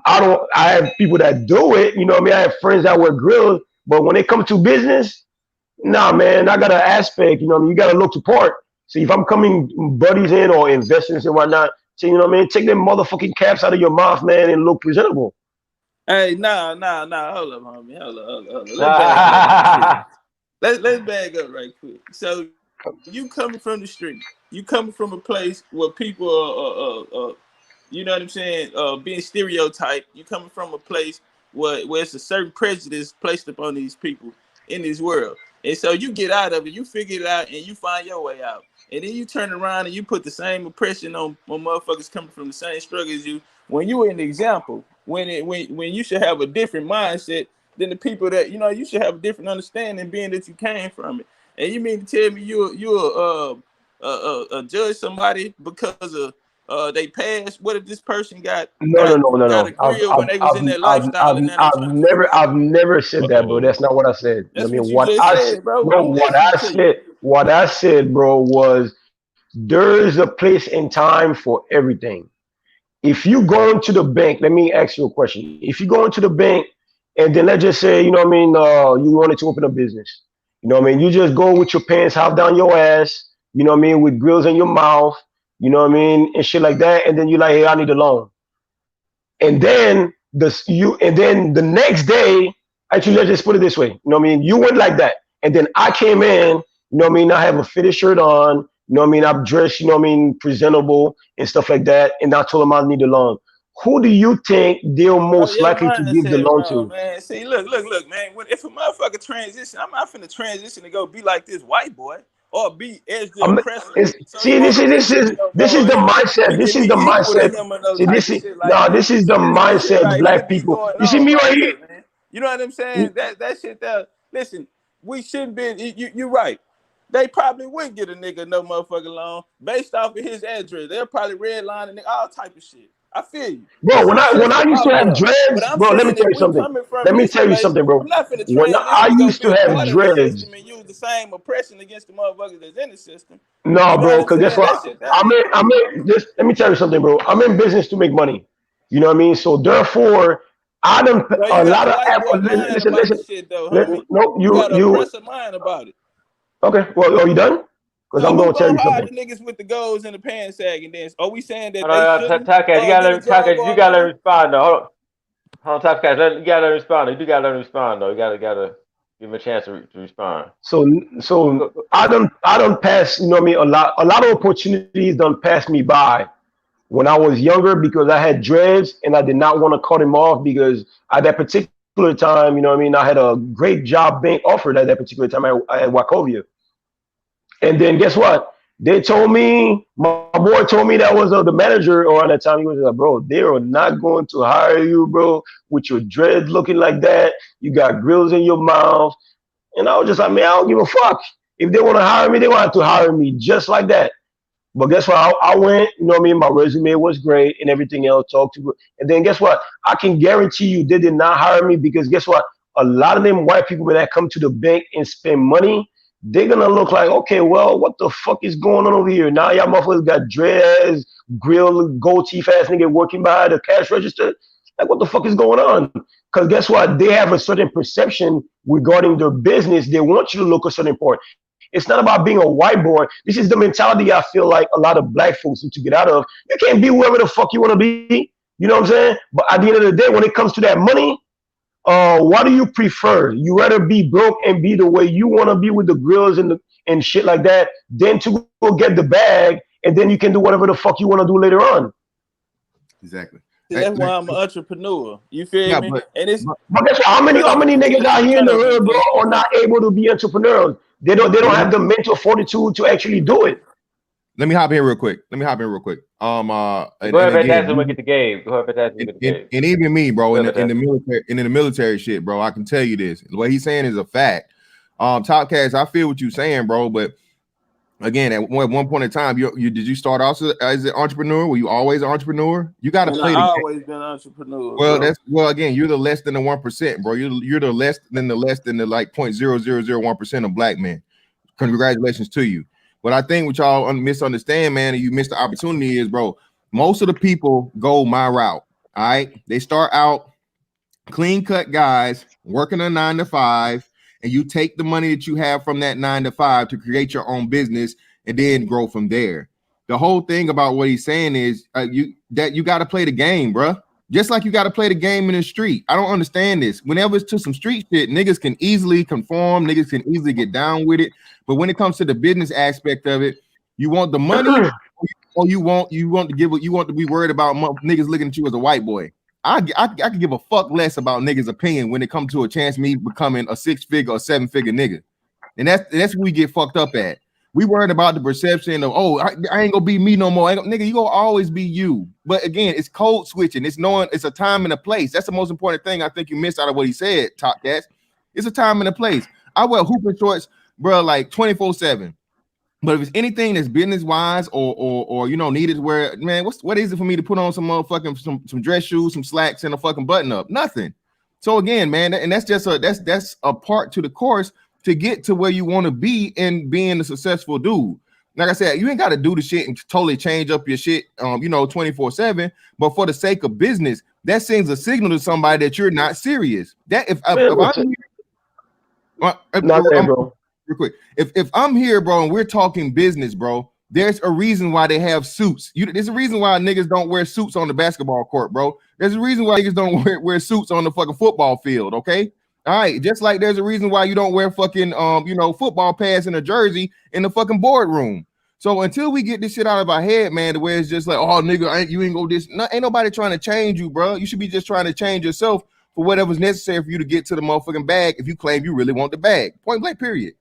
have people that do it, you know what I mean? I have friends that wear grills, but when it comes to business, nah, man, I got an aspect, you know what I mean? You got to look to part. See, if I'm coming buddies in or investors and whatnot, so, you know what I mean? Take them motherfucking caps out of your mouth, man, and look presentable. Hey, nah. Hold up, homie. Hold up. Let's bag up right quick. Let's bag up right quick. So you coming from the street, you coming from a place where people are you know what I'm saying, being stereotyped. You coming from a place where it's a certain prejudice placed upon these people in this world. And so you get out of it, you figure it out, and you find your way out. And then you turn around and you put the same oppression on motherfuckers coming from the same struggle as you. When you were an example, when you should have a different mindset than the people that you should have a different understanding, being that you came from it. And you mean to tell me you judge somebody because of they past? What if this person got a grill when they was in that lifestyle and now they trying to figure out? I've never said that, bro. That's not what I said. That's I mean, what you just said, bro. what I said, bro, was there is a place and time for everything. If you go into the bank, let me ask you a question. If you go into the bank and then let's just say, you wanted to open a business. You just go with your pants half down your ass, with grills in your mouth, and shit like that. And then you're like, hey, I need a loan. And then the next day, actually, let's just put it this way. You went like that. And then I came in, I have a fitted shirt on, I'm dressed, presentable and stuff like that. And I told them I need a loan. Who do you think they're most likely to give the loan to? Man. See, look, man. If a motherfucker transition, I'm not finna transition to go be like this white boy or be as the oppressor. This is the mindset. This is the mindset. This is the mindset, black people. You see me right here? Man. You know what I'm saying? That shit there. Listen, we shouldn't be. You're right. They probably wouldn't get a nigga no motherfucking loan based off of his address. They'll probably redline a nigga, all type of shit. I feel you, bro. When I used to have dreads, bro, let me tell you something. Bro. I'm not finna when I used to have dreads, and use the same oppression against the motherfuckers that's in the system. No, bro, because that's what let me tell you something, bro. I'm in business to make money. You know what I mean? So therefore, I don't a lot of listen. Shit, though, no, you oppress a mind about it. Okay, well, are you done? Because I'm gonna tell you something. The niggas with the goals and the pants sag, and then are we saying that you gotta let respond though. Hold on, Takash, you gotta let respond. You do gotta let respond though. You gotta give him a chance to respond. So I don't pass. A lot of opportunities don't pass me by when I was younger because I had dreads and I did not want to cut him off because at that particular time, I had a great job being offered at that particular time at Wachovia. And then guess what? They told me, my boy told me that was the manager, or at that time he was like, bro, they are not going to hire you, bro, with your dreads looking like that. You got grills in your mouth. And I was just like, man, I don't give a fuck. If they want to hire me, they want to hire me just like that. But guess what? I went, my resume was great and everything else, talked to. And then guess what? I can guarantee you they did not hire me because guess what? A lot of them white people that come to the bank and spend money, they're gonna look like, okay, well, what the fuck is going on over here? Now y'all motherfuckers got dreads, grill, gold teeth ass nigga working behind the cash register. Like, what the fuck is going on? Because guess what? They have a certain perception regarding their business. They want you to look a certain part. It's not about being a white boy. This is the mentality I feel like a lot of black folks need to get out of. You can't be whoever the fuck you want to be. You know what I'm saying? But at the end of the day, when it comes to that money, what do you prefer? You rather be broke and be the way you want to be with the grills and shit like that, than to go get the bag and then you can do whatever the fuck you want to do later on. Exactly. That's why I'm an entrepreneur. You feel me? But that's how many niggas out here in the hood, bro, are not able to be entrepreneurs. They don't have the mental fortitude to actually do it. Let me hop in real quick. Go ahead, and we get the game. And even me, bro, in the military shit, bro, I can tell you this. What he's saying is a fact. Topcast, I feel what you're saying, bro, but again, at one point in time, did you start off as an entrepreneur? Were you always an entrepreneur? You got to play. I've always been an entrepreneur. Well, again, you're the less than the 1%, bro. You're the less than the like 0.0001% of black men. Congratulations to you. But I think what y'all misunderstand, man, and you missed the opportunity is, bro, most of the people go my route. All right. They start out clean cut guys working a 9 to 5, and you take the money that you have from that 9 to 5 to create your own business and then grow from there. The whole thing about what he's saying is you got to play the game, bro. Just like you got to play the game in the street. I don't understand this. Whenever it's to some street shit, niggas can easily conform. Niggas can easily get down with it. But when it comes to the business aspect of it, you want the money, or you want to be worried about niggas looking at you as a white boy. I could give a fuck less about niggas' opinion when it comes to a chance of me becoming a 6-figure or 7-figure nigga. And that's where we get fucked up at. We worried about the perception of, oh, I ain't gonna be me no more. Nigga, you gonna always be you. But again, it's code switching. It's knowing it's a time and a place. That's the most important thing I think you missed out of what he said, Top Cats. It's a time and a place. I wear hooping shorts, bro, like 24/7. But if it's anything that's business wise or you know needed to wear, man, what is it for me to put on some motherfucking some dress shoes, some slacks, and a fucking button up? Nothing. So again, man, and that's just that's a part to the course to get to where you want to be in being a successful dude. Like I said, you ain't got to do the shit and totally change up your shit, you know, 24/7. But for the sake of business, that sends a signal to somebody that you're not serious. That if I'm here, bro. Real quick, if I'm here, bro, and we're talking business, bro, there's a reason why they have suits. There's a reason why niggas don't wear suits on the basketball court, bro. There's a reason why niggas don't wear suits on the fucking football field, okay? All right, just like there's a reason why you don't wear fucking you know, football pads in a jersey in the fucking boardroom. So until we get this shit out of our head, man, the way it's just like, oh nigga, you ain't go this. No, ain't nobody trying to change you, bro. You should be just trying to change yourself for whatever's necessary for you to get to the motherfucking bag if you claim you really want the bag. Point blank, period.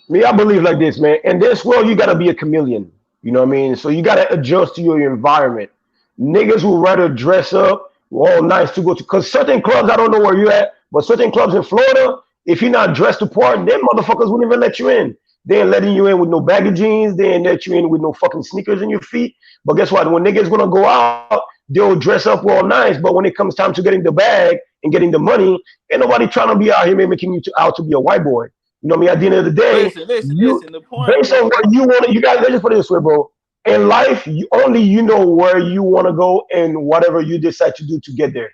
Me, I believe like this, man. In this world, you gotta be a chameleon. You know what I mean? So you gotta adjust to your environment. Niggas will rather dress up all nice to go to, because certain clubs, I don't know where you're at, but certain clubs in Florida, if you're not dressed to part, them motherfuckers wouldn't even let you in. They ain't letting you in with no baggy jeans. They ain't let you in with no fucking sneakers in your feet. But guess what? When niggas gonna go out, they'll dress up all nice. But when it comes time to getting the bag and getting the money, ain't nobody trying to be out here making you out to be a white boy. You know what I mean? At the end of the day, listen. The point based on what you want, you guys, let's just put it this way, bro. In life, you know where you want to go and whatever you decide to do to get there.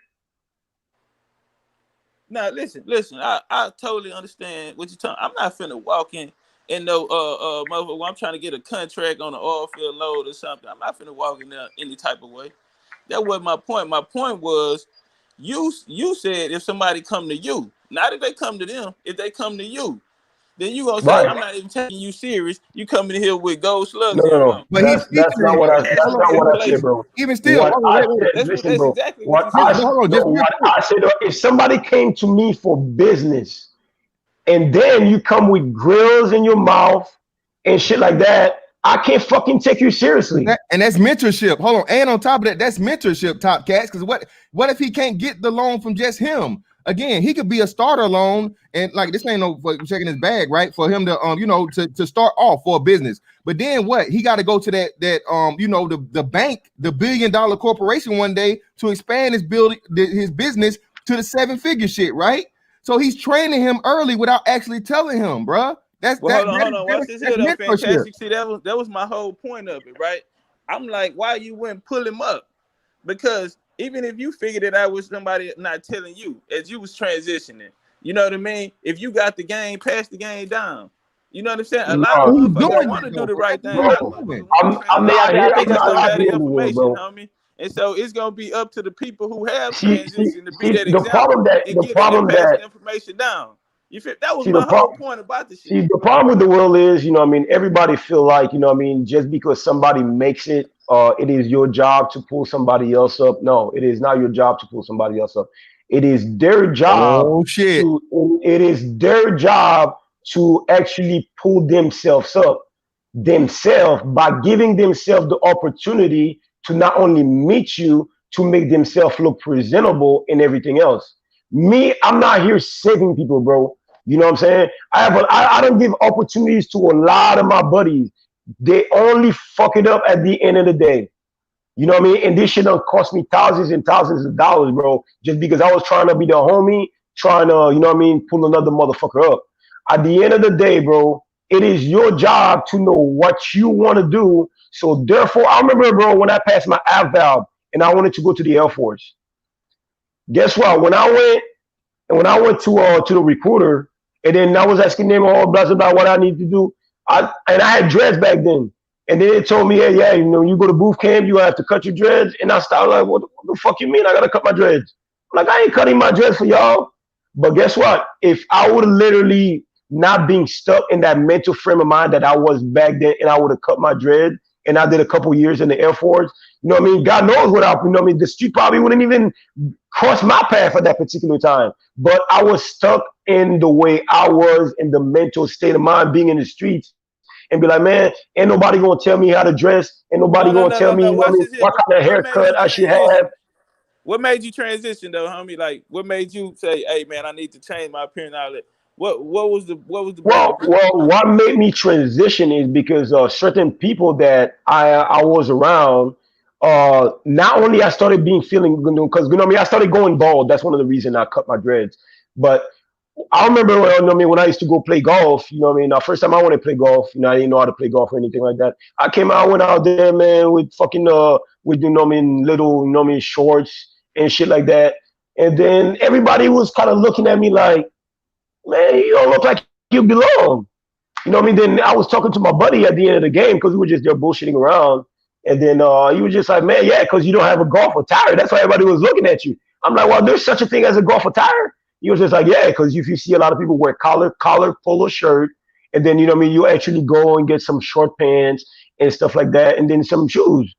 Now, listen. I totally understand what you're talking. I'm not finna walk in no motherfucker. I'm trying to get a contract on an oil field load or something. I'm not finna walk in there any type of way. That wasn't my point. My point was, you said if somebody come to you, not if they come to them, if they come to you. Then you gonna say, right, I'm not even taking you serious. You coming in here with gold slugs. No. But that's not what I said, bro. Even still, listen, bro. Exactly what I said, if somebody came to me for business, and then you come with grills in your mouth and shit like that, I can't fucking take you seriously. And that's mentorship. Hold on, and on top of that, that's mentorship, Top Cats. Because what if he can't get the loan from just him? Again, he could be a starter loan, and like this ain't no checking his bag, right? For him to you know, to start off for a business. But then what? He got to go to that you know, the bank, the $1 billion corporation one day to expand his business to the 7-figure shit, right? So he's training him early without actually telling him, bro. Hold on. Watch this here, though, fantastic. See, that was my whole point of it, right? I'm like, why you wouldn't pull him up? Because even if you figured it out with somebody not telling you as you was transitioning, you know what I mean? If you got the game, pass the game down. You know what I'm saying? A lot of people want to do the right thing. I'm not here, homie. And so it's gonna be up to the people who have transitioned to be that example. The problem that information down. You feel that was my whole point about the shit. See, the problem with the world is, you know what I mean, everybody feel like, you know what I mean, just because somebody makes it, it is your job to pull somebody else up. No, it is not your job to pull somebody else up. It is their job. Oh shit. It is their job to actually pull themselves up themselves by giving themselves the opportunity to not only meet you, to make themselves look presentable and everything else. Me, I'm not here saving people, bro. You know what I'm saying? I don't give opportunities to a lot of my buddies. They only fuck it up at the end of the day. You know what I mean? And this shit done cost me thousands and thousands of dollars, bro, just because I was trying to be the homie, trying to, you know what I mean, pull another motherfucker up. At the end of the day, bro, it is your job to know what you want to do. So therefore, I remember, bro, when I passed my AV valve and I wanted to go to the Air Force. Guess what? When I went to the recruiter, and then I was asking them all blah blah what I need to do. I had dreads back then, and then they told me, hey, yeah, you know, you go to boot camp, you have to cut your dreads. And I started like, what the fuck you mean? I gotta cut my dreads? I'm like, I ain't cutting my dreads for y'all. But guess what? If I would literally not being stuck in that mental frame of mind that I was back then, and I would have cut my dread, and I did a couple years in the Air Force, you know what I mean? God knows what I, you know what I mean? The street probably wouldn't even cross my path at that particular time. But I was stuck in the way I was in the mental state of mind being in the streets. and be like, man, ain't nobody gonna tell me how to dress, ain't nobody gonna tell me, Watch this here. what kind of What made haircut you I should transition? have. What made you transition though, homie? Like, what made you say, "Hey, man, I need to change my appearance"? All that. What was the Well, what made me transition is because certain people that I was around. Not only I started being feeling, because I started going bald. That's one of the reasons I cut my dreads. But I remember when I used to go play golf. First time I went to play golf. I didn't know how to play golf or anything like that. I went out there, man, with fucking with little shorts and shit like that. And then everybody was kind of looking at me like, man, you don't look like you belong. Then I was talking to my buddy at the end of the game because we were just there bullshitting around. And then he was just like, man, yeah, because you don't have a golf attire. That's why everybody was looking at you. I'm like, well, there's such a thing as a golf attire. He was just like, yeah, because if you see a lot of people wear collar, polo shirt, and then, you actually go and get some short pants and stuff like that, and then some shoes.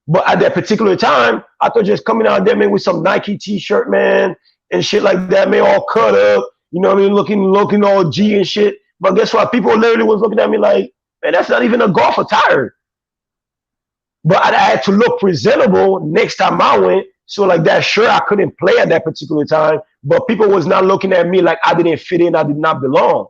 But at that particular time, I thought just coming out there, man, with some Nike t-shirt, man, and shit like that, man, all cut up, looking all G and shit. But guess what? People literally was looking at me like, man, that's not even a golf attire. But I had to look presentable next time I went. So like that shirt, I couldn't play at that particular time. But people was not looking at me like I didn't fit in, I did not belong.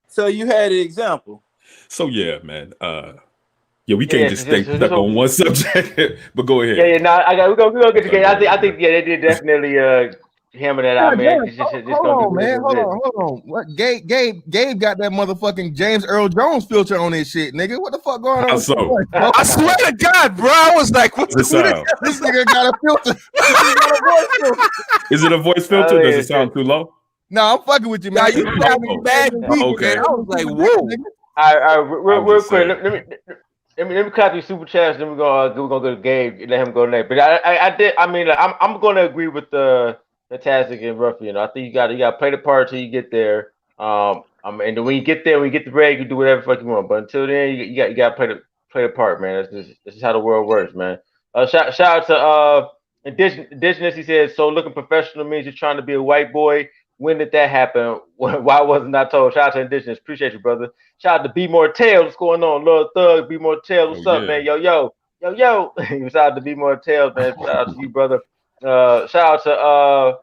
So you had an example. So yeah, man. Yeah, we can't just stay stuck on one subject. But go ahead. We're gonna get to Gabe. I think they did definitely hammer that out, man. Hold on. What Gabe got that motherfucking James Earl Jones filter on his shit, nigga. What the fuck going on? So I swear to God, bro, I was like, what's the sound? This nigga got a filter. Is it a voice filter? Does it sound too low? No, I'm fucking with you, man. you got me bad. Okay. I was like, whoa. All right, real quick. Let me clap these super chats. Then we're gonna go to Gabe and let him go next. But I'm gonna agree with the Taztic and Ruffian. I think you got to play the part till you get there. And then when you get there, when you get the break, you do whatever the fuck you want. But until then, you got to play the part, man. This is how the world works, man. Shout out to Indigenous. He says, so looking professional means you're trying to be a white boy. When did that happen? Why wasn't I told? Shout out to Indigenous. Appreciate you, brother. Shout out to B More Tails. What's going on? Lil Thug, B More Tails. What's up, man? Yo. Shout out to B More Tails, man. Shout out to you, brother. Shout out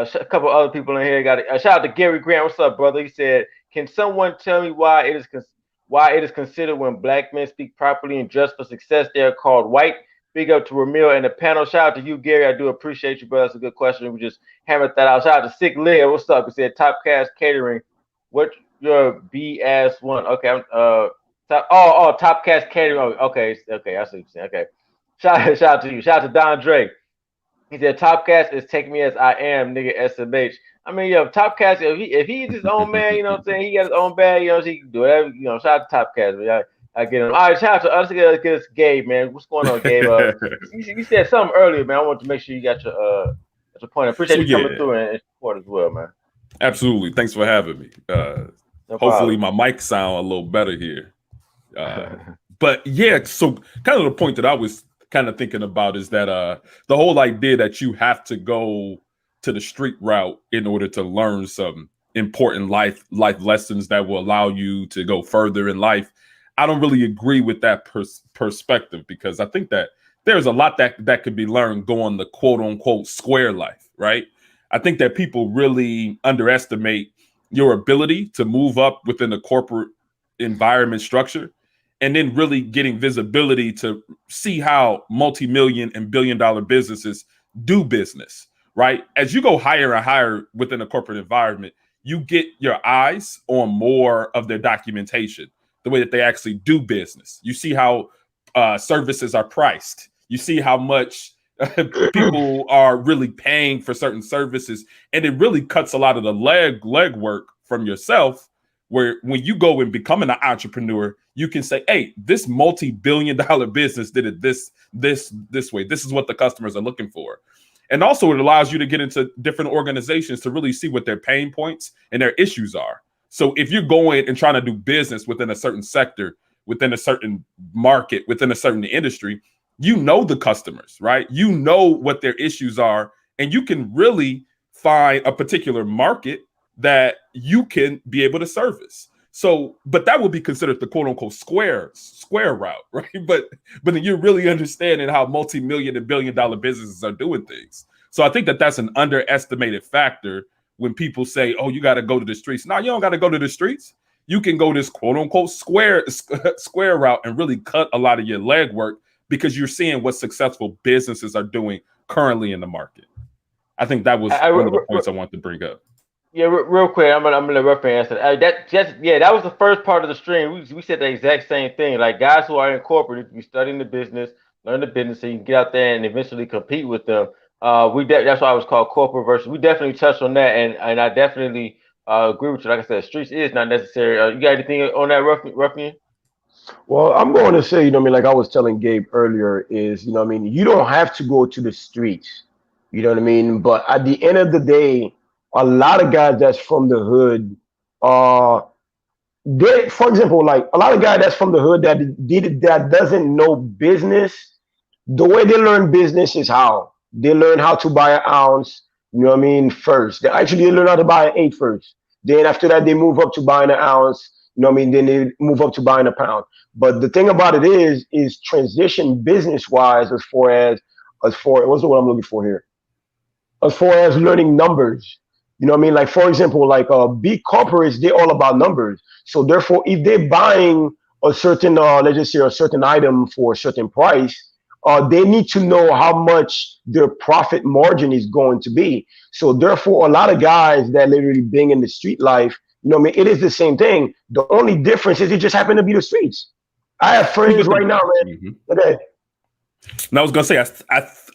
to a couple other people in here. Shout out to Gary Grant. What's up, brother? He said, can someone tell me why it is considered when black men speak properly and dress for success, they are called white? Big up to Ramil and the panel. Shout out to you, Gary. I do appreciate you, brother. That's a good question. We just hammered that out. Shout out to Sick Lid. What's up? He said, Top Cast Catering. What your BS one? Okay. Top Cast Catering. Okay. I see what you're saying. Okay. Shout out to you. Shout out to Don Drake. He said, Top Cast is take me as I am, nigga, SMH. I mean, Top Cast, if he's his own man, you know what I'm saying? He got his own bag, he can do whatever, shout out to Top Cast, man. I get him. All right, shout out to us. Let's get us Gabe, man. What's going on, Gabe? You said something earlier, man. I want to make sure you got your point. I appreciate you coming through and support as well, man. Absolutely. Thanks for having me. Hopefully my mic sound a little better here. But yeah, so kind of the point that I was kind of thinking about is that the whole idea that you have to go to the street route in order to learn some important life lessons that will allow you to go further in life. I don't really agree with that perspective, because I think that there's a lot that could be learned going the quote unquote square life, right? I think that people really underestimate your ability to move up within the corporate environment structure, and then really getting visibility to see how multi-million and billion-dollar businesses do business, right? As you go higher and higher within a corporate environment, you get your eyes on more of their documentation, the way that they actually do business. You see how services are priced. You see how much people are really paying for certain services, and it really cuts a lot of the leg work from yourself, where when you go and become an entrepreneur, you can say, hey, this multi-billion-dollar business did it this way. This is what the customers are looking for. And also it allows you to get into different organizations to really see what their pain points and their issues are. So if you're going and trying to do business within a certain sector, within a certain market, within a certain industry, you know the customers, right? You know what their issues are, and you can really find a particular market that you can be able to service. So, but that would be considered the quote unquote square route, right? But then you're really understanding how multi-million and billion-dollar businesses are doing things. So I think that that's an underestimated factor when people say, "Oh, you got to go to the streets." No, you don't got to go to the streets. You can go this quote unquote square route and really cut a lot of your legwork because you're seeing what successful businesses are doing currently in the market. I think that was one of the points I wanted to bring up. Yeah, real quick, I'm gonna let Ruffian answer. That was the first part of the stream. We said the exact same thing. Like guys who are in corporate, if you studying the business, learn the business, so you can get out there and eventually compete with them. That's why it was called corporate versus. We definitely touched on that, and I definitely agree with you. Like I said, streets is not necessary. You got anything on that, Ruffian? Well, I'm going to say, like I was telling Gabe earlier, is, you don't have to go to the streets, you know what I mean? But at the end of the day, a lot of guys that's from the hood, for example, like a lot of guys that's from the hood that doesn't know business, the way they learn business is how they learn how to buy an ounce, you know what I mean, first. They learn how to buy an eighth first. Then after that, they move up to buying an ounce, you know what I mean? Then they move up to buying a pound. But the thing about it is transition business wise as far as what's the word I'm looking for here? As far as learning numbers. You know what I mean? Like, for example, like big corporates, they're all about numbers. So therefore, if they're buying a certain, let's just say a certain item for a certain price, they need to know how much their profit margin is going to be. So therefore, a lot of guys that literally being in the street life, you know what I mean? It is the same thing. The only difference is it just happened to be the streets. I have friends right now, man. Mm-hmm. Okay. And I was gonna say, I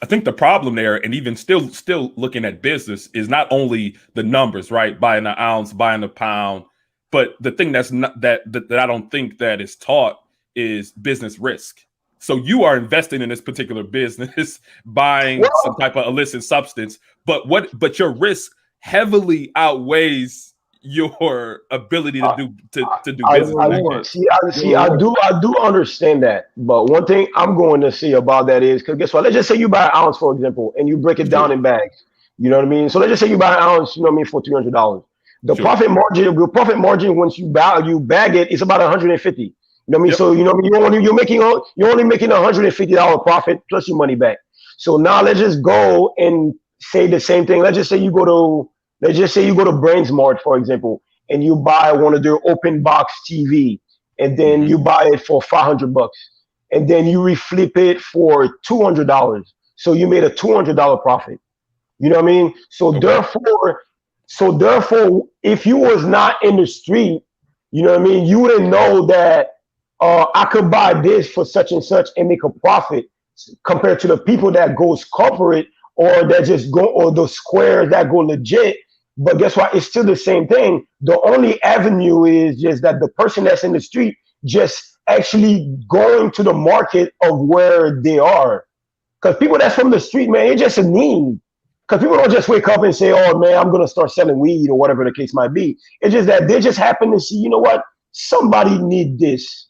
think the problem there, and even still looking at business, is not only the numbers, right? Buying an ounce, buying a pound, but the thing that's not that I don't think that is taught is business risk. So you are investing in this particular business, buying some type of illicit substance, but your risk heavily outweighs your ability to do business. I do understand that, but one thing I'm going to say about that is, because guess what? Let's just say you buy an ounce, for example, and you break it down in bags. You know what I mean? So let's just say you buy an ounce, you know what I mean, for $300. The profit margin once you bag it is about 150. You know what I mean? So you know you're only making $150 profit plus your money back. So now let's just go and say the same thing. Let's just say you go to BrainsMart, for example, and you buy one of their open box TV, and then you buy it for $500, and then you reflip it for $200. So you made a $200 profit. You know what I mean? So therefore, if you was not in the street, you know what I mean, you wouldn't know that I could buy this for such and such and make a profit compared to the people that goes corporate or that just go, or the squares that go legit. But guess what? It's still the same thing. The only avenue is just that the person that's in the street just actually going to the market of where they are. Because people that's from the street, man, it's just a need. Because people don't just wake up and say, oh, man, I'm going to start selling weed or whatever the case might be. It's just that they just happen to see, you know what? Somebody need this.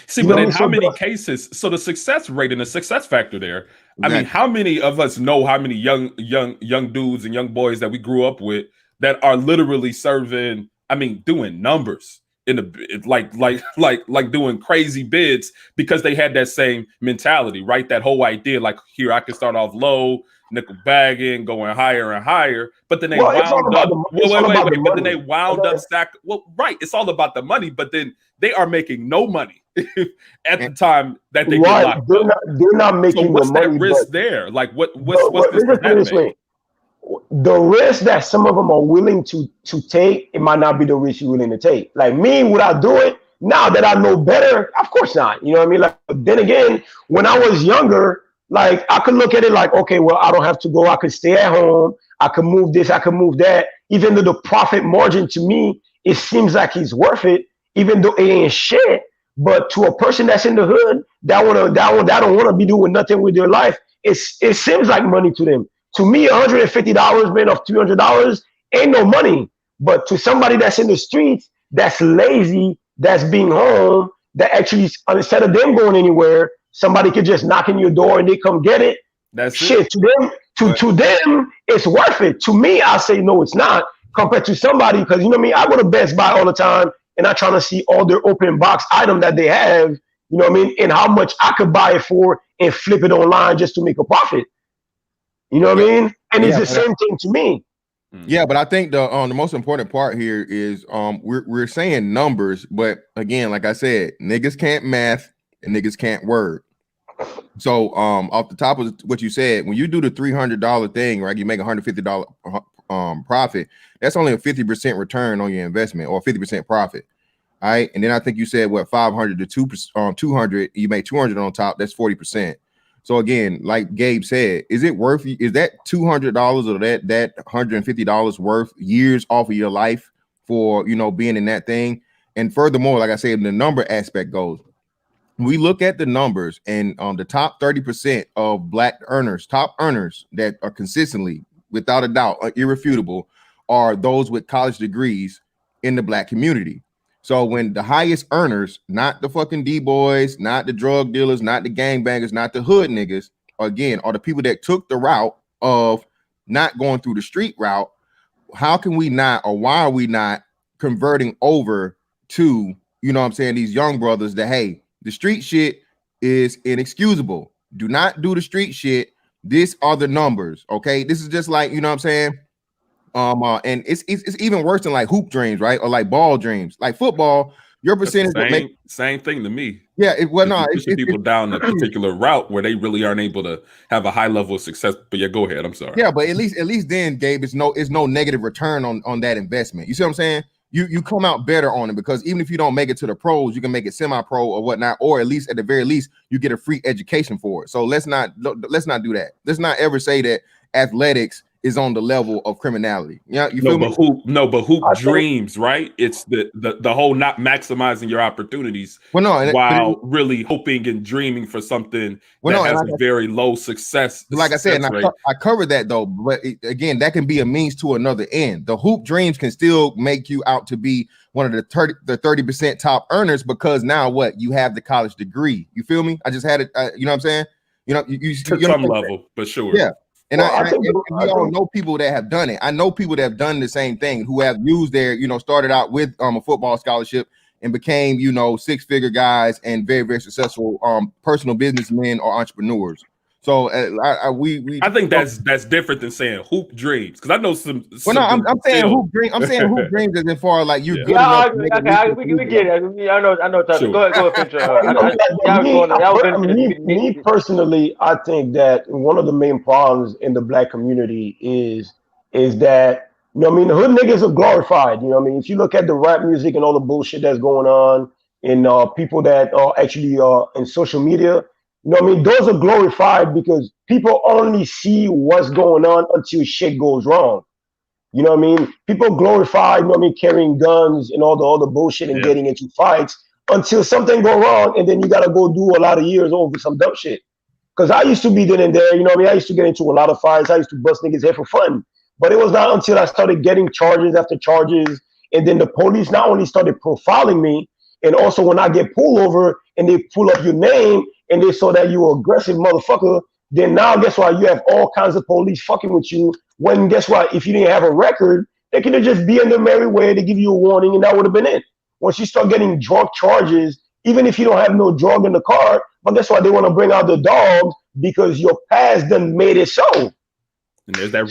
See, but in how many cases, so the success rate and the success factor there, I mean, how many of us know how many young dudes and young boys that we grew up with that are literally serving, I mean, doing numbers in the like doing crazy bids because they had that same mentality, right? That whole idea, like, here, I can start off low, nickel bagging, going higher and higher, but then they wound up. But then they wound up stack. Well, right, it's all about the money, but then they are making no money at the time that they get locked up. They're not making what's the money. That risk there? Like what's this way? The risk that some of them are willing to take, it might not be the risk you're willing to take. Like me, would I do it? Now that I know better, of course not. You know what I mean? Like, then again, when I was younger, like I could look at it like, okay, well, I don't have to go. I could stay at home. I could move this. I could move that. Even though the profit margin to me, it seems like it's worth it, even though it ain't shit. But to a person that's in the hood, that don't want to be doing nothing with their life, it seems like money to them. To me, $150, man, of $200 ain't no money. But to somebody that's in the streets, that's lazy, that's being home, that actually, instead of them going anywhere, somebody could just knock on your door and they come get it. That's shit. It. To them, it's worth it. To me, I say no, it's not. Compared to somebody, because you know me, I go to Best Buy all the time. and I'm trying to see all their open box item that they have, you know what I mean, and how much I could buy it for and flip it online just to make a profit. You know what I mean? And it's the same thing to me. Yeah, but I think the most important part here is we're saying numbers, but again, like I said, niggas can't math and niggas can't word. So off the top of what you said, when you do the $300 thing, right, you make $150 profit. That's only a 50% return on your investment, or 50% profit. All right, and then I think you said what, 500 to 200, you make 200 on top. That's 40%. So again, like Gabe said, is it worth? Is that $200 or that $150 worth years off of your life for being in that thing? And furthermore, like I said, the number aspect goes. We look at the numbers, and the top 30% of black earners, top earners that are consistently, without a doubt, irrefutable, are those with college degrees in the black community. So when the highest earners, not the fucking D-boys, not the drug dealers, not the gangbangers, not the hood niggas, again, are the people that took the route of not going through the street route, how can we not, or why are we not converting over to, these young brothers that, hey, the street shit is inexcusable. Do not do the street shit. These are the numbers, okay? This is just like, and it's even worse than like hoop dreams, right? Or like ball dreams. Like football, your percentage same thing to me. Yeah, it's people down a particular route where they really aren't able to have a high level of success. But yeah, go ahead. I'm sorry. Yeah, but at least then, Gabe, it's no negative return on that investment. You see what I'm saying? You come out better on it, because even if you don't make it to the pros, you can make it semi-pro or whatnot, or at least at the very least you get a free education for it. So let's not do that. Let's not ever say that athletics is on the level of criminality. Yeah, you feel me? But hoop dreams, right? It's the whole not maximizing your opportunities while really hoping and dreaming for something that has a very low success. Like I said, I covered that though, but again, that can be a means to another end. The hoop dreams can still make you out to be one of the 30% top earners, because now what? You have the college degree. You feel me? I just had it. You know what I'm saying? You to some level, but sure. Yeah. And we all know people that have done it. I know people that have done the same thing, who have used their, started out with a football scholarship and became, six-figure guys and very, very successful personal businessmen or entrepreneurs. So I think that's different than saying hoop dreams, because I know some. I'm saying hoop dreams. I'm saying hoop dreams as in far like you're good enough. We get it. I know. Sure. Go ahead. Me personally, I think that one of the main problems in the black community is that the hood niggas are glorified. If you look at the rap music and all the bullshit that's going on, and people that are actually in social media. Those are glorified because people only see what's going on until shit goes wrong. People glorify, carrying guns and all the other bullshit and getting into fights until something go wrong, and then you gotta go do a lot of years over some dumb shit. Because I used to be then and there, I used to get into a lot of fights. I used to bust niggas' head for fun. But it was not until I started getting charges after charges, and then the police not only started profiling me, and also when I get pulled over and they pull up your name, and they saw that you aggressive motherfucker, then now guess what? You have all kinds of police fucking with you. When guess what? If you didn't have a record, they could have just be in their merry way. They give you a warning, and that would have been it. Once you start getting drug charges, even if you don't have no drug in the car, but guess what? They want to bring out the dogs because your past done made it so. And there's that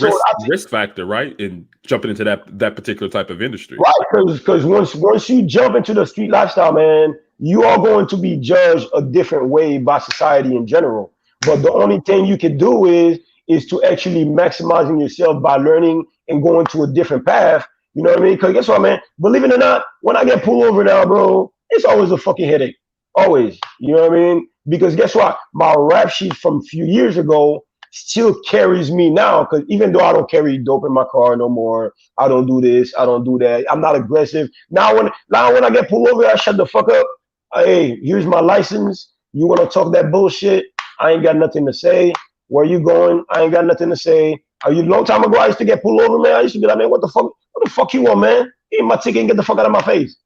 risk factor, right? In jumping into that particular type of industry. Right, because once you jump into the street lifestyle, man, you are going to be judged a different way by society in general. But the only thing you can do is to actually maximizing yourself by learning and going to a different path. You know what I mean? Because guess what, man? Believe it or not, when I get pulled over now, bro, it's always a fucking headache. Always. You know what I mean? Because guess what? My rap sheet from a few years ago still carries me now, because even though I don't carry dope in my car no more, I don't do this, I don't do that, I'm not aggressive. Now when I get pulled over, I shut the fuck up. Hey, here's my license. You want to talk that bullshit? I ain't got nothing to say. Where you going? I ain't got nothing to say. A long time ago, I used to get pulled over, man. I used to be like, man, what the fuck you want, man? Give me my ticket and get the fuck out of my face.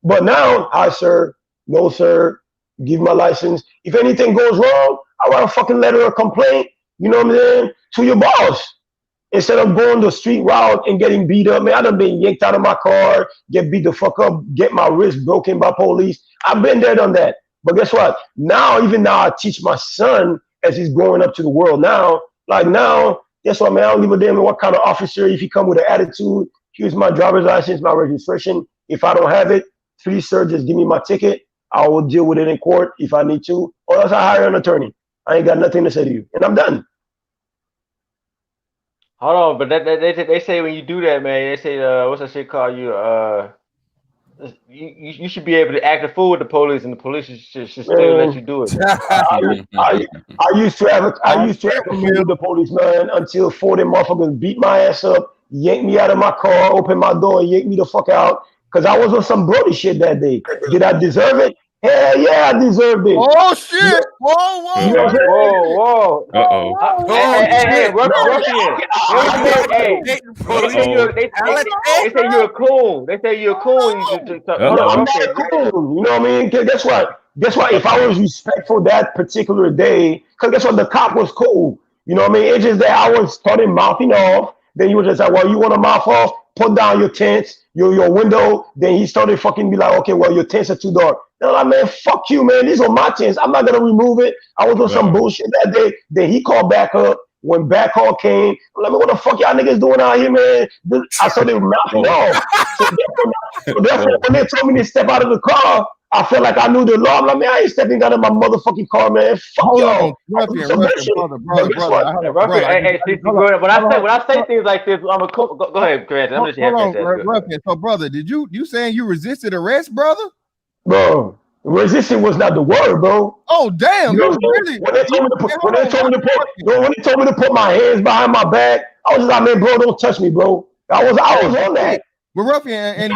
But now, hi, sir. No, sir. Give my license. If anything goes wrong, I write a fucking letter or complaint, you know what I'm saying, to your boss. Instead of going the street route and getting beat up, man, I done been yanked out of my car, get beat the fuck up, get my wrist broken by police. I've been there, done that. But guess what? Now, even now, I teach my son as he's growing up to the world now. Like now, guess what, man? I don't give a damn what kind of officer. If he come with an attitude, here's my driver's license, my registration. If I don't have it, please, sir, just give me my ticket. I will deal with it in court if I need to, or else I hire an attorney. I ain't got nothing to say to you, and I'm done. Hold on, but they say when you do that, man, they say what's that shit called? You should be able to act a fool with the police, and the police should still let you do it. I used to have a fool with the police, man, until 40 motherfuckers beat my ass up, yanked me out of my car, opened my door, and yanked me the fuck out. Because I was on some Brody shit that day. Did I deserve it? Hell yeah, I deserved it. Oh shit! Whoa! You know what I'm saying? Whoa! Hey, Ruffian! Hey, they say you're a coon. They say you're a coon. I'm not a coon. You know what I mean? Guess what? If I was respectful that particular day, because guess what? The cop was cool. You know what I mean? It's just that I was started mouthing off. Then you were just like, well, you want to mouth off? Put down your tents, your window. Then he started fucking be like, okay, well, your tents are too dark. And I'm like, man, fuck you, man. These are my tents. I'm not going to remove it. I was on some bullshit that day. Then he called back up. When back call came, I'm like, what the fuck y'all niggas doing out here, man? I saw they were mouthing off. So therefore, when they told me to step out of the car, I felt like I knew the law. I'm like, man, I ain't stepping out of my motherfucking car, man. Fuck y'all. Brother. When I say things like this, I'm a cool. Go ahead, Grant. I'm just Ruffian. So, brother, you saying you resisted arrest, brother? Bro, resistance was not the word, bro. Oh damn! You know, when they told me to put my hands behind my back, I was like, man, bro, don't touch me, bro. I was on that. But Ruffian,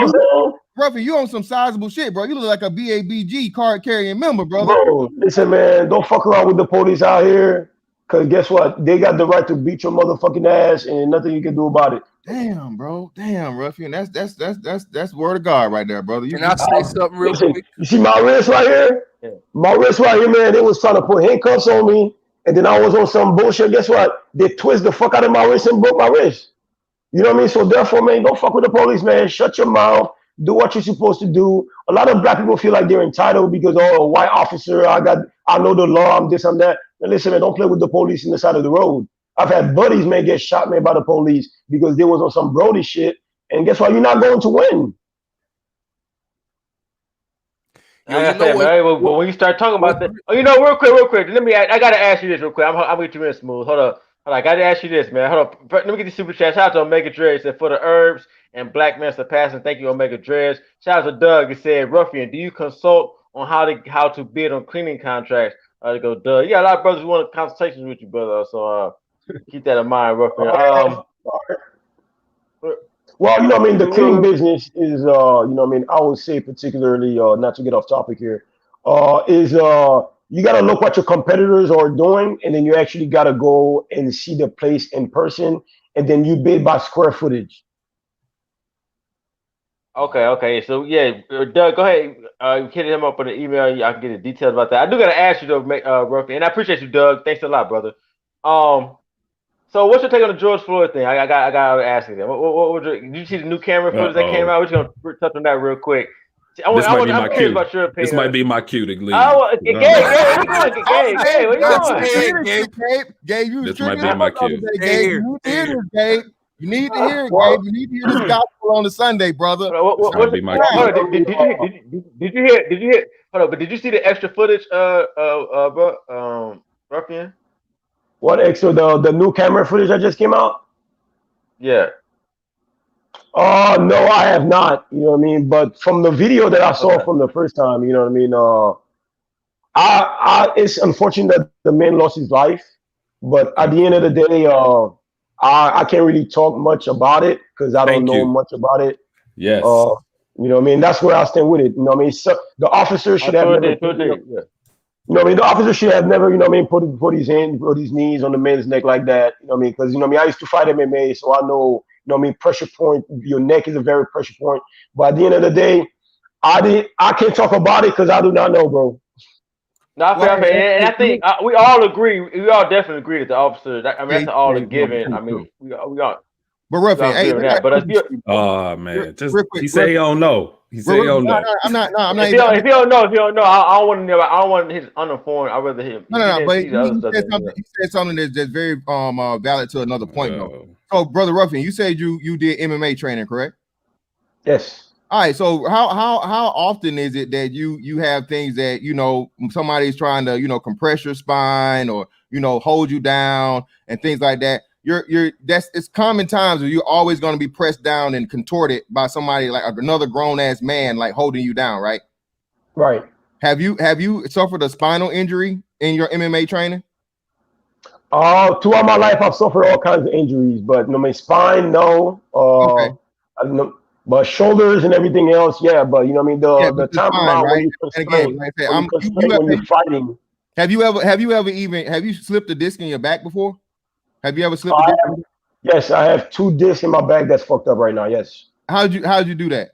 Ruffian, you on some sizable shit, bro. You look like a BABG card carrying member, brother. Bro, listen, man, don't fuck around with the police out here. Cause guess what? They got the right to beat your motherfucking ass, and nothing you can do about it. Damn, bro. Damn, Ruffian. That's word of God right there, brother. Can I say something real quick? You see my wrist right here? Yeah. My wrist right here, man. They was trying to put handcuffs on me, and then I was on some bullshit. Guess what? They twist the fuck out of my wrist and broke my wrist. You know what I mean? So therefore, man, don't fuck with the police, man. Shut your mouth. Do what you're supposed to do. A lot of black people feel like they're entitled because, oh, a white officer, I know the law, I'm this, I'm that. And listen, man, don't play with the police in the side of the road. I've had buddies, man, get shot, man, by the police because they was on some Brody shit. And guess what? You're not going to win. But when you start talking about that, real quick. I gotta ask you this real quick. I'm gonna get you in smooth. Hold up. I gotta ask you this, man. Hold up. Let me get the super chat. Shout out to Omega Dreads. Said for the herbs and Black Men Surpassing. Thank you, Omega Dreads. Shout out to Doug. It said, Ruffian, do you consult on how to bid on cleaning contracts? I go, Doug. Yeah, a lot of brothers want consultations with you, brother. So keep that in mind, Ruffian. Well, you know what I mean? The cleaning business is, you know what I mean? I would say particularly, not to get off topic here, you got to look what your competitors are doing, and then you actually got to go and see the place in person, and then you bid by square footage. Okay. So, yeah, Doug, go ahead. Hit him up on the email. I can get the details about that. I do got to ask you, though, Ruffian, and I appreciate you, Doug. Thanks a lot, brother. So what's your take on the George Floyd thing? I got to ask you that. What did you see the new camera footage that came out? We're just gonna touch on that real quick. I'm curious about your opinion. This might be my cue to leave. Gabe, what you doing? Gabe, you this might be my cue. Gabe, you need to hear it, Gabe. You need to hear this gospel on the Sunday, brother. Did you hear? Hold on, but did you see the extra footage, Ruffian? What extra? The new camera footage that just came out? Yeah. No, I have not. You know what I mean? But from the video that I saw from the first time, you know what I mean? It's unfortunate that the man lost his life. But at the end of the day, I can't really talk much about it because I don't know much about it. Yes. You know what I mean? That's where I stand with it. You know what I mean? So the officer should have never. You know what I mean? The officer should have never, you know what I mean, put his knees on the man's neck like that. You know what I mean? Because, you know what I mean, I used to fight MMA, so I know, you know what I mean, pressure point, your neck is a very pressure point. But at the end of the day, I can't talk about it because I do not know, bro. No, I feel, and I think we all agree. We all definitely agree that the officers. I mean, that's all a given. I mean, we all. But Ruffian, hey, that. But if you, oh man, just real quick, he say he don't know. He say he don't know. I'm not. if you don't know, I don't want to know. I don't want his uninformed. I would rather him. No. But he said something that's very valid to another point though. So, brother Ruffian, you said you did MMA training, correct? Yes. All right. So how often is it that you have things that somebody's trying to compress your spine or hold you down and things like that? It's common times where you're always going to be pressed down and contorted by somebody like another grown ass man like holding you down, right? Right. Have you suffered a spinal injury in your MMA training? Throughout my life, I've suffered all kinds of injuries, but my spine, no. Okay. But shoulders and everything else, yeah. But the time spine, right? when you're fighting. Have you slipped a disc in your back before? Have you ever slipped a disc? Yes, I have 2 discs in my back that's fucked up right now. Yes. How'd you do that?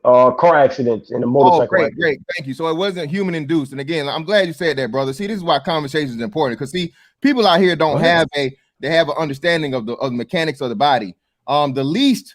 Car accident and a motorcycle. Oh, great. Thank you. So it wasn't human induced. And again, I'm glad you said that, brother. See, this is why conversation is important because people out here don't have an understanding of the mechanics of the body. The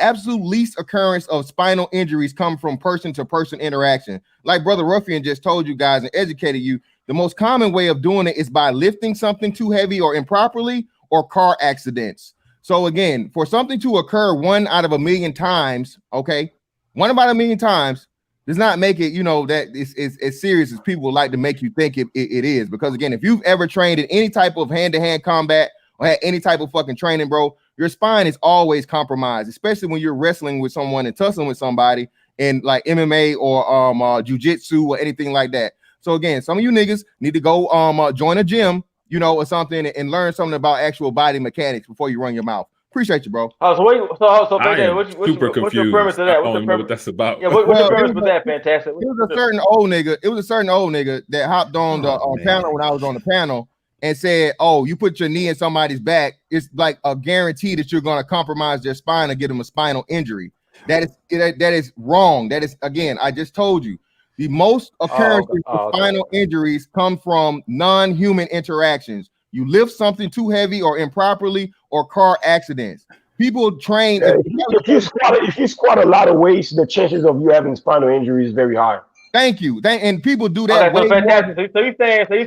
absolute least occurrence of spinal injuries come from person to person interaction. Like Brother Ruffian just told you guys and educated you, the most common way of doing it is by lifting something too heavy or improperly or car accidents. So again, for something to occur 1 out of 1,000,000 times, okay, 1 out of 1,000,000 times does not make it, that it's as serious as people would like to make you think it is. Because again, if you've ever trained in any type of hand-to-hand combat or had any type of fucking training, bro, your spine is always compromised, especially when you're wrestling with someone and tussling with somebody in like MMA or jiu-jitsu or anything like that. So again, some of you niggas need to go join a gym, or something and learn something about actual body mechanics before you run your mouth. Appreciate you, bro. Super confused. What's your premise of that? I don't even know what that's about. Yeah, what's the premise with that? Fantastic. It was a certain old nigga that hopped on the panel when I was on the panel and said, "Oh, you put your knee in somebody's back, it's like a guarantee that you're going to compromise their spine and get them a spinal injury." That is wrong. That is, again, I just told you, the most occurrences of spinal injuries come from non-human interactions. You lift something too heavy or improperly, or car accidents. People train. If you squat a lot of weights, the chances of you having spinal injury is very high. Thank you. And people do that. Okay, so fantastic. So you're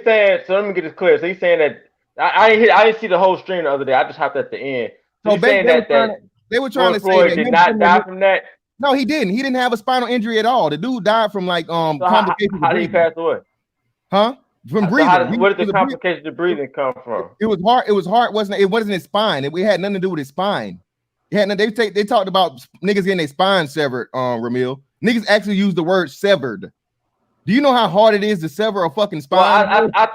saying. So let me get this clear. So you're saying that I didn't see the whole stream the other day. I just hopped at the end. So you're saying they were trying to say Floyd did not die from that. No, he didn't. He didn't have a spinal injury at all. The dude died from like complications. How did he pass away? Huh? From breathing. Where did the complications of breathing come from? It was hard. It was hard. It wasn't his spine. It had nothing to do with his spine. They talked about niggas getting their spine severed. Ramil, niggas actually used the word severed. Do you know how hard it is to sever a fucking spine? Well, I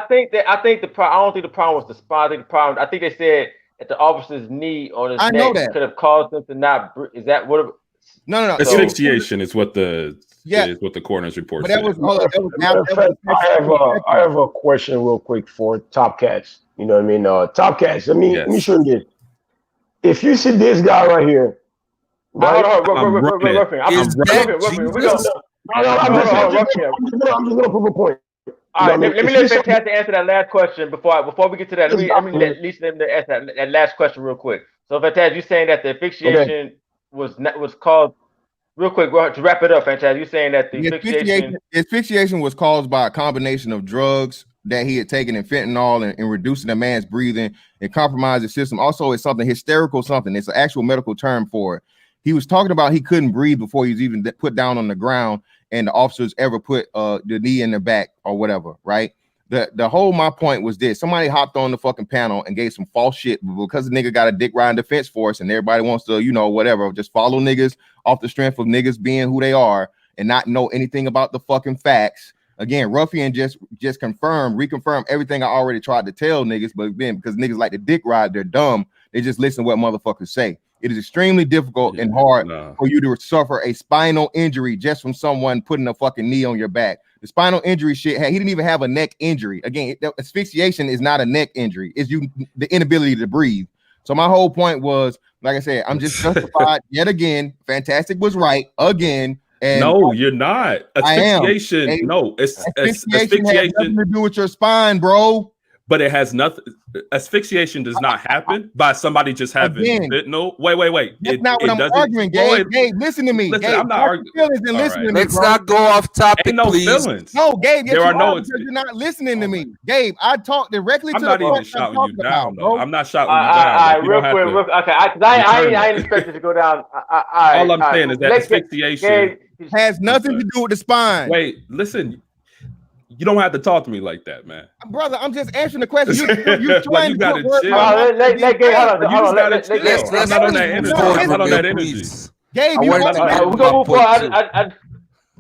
think the problem. I don't think the problem was the spine. I think they said that the officer's knee on his neck could have caused him to not breathe. Is that what? No. Asphyxiation is what the coroner's report said. I have a question real quick for Top Cats. You know what I mean? Top Cats. Let me show you this. If you see this guy right here, right? I'm just gonna prove a point. All right, let me let Fantastic answer that last question before we get to that. Let me let Lisa answer that last question real quick. So Fantastic, you're saying that the asphyxiation was caused real quick to wrap it up, Fantastic. You're saying that the asphyxiation was caused by a combination of drugs that he had taken in fentanyl and reducing the man's breathing and compromised the system. Also, it's something hysterical, something. It's an actual medical term for it. He was talking about he couldn't breathe before he was even put down on the ground, and the officers ever put the knee in the back or whatever, right? My point was this: somebody hopped on the fucking panel and gave some false shit because the nigga got a dick riding defense force, and everybody wants to, whatever, just follow niggas off the strength of niggas being who they are and not know anything about the fucking facts. Again, Ruffian just reconfirmed everything I already tried to tell niggas, but then because niggas like to dick ride, they're dumb. They just listen to what motherfuckers say. It is extremely difficult and hard for you to suffer a spinal injury just from someone putting a fucking knee on your back. The spinal injury shit, he didn't even have a neck injury. Again, asphyxiation is not a neck injury. It's the inability to breathe. So my whole point was, like I said, I'm just justified yet again. Fantastic was right again. And no, you're not. I am. Asphyxiation. Hey, No, it's asphyxiation has nothing to do with your spine, bro. But it has nothing. Asphyxiation does not happen by somebody just having fentanyl. Wait. That's not what I'm arguing, Gabe. Gabe, listen to me. Listen, Gabe, I'm not arguing. Listen to me, Let's bro. not go off topic, Ain't no please. feelings. No, Gabe, yes, there are no. because you're not listening to me, Gabe. I talk directly to the I'm not even point shouting I'm you talking down, about, though. bro. I'm not shouting you down. All right, real quick. Okay, I ain't expected to go down. All I'm saying is that asphyxiation has nothing to do with the spine. Wait, listen. You don't have to talk to me like that, man. Brother, I'm just answering the question. You like you gotta chill. Let Gabe, hold on. I'm not on that energy. I'm not on that energy. Gabe, we're gonna move forward.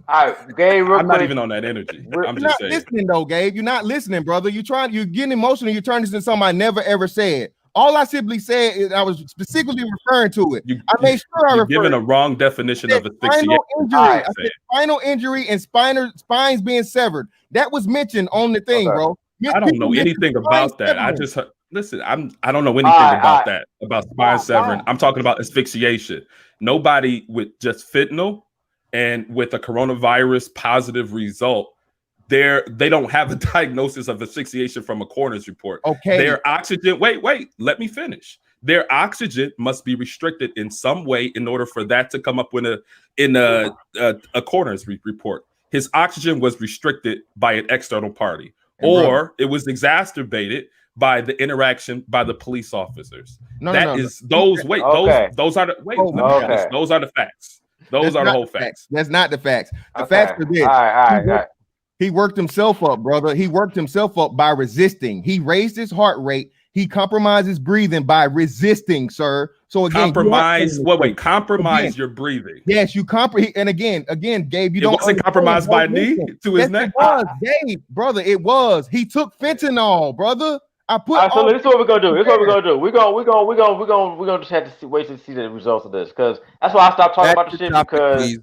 All right, Gabe, real I'm quick. not even on that energy. I'm just just saying. Listening though, Gabe. You're not listening, brother. You're getting emotional. You turn this into something I never ever said. All I simply said is I was specifically referring to it. I made sure I referred. You're giving a wrong definition of asphyxiation. I said spinal injury and spines being severed. That was mentioned on the thing, bro. I don't know anything about that. I just listen. I don't know anything about that, about spine severing. I'm talking about asphyxiation. Nobody with just fentanyl and with a coronavirus positive result, they don't have a diagnosis of asphyxiation from a coroner's report. Okay. Their oxygen. Wait. Let me finish. Their oxygen must be restricted in some way in order for that to come up in a coroner's report. His oxygen was restricted by an external party, or it was exacerbated by the interaction by the police officers. Those are the facts. Those are the whole facts. That's not the facts. The facts are this. All right. He worked himself up, brother. He worked himself up by resisting. He raised his heart rate. He compromised his breathing by resisting, sir. So again, compromise your breathing. Yes, you and again, Gabe, you wasn't compromised by knee to his neck. It was, Gabe, brother. It was. He took fentanyl, brother. So this is what we're gonna do. We're gonna just have to wait to see the results of this, because that's why I stopped talking about the shit, because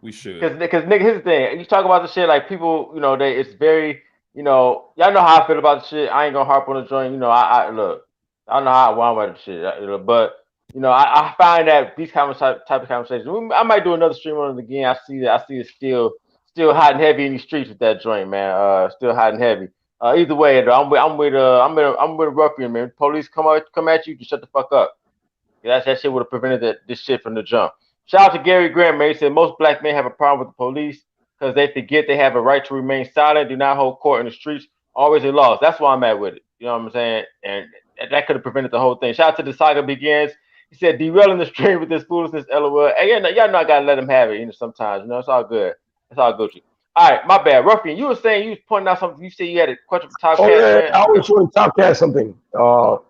we should. Because nigga, here's the thing. You talk about the shit like people, it's very, y'all know how I feel about the shit. I ain't gonna harp on the joint. I look, I don't know how I'm about the shit, but I find that these type of conversations. I might do another stream on it again. I see it still hot and heavy in these streets with that joint, man. Still hot and heavy. Either way, though, I'm with Ruffian, man. Police come at you, shut the fuck up. That shit would have prevented this shit from the jump. Shout out to Gary Grant, man. He said most black men have a problem with the police because they forget they have a right to remain silent, do not hold court in the streets, always at loss. That's why I'm at with it. You know what I'm saying? And that could have prevented the whole thing. Shout out to the saga begins. He said derailing the stream with this foolishness, LOL. Hey, y'all know I gotta let him have it. Sometimes, it's all good. It's all Gucci. All right, my bad. Ruffian, you were saying, you was pointing out something. You said you had a question for Top Cat. Yeah, I was trying to Top Cat something. Go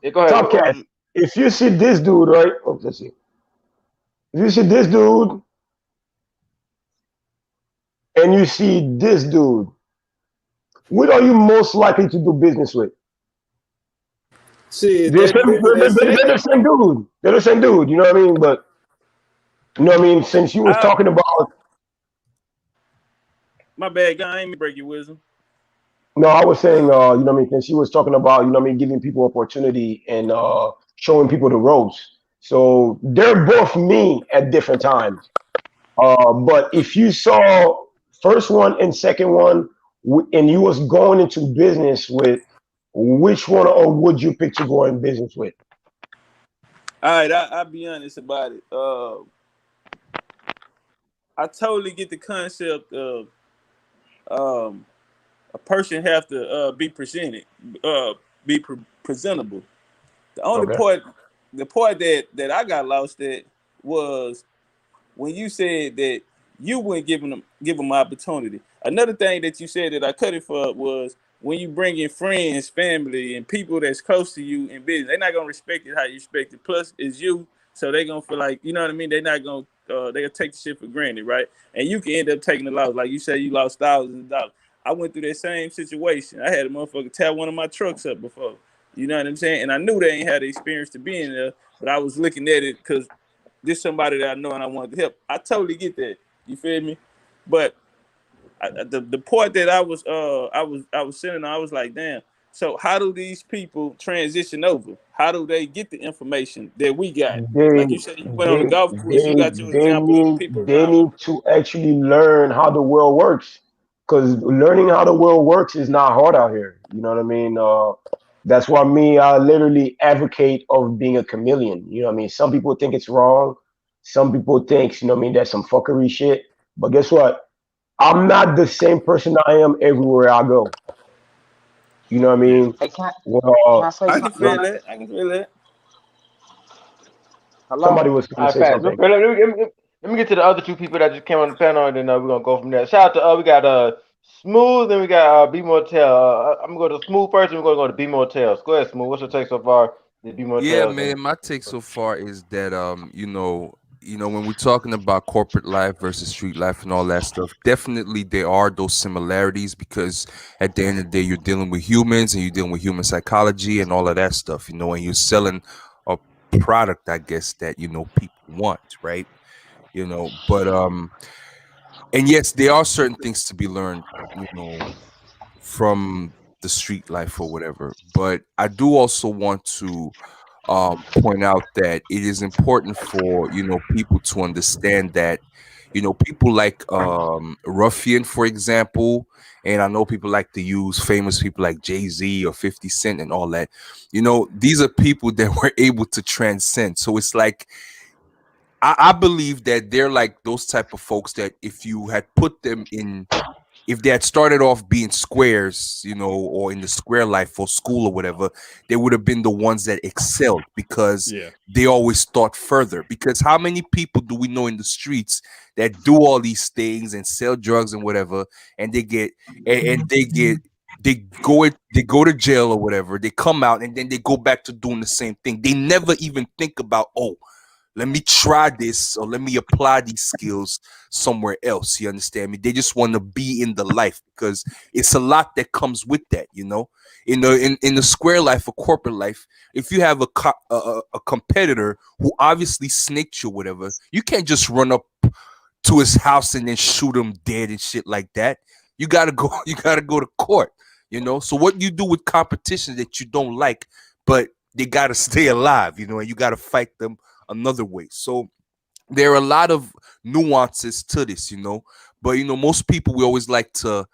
ahead. Top Cat, if you see this dude, right? Oh, let's see. If you see this dude and you see this dude, what are you most likely to do business with? See, they're the same dude. They're the same dude. You know what I mean? But since you was talking about. My bad, guy. I ain't break your wisdom. No, I was saying, since she was talking about, giving people opportunity and showing people the ropes. So they're both me at different times. But if you saw first one and second one, and you was going into business with, which one or would you pick to go in business with? All right, I'll be honest about it. I totally get the concept of a person have to be presented, be presentable. The only part that I got lost at was when you said that you wouldn't give them opportunity. Another thing that you said that I cut it for was when you bring in friends, family, and people that's close to you in business, they're not gonna respect it how you respect it. Plus, it's you, so they're gonna feel like, you know what I mean. They're not gonna they're gonna take the shit for granted, right? And you can end up taking the loss, like you said, you lost thousands of dollars. I went through that same situation. I had a motherfucker tear one of my trucks up before. You know what I'm saying? And I knew they ain't had the experience to be in there, but I was looking at it because this somebody that I know and I wanted to help. I totally get that. You feel me? But the part that I was sitting on, I was like, damn. So how do these people transition over? How do they get the information that we got? They Like you said, you went on the golf course. You got your they example of the need people they around you. need to actually learn how the world works. Because learning how the world works is not hard out here. You know what I mean? That's why I literally advocate of being a chameleon. You know what I mean? Some people think it's wrong. Some people think, you know what I mean, that's some fuckery shit. But guess what? I'm not the same person I am everywhere I go. You know what I Yeah. mean? Hey, can I Well, say I can something feel real yeah, quick? that. I can feel that. Hello? somebody was going All to right, say fast. something. Let me get to the other two people that just came on the panel, and then we're gonna go from there. Shout out to we got Smooth, and we got B Motel. I'm gonna go to Smooth first, and we're gonna go to B Motels. Go ahead, Smooth. What's your take so far? The B Yeah, Motels and man, my take so far is that when we're talking about corporate life versus street life and all that stuff, definitely there are those similarities because at the end of the day you're dealing with humans and you're dealing with human psychology and all of that stuff, and you're selling a product, I guess, that people want, right? But and yes, there are certain things to be learned, you know, from the street life or whatever. But I do also want to point out that it is important for people to understand that people like Ruffian, for example, and I know people like to use famous people like Jay-Z or 50 Cent and all that. These are people that were able to transcend. So it's like I believe that they're like those type of folks that if you had put them in if they had started off being squares, or in the square life for school or whatever, they would have been the ones that excelled because Yeah. they always thought further. Because how many people do we know in the streets that do all these things and sell drugs and whatever, and they get and they go to jail or whatever, they come out and then they go back to doing the same thing. They never even think about, oh, let me try this or let me apply these skills somewhere else. You understand me? They just want to be in the life because it's a lot that comes with that, in the square life or corporate life. If you have a competitor who obviously snaked you or whatever, you can't just run up to his house and then shoot him dead and shit like that. You gotta go. You gotta go to court. So what you do with competition that you don't like, but they gotta stay alive. And you gotta fight them another way. So there are a lot of nuances to this. But most people, we always like to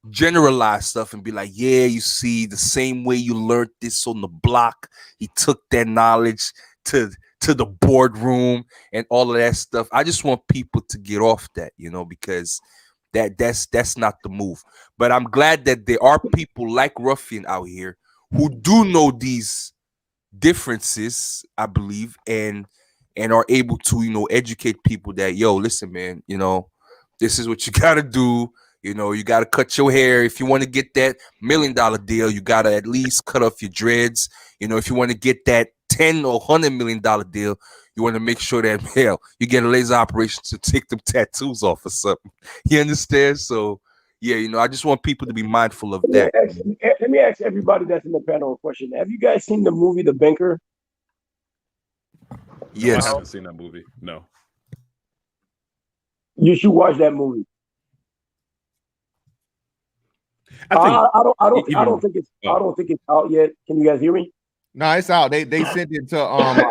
generalize stuff and be like, yeah, you see, the same way you learned this on the block, he took that knowledge to the boardroom and all of that stuff. I just want people to get off that, because that's not the move. But I'm glad that there are people like Ruffian out here who do know these differences, I believe, and are able to educate people that, yo, listen, man, this is what you gotta do. You gotta cut your hair if you want to get that $1 million deal. You gotta at least cut off your dreads. If you want to get that 10 or $100 million deal, you want to make sure that hell you get a laser operation to take them tattoos off or something. You understand? So yeah, I just want people to be mindful of that. Let me ask everybody that's in the panel a question. Have you guys seen the movie The Banker? No, I Yes. haven't seen that movie. No. You should watch that movie. I think I don't think it's out yet. Can you guys hear me? No, it's out. They sent it to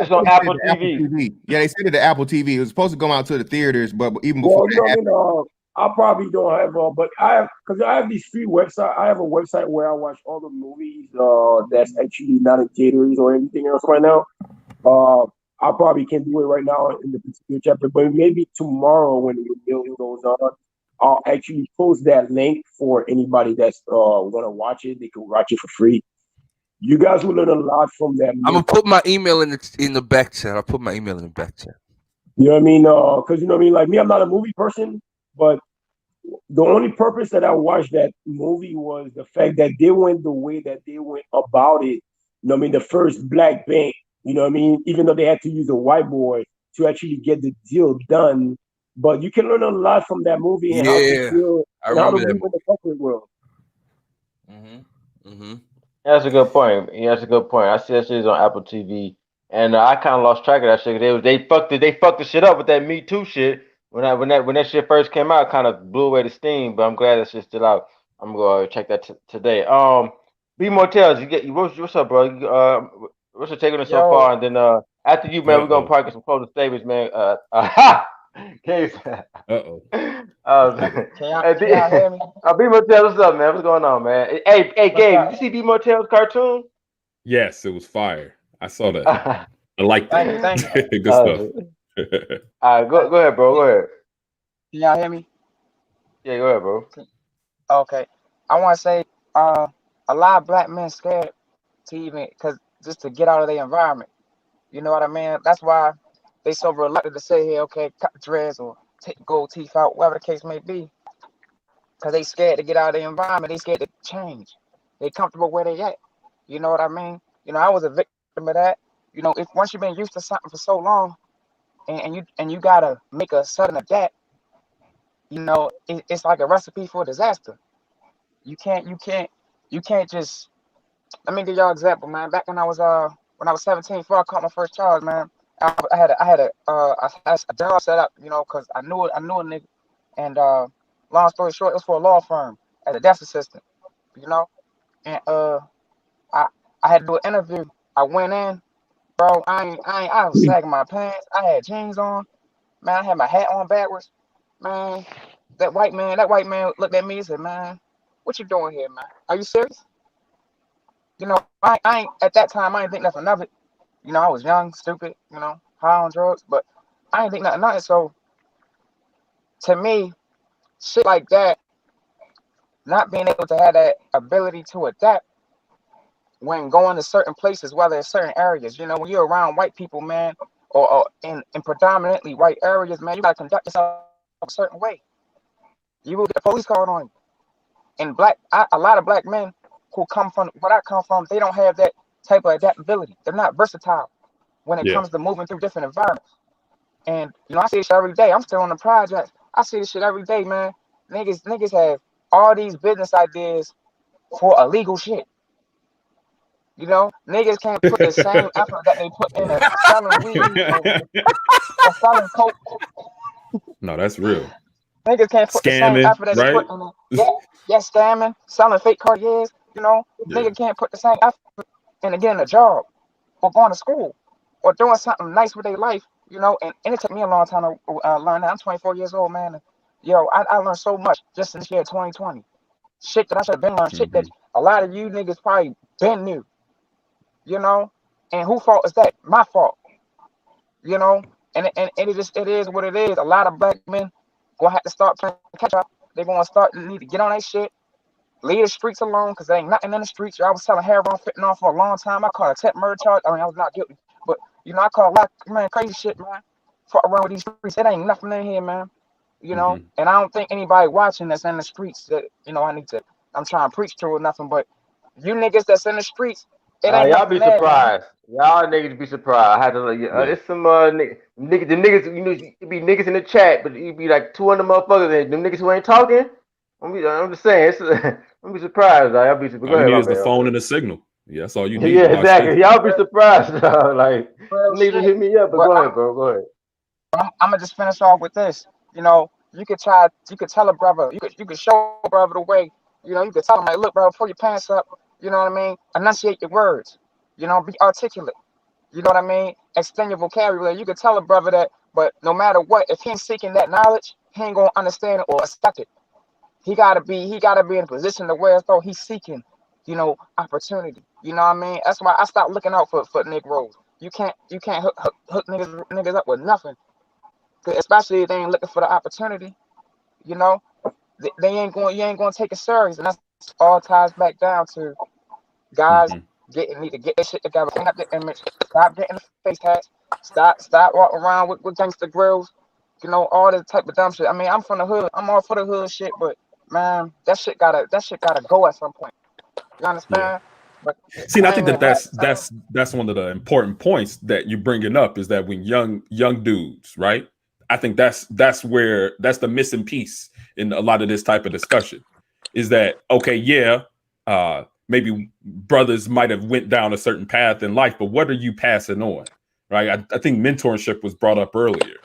it's on Apple TV. Yeah, they sent it to Apple TV. It was supposed to come out to the theaters, but even before Well, you know what I mean. I probably don't have, but I have because I have these free website. I have a website where I watch all the movies. That's actually not in theaters or anything else right now. I probably can't do it right now in the particular chapter, but maybe tomorrow when the building goes on, I'll actually post that link for anybody that's gonna watch it. They can watch it for free. You guys will learn a lot from that I'm movie. gonna put my email in the back chat. I'll put my email in the back chat. You know what I mean? Because you know what I mean. Like me, I'm not a movie person, but the only purpose that I watched that movie was the fact that they went the way that they went about it. You know what I mean? The first black bank, you know what I mean? Even though they had to use a white boy to actually get the deal done. But you can learn a lot from that movie and how to Yeah, feel I and how to remember that move in the corporate world. movie. Mm-hmm. That's a good point. Yeah, that's a good point. I see that shit is on Apple TV, and I kind of lost track of that shit. 'Cause they fucked the shit up with that Me Too shit when that shit first came out. Kind of blew away the steam, but I'm glad that shit's still out. I'm gonna check that today. B Mortels, you get you. What's up, bro? What's your take on it so Yo, far? And then after you, man, we're gonna Uh-oh. probably get some closing statements, man. Case. Uh-oh. can y'all hear me? B Mortels, what's up, man? What's going on, man? Hey, What's Gabe, up? did you see B Mortels cartoon? Yes, it was fire. I saw that. I liked Thank you, it. thank you. Good stuff. All right, go ahead, bro. Go ahead. Can y'all hear me? Yeah, go ahead, bro. Okay. I want to say, a lot of black men scared to even, cause just to get out of their environment. You know what I mean? That's why they so reluctant to say, "Hey, okay, cut the dreads or take the gold teeth out," whatever the case may be. Cause they scared to get out of their environment. They scared to change. They comfortable where they at. You know what I mean? You know, I was a victim of that. You know, if once you've been used to something for so long, and you gotta make a sudden adapt, you know, it's like a recipe for disaster. You can't, you can't, you can't just. Let me give y'all an example, man. Back when I was 17, before I caught my first charge, man, I had a job set up, you know, cause I knew a nigga, and long story short, it was for a law firm as a desk assistant, you know, and I I had to do an interview. I went in, bro. I was sagging my pants. I had jeans on, man. I had my hat on backwards, man. That white man looked at me and said, "Man, what you doing here, man? Are you serious?" You know, I ain't at that time. I didn't think nothing of it. You know, I was young, stupid. You know, high on drugs, but I didn't think nothing of it. So to me, shit like that, not being able to have that ability to adapt when going to certain places, whether it's certain areas, you know, when you're around white people, man, or in predominantly white areas, man, you gotta conduct yourself a certain way. You will get the police called on you. And a lot of black men who come from what I come from, they don't have that type of adaptability. They're not versatile when it Yeah. comes to moving through different environments. And you know, I see this shit every day. I'm still on the project. I see this shit every day, man. Niggas have all these business ideas for illegal shit. You know, niggas can't put the same effort that they put into selling weed or selling coke. No, that's real. Niggas can't put the same Scamming, effort that they right? put in scamming, selling fake Cartiers. You know, Yeah. nigga can't put the same effort into getting a job or going to school or doing something nice with their life. You know, and it took me a long time to learn that. I'm 24 years old, man. And, yo, I learned so much just in this year 2020. Shit that I should have been learning. Shit that a lot of you niggas probably been knew. You know, and who fault is that? My fault. You know, and it is what it is. A lot of black men gonna have to start playing catch up. They're gonna need to get on that shit, leave the streets alone, because there ain't nothing in the streets. I was selling heroin, fitting on for a long time. I caught a tip murder charge. I mean, I was not guilty, but you know, I caught a lot of crazy shit, man. Fuck around with these streets. It ain't nothing in here, man. You know, and I don't think anybody watching that's in the streets that you know I'm trying to preach to or nothing, but you niggas that's in the streets, it ain't Y'all be nothing there, man. surprised. Y'all niggas be surprised. I had to let you. Yeah. It's some niggas. The niggas, you know, it be niggas in the chat, but you be like 200 motherfuckers. And them niggas who ain't talking. I'm just saying. I'm be surprised. Y'all be surprised. Go All you ahead, need my is the bad. phone and the signal. Yeah, that's all you need Yeah, to watch exactly. TV. Y'all be surprised. Like Real niggas shit. hit me up, but But go ahead, bro. Go ahead. I'm gonna just finish off with this. You know, you could tell a brother, you could show a brother the way. You know, you could tell him like, look, bro, pull your pants up. You know what I mean? Enunciate your words. You know, be articulate. You know what I mean? Extend your vocabulary. You could tell a brother that, but no matter what, if he ain't seeking that knowledge, he ain't gonna understand it or accept it. He gotta be in a position to where as though he's seeking, you know, opportunity. You know what I mean? That's why I stopped looking out for Negroes. You can't hook niggas up with nothing. Especially if they ain't looking for the opportunity, you know, you ain't going to take it serious, and that's all ties back down to guys need to get their shit together, clean up the image, stop getting the face tats, stop walking around with gangster grills, you know, all this type of dumb shit. I mean, I'm from the hood, I'm all for the hood shit, but man, that shit gotta go at some point. You Yeah. understand? But See, and I I ain't think really that's one of the important points that you're bringing up is that when young dudes, right? I think that's the missing piece in a lot of this type of discussion is that okay, yeah, maybe brothers might have went down a certain path in life, but what are you passing on, right? I think mentorship was brought up earlier.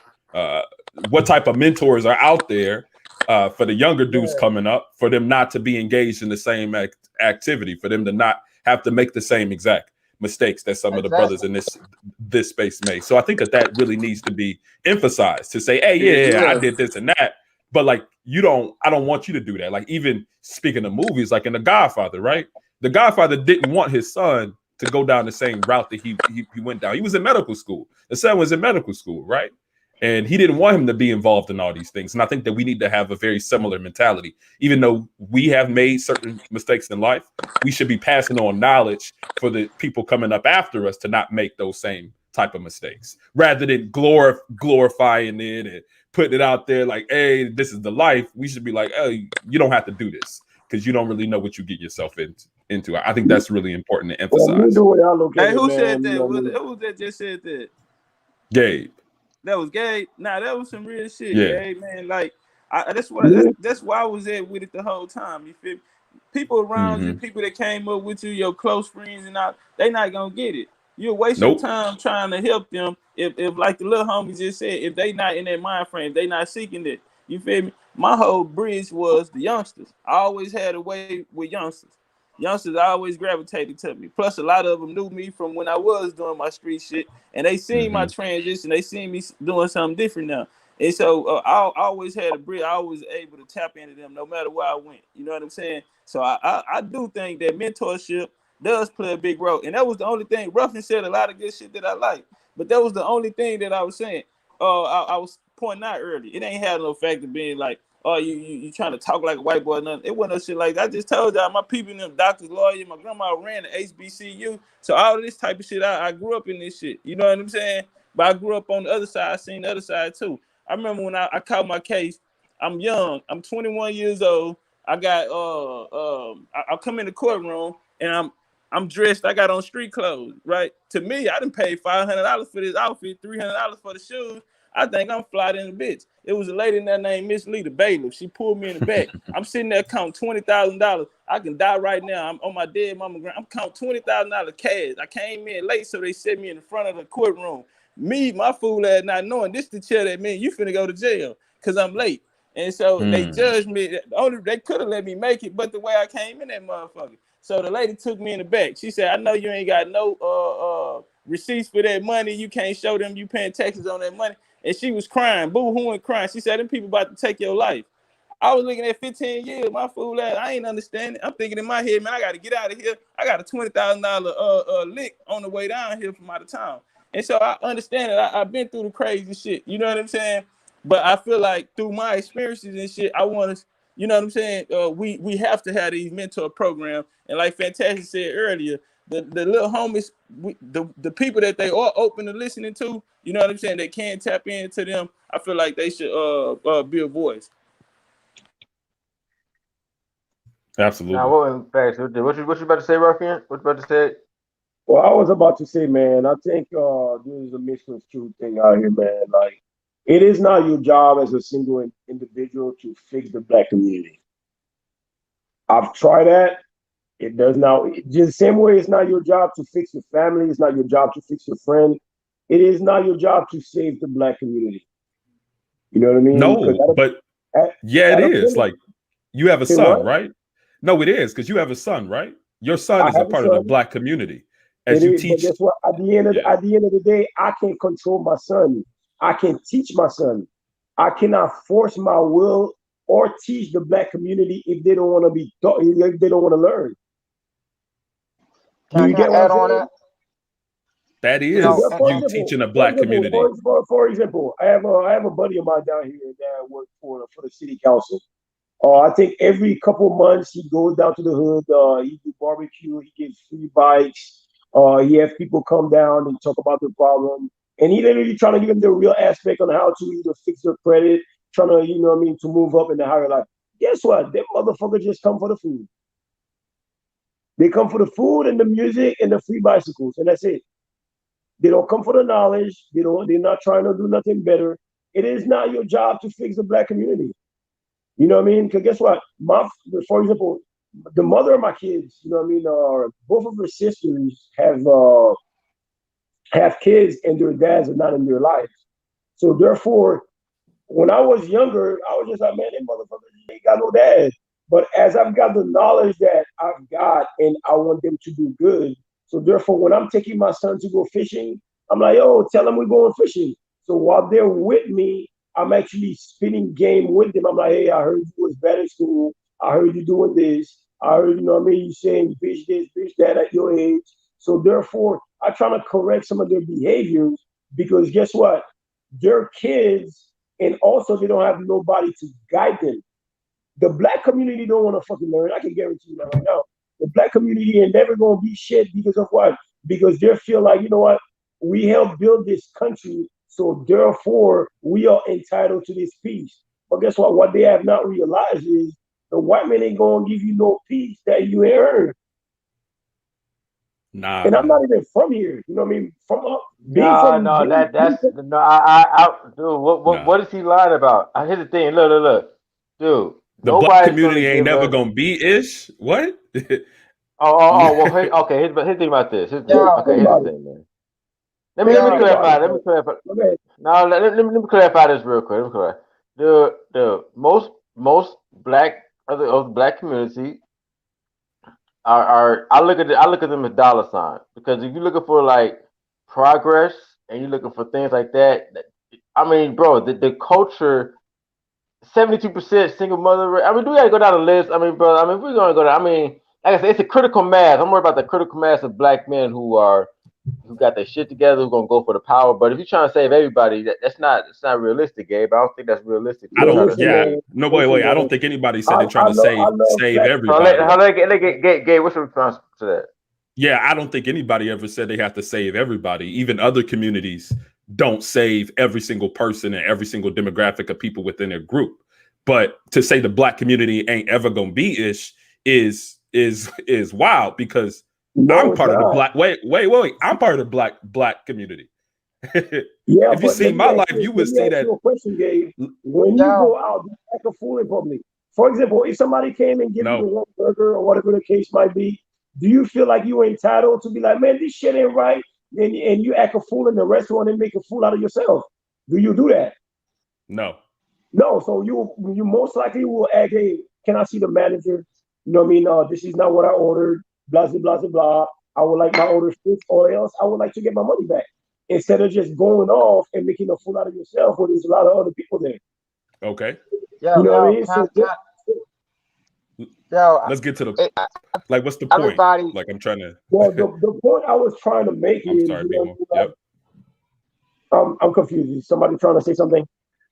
What type of mentors are out there for the younger dudes coming up for them not to be engaged in the same activity, for them to not have to make the same exact mistakes that some of the brothers in this space made. So I think that really needs to be emphasized to say, hey, yeah, I did this and that, but like I don't want you to do that. Like even speaking of movies, like in The Godfather, right? The Godfather didn't want his son to go down the same route that he went down. He was in medical school. The son was in medical school, right? And he didn't want him to be involved in all these things. And I think that we need to have a very similar mentality. Even though we have made certain mistakes in life, we should be passing on knowledge for the people coming up after us to not make those same type of mistakes, rather than glorifying it and putting it out there like, hey, this is the life. We should be like, oh, you don't have to do this because you don't really know what you get yourself into. I think that's really important to emphasize. Hey, who said that? Who that just said that? Gabe. That was Gabe. Nah, that was some real shit, Yeah. Gabe, man. Like, that's why I was at with it the whole time. You feel me? People around you, people that came up with you, your close friends and all, they not gonna get it. You'll waste your time trying to help them if like the little homie just said, if they not in that mind frame, they not seeking it. You feel me? My whole bridge was the youngsters. I always had a way with youngsters. Youngsters always gravitated to me. Plus, a lot of them knew me from when I was doing my street shit, and they seen my transition. They seen me doing something different now. And so I always had a bridge. I was able to tap into them no matter where I went. You know what I'm saying? So I do think that mentorship does play a big role. And that was the only thing. Ruffian said a lot of good shit that I like, but that was the only thing that I was saying. I was pointing out early. It ain't had no fact of being like, oh, you trying to talk like a white boy or nothing. It wasn't no shit like that. I just told y'all my people, them doctors, lawyers, my grandma ran the HBCU. So all of this type of shit, I grew up in this shit. You know what I'm saying? But I grew up on the other side. I seen the other side too. I remember when I caught my case. I'm young. I'm 21 years old. I got I come in the courtroom and I'm dressed. I got on street clothes, right? To me, I done paid $500 for this outfit, $300 for the shoes. I think I'm fly in the bitch. It was a lady in there named Miss Lee, the bailiff. She pulled me in the back. I'm sitting there counting $20,000. I can die right now. I'm on my dead mama ground. I'm counting $20,000 cash. I came in late, so they set me in the front of the courtroom. Me, my fool ass not knowing this the chair that mean you finna go to jail because I'm late. And so they judged me. They could have let me make it, but the way I came in that motherfucker. So the lady took me in the back. She said, I know you ain't got no receipts for that money. You can't show them you paying taxes on that money. And she was crying, boo-hooing, crying. She said, them people about to take your life. I was looking at 15 years, my fool ass. I ain't understanding. I'm thinking in my head, man, I got to get out of here. I got a $20,000 lick on the way down here from out of town. And so I understand that I've been through the crazy shit. You know what I'm saying? But I feel like through my experiences and shit, I want to, you know what I'm saying? We have to have these mentor programs. And like Fantastic said earlier, the little homies, the people that they are open to listening to, you know what I'm saying? They can tap into them. I feel like they should be a voice. Absolutely. Now, what you about to say, Ruffian? What you about to say? Well, I was about to say, man, I think there's a misconstrued thing out here, man. Like, it is not your job as a single individual to fix the black community. I've tried that. It does not. Just the same way it's not your job to fix your family. It's not your job to fix your friend. It is not your job to save the black community. You know what I mean? No, but yeah, it is. Like, you have a son, right? No, it is because you have a son, right? Your son is a part of the black community. As you teach, but guess what? At the end of the day, I can't control my son. I can teach my son. I cannot force my will or teach the black community if they don't want to be taught, if they don't want to learn. Do you get what I'm saying? That is you teaching a black community. For example, I have a buddy of mine down here that works for the city council. I think every couple of months he goes down to the hood. He do barbecue. He gives free bikes. He has people come down and talk about the problem. And he literally trying to give them the real aspect on how to either fix their credit, trying to, you know what I mean, to move up in the higher life. Guess what? Them motherfuckers just come for the food. They come for the food and the music and the free bicycles, and that's it. They don't come for the knowledge. They're not trying to do nothing better. It is not your job to fix the black community. You know what I mean? Because guess what? For example, the mother of my kids, you know what I mean, both of her sisters have kids and their dads are not in their lives. So therefore, when I was younger, I was just like, man, them motherfuckers ain't got no dad. But as I've got the knowledge that I've got and I want them to do good, so therefore when I'm taking my son to go fishing, I'm like, oh, tell them we're going fishing. So while they're with me, I'm actually spinning game with them. I'm like, hey, I heard you was bad at school. I heard you doing this. I heard, you know what I mean, you saying fish this, fish that at your age. So therefore, I try to correct some of their behaviors because guess what? They're kids and also they don't have nobody to guide them. The black community don't want to fucking learn. I can guarantee you that right now. The black community ain't never gonna be shit because of what? Because they feel like, you know what? We helped build this country, so therefore we are entitled to this peace. But guess what? What they have not realized is the white man ain't gonna give you no peace that you ain't earned. Nah, And I'm man. not even from here. You know what I mean? From being No, from no, that's being no. Dude, Nah. what is he lying about? Here's the thing. Look, dude. The black Nobody's gonna community ain't give never us. gonna be ish. What? Well, okay. Here's the thing about this. Yo, think Here's about the it. thing, man. Let me Think let me yo, about clarify. it, Let me bro. clarify. Okay. No, let me clarify this real quick. Let me clarify. The most black of the black community are I look at them as dollar signs because if you're looking for like progress and you're looking for things like that, I mean, bro, the culture 72% single mother rate. I mean, do we gotta go down the list? I mean, bro, I mean, if we're gonna go down, I mean, like I said, it's a critical mass. I'm worried about the critical mass of black men who got their shit together, who's gonna go for the power. But if you're trying to save everybody, that's not realistic, Gabe. I don't think that's realistic I to Yo, try don't. to listen, Yeah. say. man. No, Listen, wait. I man. don't think anybody said they're trying to I love save black everybody. How let get Gabe, what's your response to that? Yeah, I don't think anybody ever said they have to save everybody. Even other communities don't save every single person and every single demographic of people within their group. But to say the black community ain't ever gonna be ish is wild because No, I'm it's part of the not. black. Wait. I'm part of the black community. Yeah, If you but see my life, you let would me see ask you that. a question, Gabe. When you yo, go out, you act a fool in public. For example, if somebody came and give you No, one burger or whatever the case might be, do you feel like you are entitled to be like, man, this shit ain't right, and you act a fool in the restaurant and make a fool out of yourself? Do you do that? no. No. So you most likely will ask, hey, can I see the manager? You know what I mean? This is not what I ordered. Blah blah blah blah. I would like my order fixed, or else I would like to get my money back. Instead of just going off and making a fool out of yourself when there's a lot of other people there. Okay. You know what I yo, mean? So yo, Let's get to the it, like. What's the point? everybody, Like I'm trying to. well, the point I was trying to make I'm is, sorry, you know, B-More. Yep. I'm confused. Is somebody trying to say something?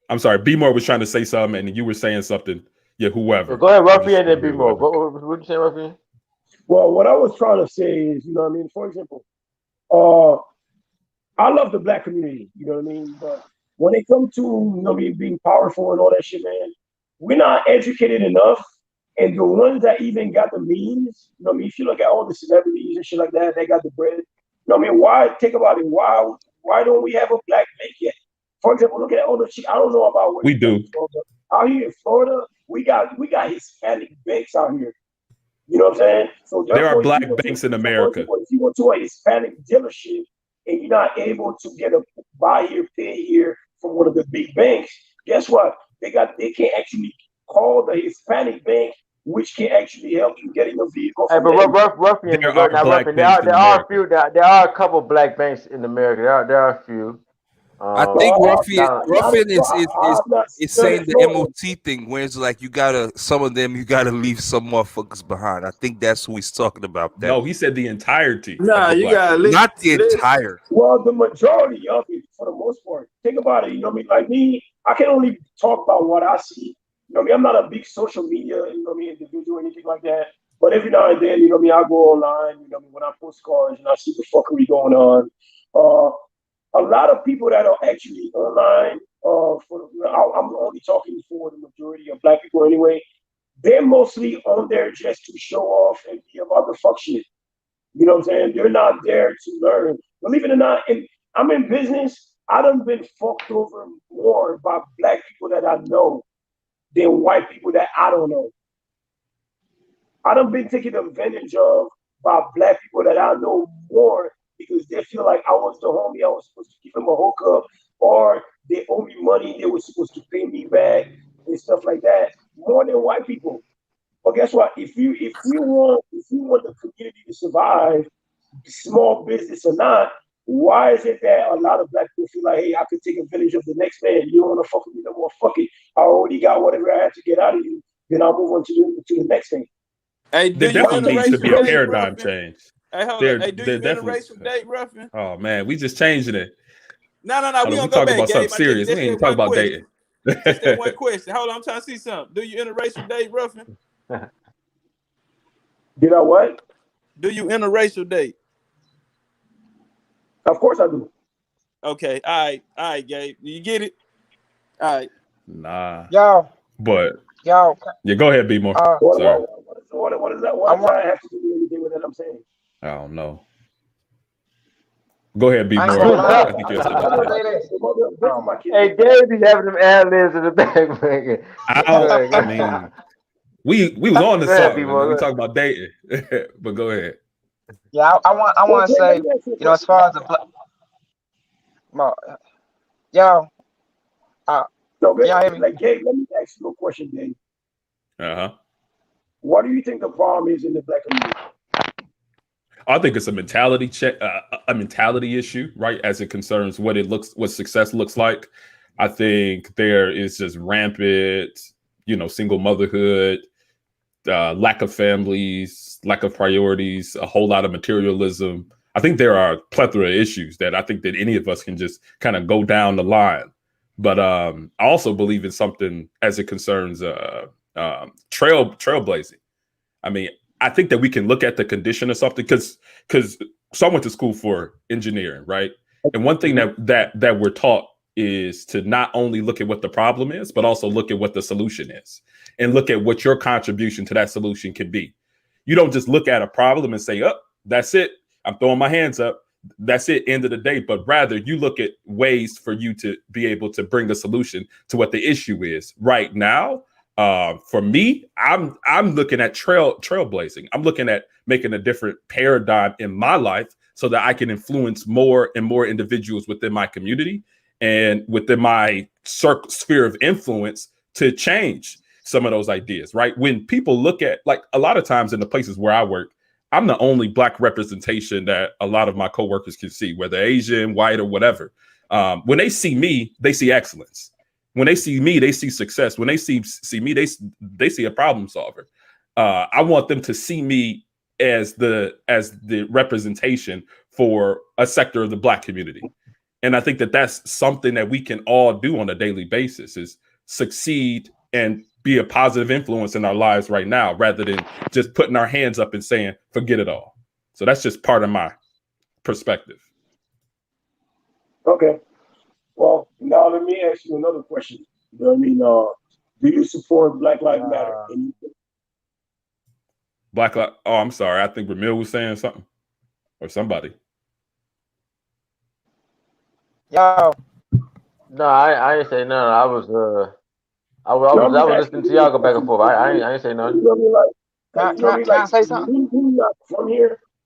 I'm sorry. B-More was trying to say something, and you were saying something. Yeah, So whoever. go ahead, I Ruffy, just and want then to be hear more. whoever. What you say, Ruffy? Well, what I was trying to say is, you know what I mean? For example, I love the black community, you know what I mean? But when it comes to, you know, me being powerful and all that shit, man, we're not educated enough. And the ones that even got the means, you know what I mean? If you look at all the celebrities and shit like that, they got the bread. You know what I mean? Why, think about it, why don't we have a black bank yet? For example, look at all the shit. I don't know about where We you guys do. from, but out here in Florida, we got Hispanic banks out here. You know what I'm saying? So There are therefore, if you black go to, banks in so for America. example, if you go to a Hispanic dealership and you're not able to get a buy here, pay here from one of the big banks, guess what? They can actually call the Hispanic bank, which can actually help you getting a vehicle Hey, from but them. Ruffian, There are now black Ruffian, banks in there are a America. few, there are a couple black banks in America. There are a few. I think Not in Ruffian Florida. I've not is seen none in saying the Florida. MOT thing where it's like some of them you gotta leave some motherfuckers behind. I think that's who he's talking about. That No, he said the entirety of Nah, the you black gotta community. not the listen. entire. Well, the majority of it, for the most part. Think about it. You know what I mean? Like me, I can only talk about what I see. You know what I mean? I'm not a big social media, you know what I mean, individual or anything like that. But every now and then, you know what I mean, I go online, you know what I mean, when I post cards and I see the fuckery going on. A lot of people that are actually online, I'm only talking for the majority of black people anyway, they're mostly on there just to show off and be about the fuck shit. You know what I'm saying? They're not there to learn. Believe it or not, and I'm in business. I done been fucked over more by black people that I know than white people that I don't know. I done been taken advantage of by black people that I know more because they feel like I was the homie. I was supposed to give them a hookup, or they owe me money. They were supposed to pay me back and stuff like that. More than white people. But guess what? If we want the community to survive, small business or not, why is it that a lot of black people feel like, hey, I could take advantage of the next man? You don't want to fuck with me no more. Fuck it. I already got whatever I had to get out of you. Then I'll move on to the next thing. Hey, There do you definitely needs to be a interracial date, paradigm Ruffin? change. Hey, hold There, on. Hey, do there you definitely. interracial date, Ruffin? Oh man, we just changing it. No. Hold We on, gonna we go talk back, about Gabe. something serious. We Just ain't that talk one about question. dating. Just that one question. Hold on, I'm trying to see something. Do you interracial date, Ruffin? Did I what? Do you interracial date? Of course I do. Okay, all right, Gabe. You get it? All right. Nah, Yo, but yo, yeah, go ahead, be more. Sorry, What does that have to do with anything with that I'm saying? I don't know. Go ahead, be I ain't more. gonna lie. I think you said something. Hey, Gabe be having them ad libs in the back, man. I mean, we was on to Go ahead, something, and then B-More. we talk about dating. But go ahead. Yeah, I want to say, as far as the yo, So, can y'all hear me? like, Gabe, let me ask you a question, Gabe. Uh-huh. What do you think the problem is in the black community? I think it's a mentality check, a mentality issue, right? As it concerns what success looks like. I think there is just rampant, single motherhood, lack of families, lack of priorities, a whole lot of materialism. I think there are a plethora of issues that I think that any of us can just kind of go down the line. But I also believe in something as it concerns trailblazing. I mean, I think that we can look at the condition of something because so I went to school for engineering, right? And one thing that we're taught is to not only look at what the problem is, but also look at what the solution is and look at what your contribution to that solution can be. You don't just look at a problem and say, oh, that's it. I'm throwing my hands up. That's it, end of the day. But rather you look at ways for you to be able to bring a solution to what the issue is. Right now, for me, I'm looking at trailblazing. I'm looking at making a different paradigm in my life so that I can influence more and more individuals within my community and within my sphere of influence to change some of those ideas, right? When people look at, like, a lot of times in the places where I work, I'm the only Black representation that a lot of my coworkers can see, whether Asian, white, or whatever. When they see me, they see excellence. When they see me, they see success. When they see me, they see a problem solver. I want them to see me as the representation for a sector of the Black community. And I think that that's something that we can all do on a daily basis, is succeed and be a positive influence in our lives right now, rather than just putting our hands up and saying, forget it all. So that's just part of my perspective. Okay. Well, now let me ask you another question. You know what I mean? Do you support Black Lives Matter? Black Lives. Oh, I'm sorry. I think Ramil was saying something, or somebody. Yo. No, I ain't say nothing. I was listening to y'all go back and forth. I ain't say nothing. You know what I mean? Can I say something?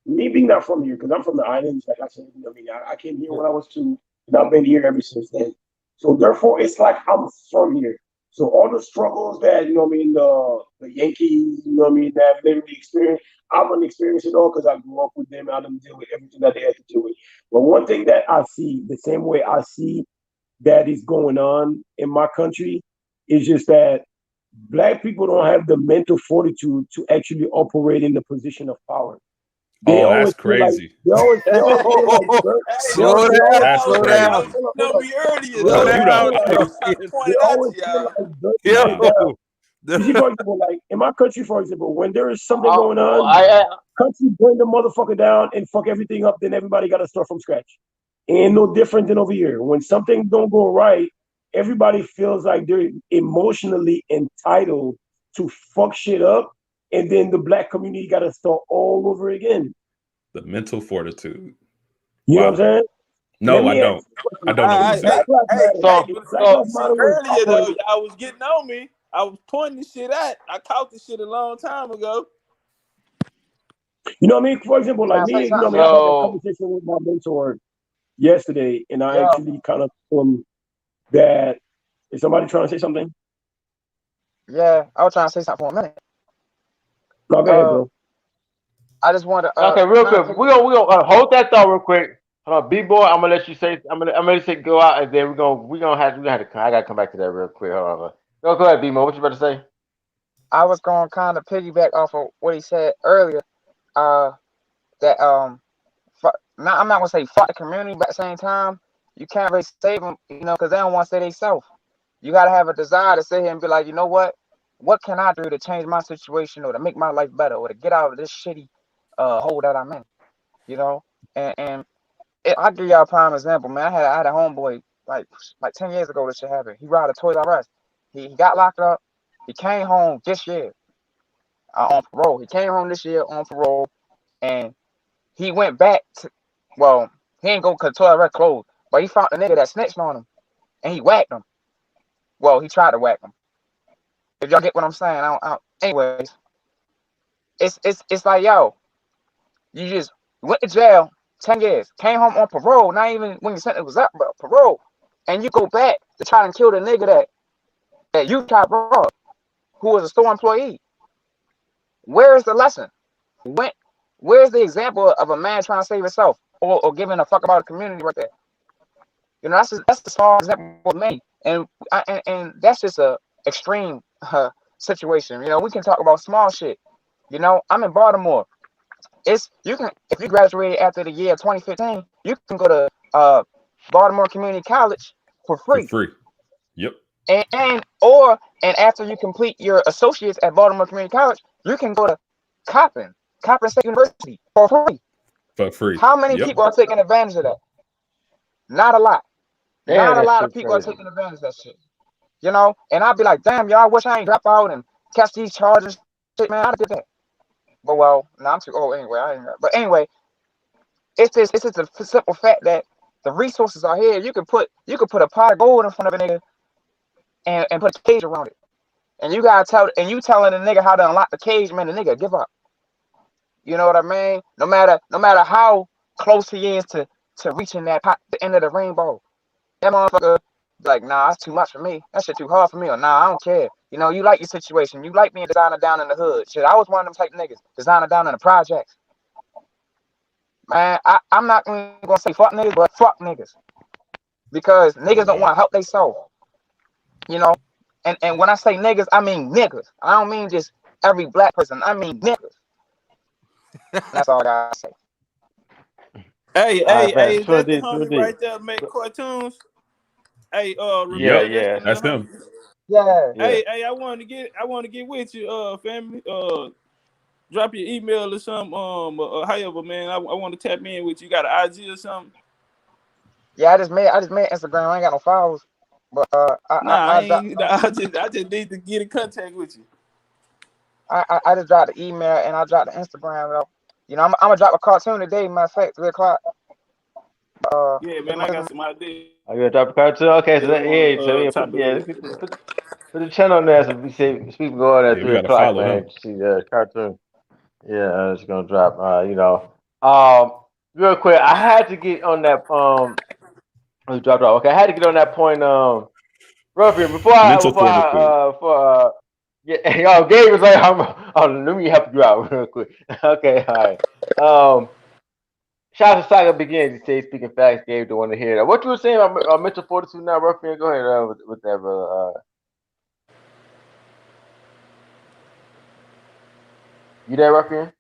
Me being not from here, because I'm from the islands, like I said, you know what I mean? I came here when I was 2, and I've been here ever since then. So therefore, it's like I'm from here. So all the struggles that, you know what I mean, the Yankees, you know what I mean, that have literally experienced, I haven't experienced it all because I grew up with them. I didn't deal with everything that they had to deal with. But one thing that I see, the same way I see that is going on in my country, is just that Black people don't have the mental fortitude to actually operate in the position of power. They that's crazy. They always feel like Slow down. No, me earlier. Slow down. They always feel like you see, for example, like in my country, for example, when there is something going on, country burn the motherfucker down and fuck everything up, then everybody got to start from scratch. Ain't no different than over here. When something don't go right, everybody feels like they're emotionally entitled to fuck shit up, and then the Black community got to start all over again. The mental fortitude. You know what I'm saying? No, I don't. I don't know what you're saying. Earlier though, y'all was getting on me. I was pointing this shit at. I caught this shit a long time ago. You know what I mean? For example, like me, you know what I mean? I had a conversation with my mentor yesterday, and I actually kind of told him that. Is somebody trying to say something? Yeah, I was trying to say something for a minute. No, go ahead, bro. I just want to Okay, real kind quick. of We gonna hold that thought real quick. Hold on, B-boy. I'm gonna let you say. I'm gonna let you go out, and then we gonna have to. I gotta come back to that real quick. Hold on. Go ahead, B-boy. What you about to say? I was going to kind of piggyback off of what he said earlier. Uh, that I'm not gonna say fuck the community, but at the same time, you can't really save them, because they don't want to say they self. You gotta have a desire to sit here and be like, you know what? What can I do to change my situation or to make my life better or to get out of this shitty hole that I'm in? You know, and I'll give y'all a prime example, man. I had a homeboy like 10 years ago. This shit happened. He robbed a Toys R Us. He got locked up. He came home this year on parole. He came home this year on parole, and he went back to, well, he ain't go because Toys R Us closed, but he found the nigga that snitched on him, and he whacked him. Well, he tried to whack him. If y'all get what I'm saying, anyways, it's like, yo, you just went to jail 10 years, came home on parole, not even when your sentence was up, but parole, and you go back to try and kill the nigga that you tried to rob, who was a store employee. Where's the lesson? Where's the example of a man trying to save himself or giving a fuck about the community right there? That's a small example of me, and that's just a extreme situation. We can talk about small shit. I'm in Baltimore. If you graduated after the year 2015, you can go to Baltimore Community College for For free. free. Yep. And after you complete your associates at Baltimore Community College, you can go to Coppin State University for free. For free. How many Yep. people are taking advantage of that? Not a lot. Damn, Not a that lot of shit people are crazy. taking advantage of that shit. And I'd be like, damn, y'all, I wish I ain't drop out and catch these charges. Shit, man, I'd have did that. But well, no, I'm too old anyway. But anyway, it's just a simple fact that the resources are here. You could put a pot of gold in front of a nigga and put a cage around it. And you telling the nigga how to unlock the cage, man, the nigga give up. You know what I mean? No matter how close he is to reaching that pot, the end of the rainbow. That motherfucker like, nah, that's too much for me. That shit too hard for me. Or nah, I don't care. You like your situation. You like being designer down in the hood. Shit, I was one of them type of niggas. Designer down in the projects. Man, I'm not even gonna say fuck niggas, but fuck niggas. Because niggas don't want to help themselves. And when I say niggas, I mean niggas. I don't mean just every black person. I mean niggas. That's all I gotta say. Hey, All right, man. is True that the indeed, true homie indeed. right there make cartoons? Hey, Yeah, Ramil, Yep. that's yeah, the That's little him. homie. Yeah. yeah. Hey, I want to get with you, family. Drop your email or something. However, man, I want to tap in with you. Got an IG or something? Yeah, I just made Instagram. I ain't got no followers. But Nah, I I dropped ain't. I just need to get in contact with you. I just dropped the email and I dropped the Instagram though. I'm gonna drop a cartoon today, matter of fact, 3 o'clock. Yeah, man, I got some ideas Are you gonna drop a card too? Okay, so yeah, so on yeah, top of the. put the channel on there so we see people go on at Yeah, we three gotta o'clock, follow man. him. To see the cartoon. Yeah, it's gonna drop. Real quick, I had to get on that. We dropped off. Okay, I had to get on that point. Ruffian, Mental fortitude. yeah, yo, Gabe was like, let me help you out real quick. Okay, all right. Shout out to Saga Begins. He says, speaking facts, Gabe, don't want to hear that. What you were saying about mental fortitude now, Ruffian? Go ahead with that, brother. You there, Ruffian?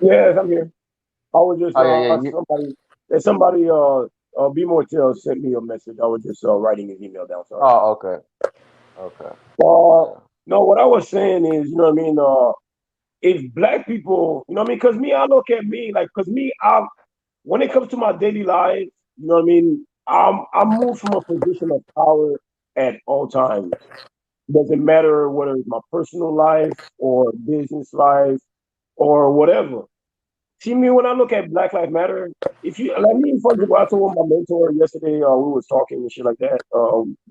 Yes, I'm here. I was just Oh yeah, yeah. somebody B Mortel sent me a message. I was just writing his email down. Sorry. Oh, okay, okay. Uh, Yeah. no, what I was saying is, you know what I mean. If black people, you know what I mean, because me, I look at me like, because me, when it comes to my daily life, you know what I mean. I move from a position of power at all times. Doesn't matter whether it's my personal life or business life or whatever. See me when I look at Black Lives Matter. If you like me, for example, I told my mentor yesterday, we was talking and shit like that.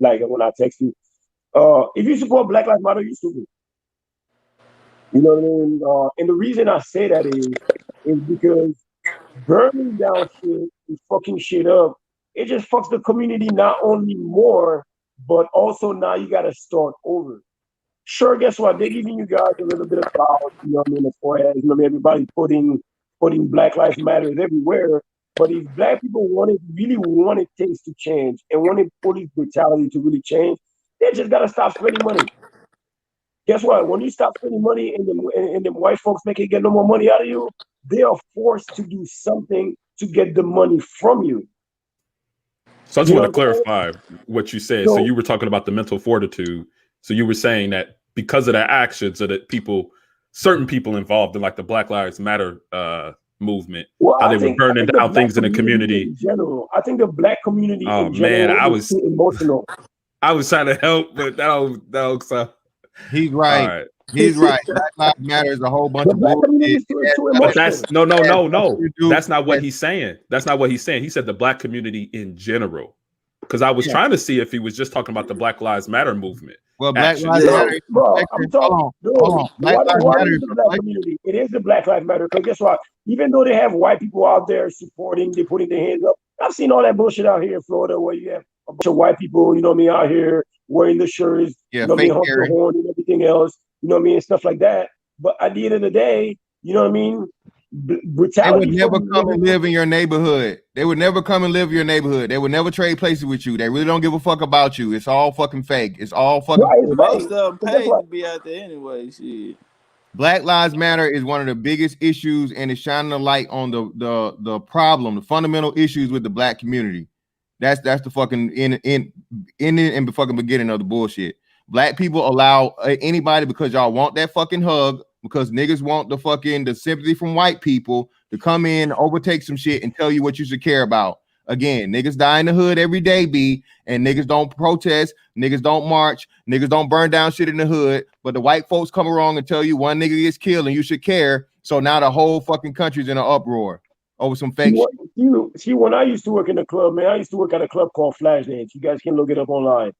Like when I text you, if you support Black Lives Matter, you stupid. You know what I mean? And the reason I say that is because burning down shit and fucking shit up, it just fucks the community not only more, but also now you got to start over. Sure, guess what? They're giving you guys a little bit of clout, you know what I mean, as far as, you know what I mean, everybody putting Black Lives Matter everywhere. But if Black people really wanted things to change and wanted police brutality to really change, they just gotta stop spending money. Guess what? When you stop spending money and the white folks make it get no more money out of you, they are forced to do something to get the money from you. So I just You want to know what I'm saying? clarify what you said. So you were talking about the mental fortitude. So you were saying that because of their actions, or that certain people involved in like the Black Lives Matter movement, Well, how I they were think burning the down Black things in the community. in general. I think the Black community Oh in man, general is too emotional. I was trying to help, but that was He's all right. right. He's right. Black Lives Matter is a whole bunch The of Black community bullshit. is too But emotional. that's no. That's not what he's saying. That's not what he's saying. He said the Black community in general. Because I was trying to see if he was just talking about the Black Lives Matter movement. Well, Black Action. Lives Matter is Bro, I'm talking. hold on. Black Lives What Matter is is the Black community? It is the Black Lives Matter. Because guess what? Even though they have white people out there supporting, they're putting their hands up. I've seen all that bullshit out here in Florida where you have a bunch of white people, you know what I mean, out here wearing the shirts, you know what I mean, honking the horn and everything else, you know what I mean, and stuff like that. But at the end of the day, you know what I mean, brutality. They would never come and live in your neighborhood. They would never come and live in your neighborhood. They would never trade places with you. They really don't give a fuck about you. It's all fucking fake. It's all fucking right, most of them paid to be out there anyway. Shit. Black Lives Matter is one of the biggest issues, and it's shining a light on the problem, the fundamental issues with the Black community. That's the fucking in the fucking beginning of the bullshit. Black people allow anybody, because y'all want that fucking hug, because niggas want the sympathy from white people to come in, overtake some shit, and tell you what you should care about. Again, niggas die in the hood every day, B, and niggas don't protest, niggas don't march, niggas don't burn down shit in the hood, but the white folks come along and tell you one nigga gets killed and you should care, so now the whole fucking country's in an uproar over some fake shit. See, when I used to work in the club, man, I used to work at a club called Flashdance. You guys can look it up online.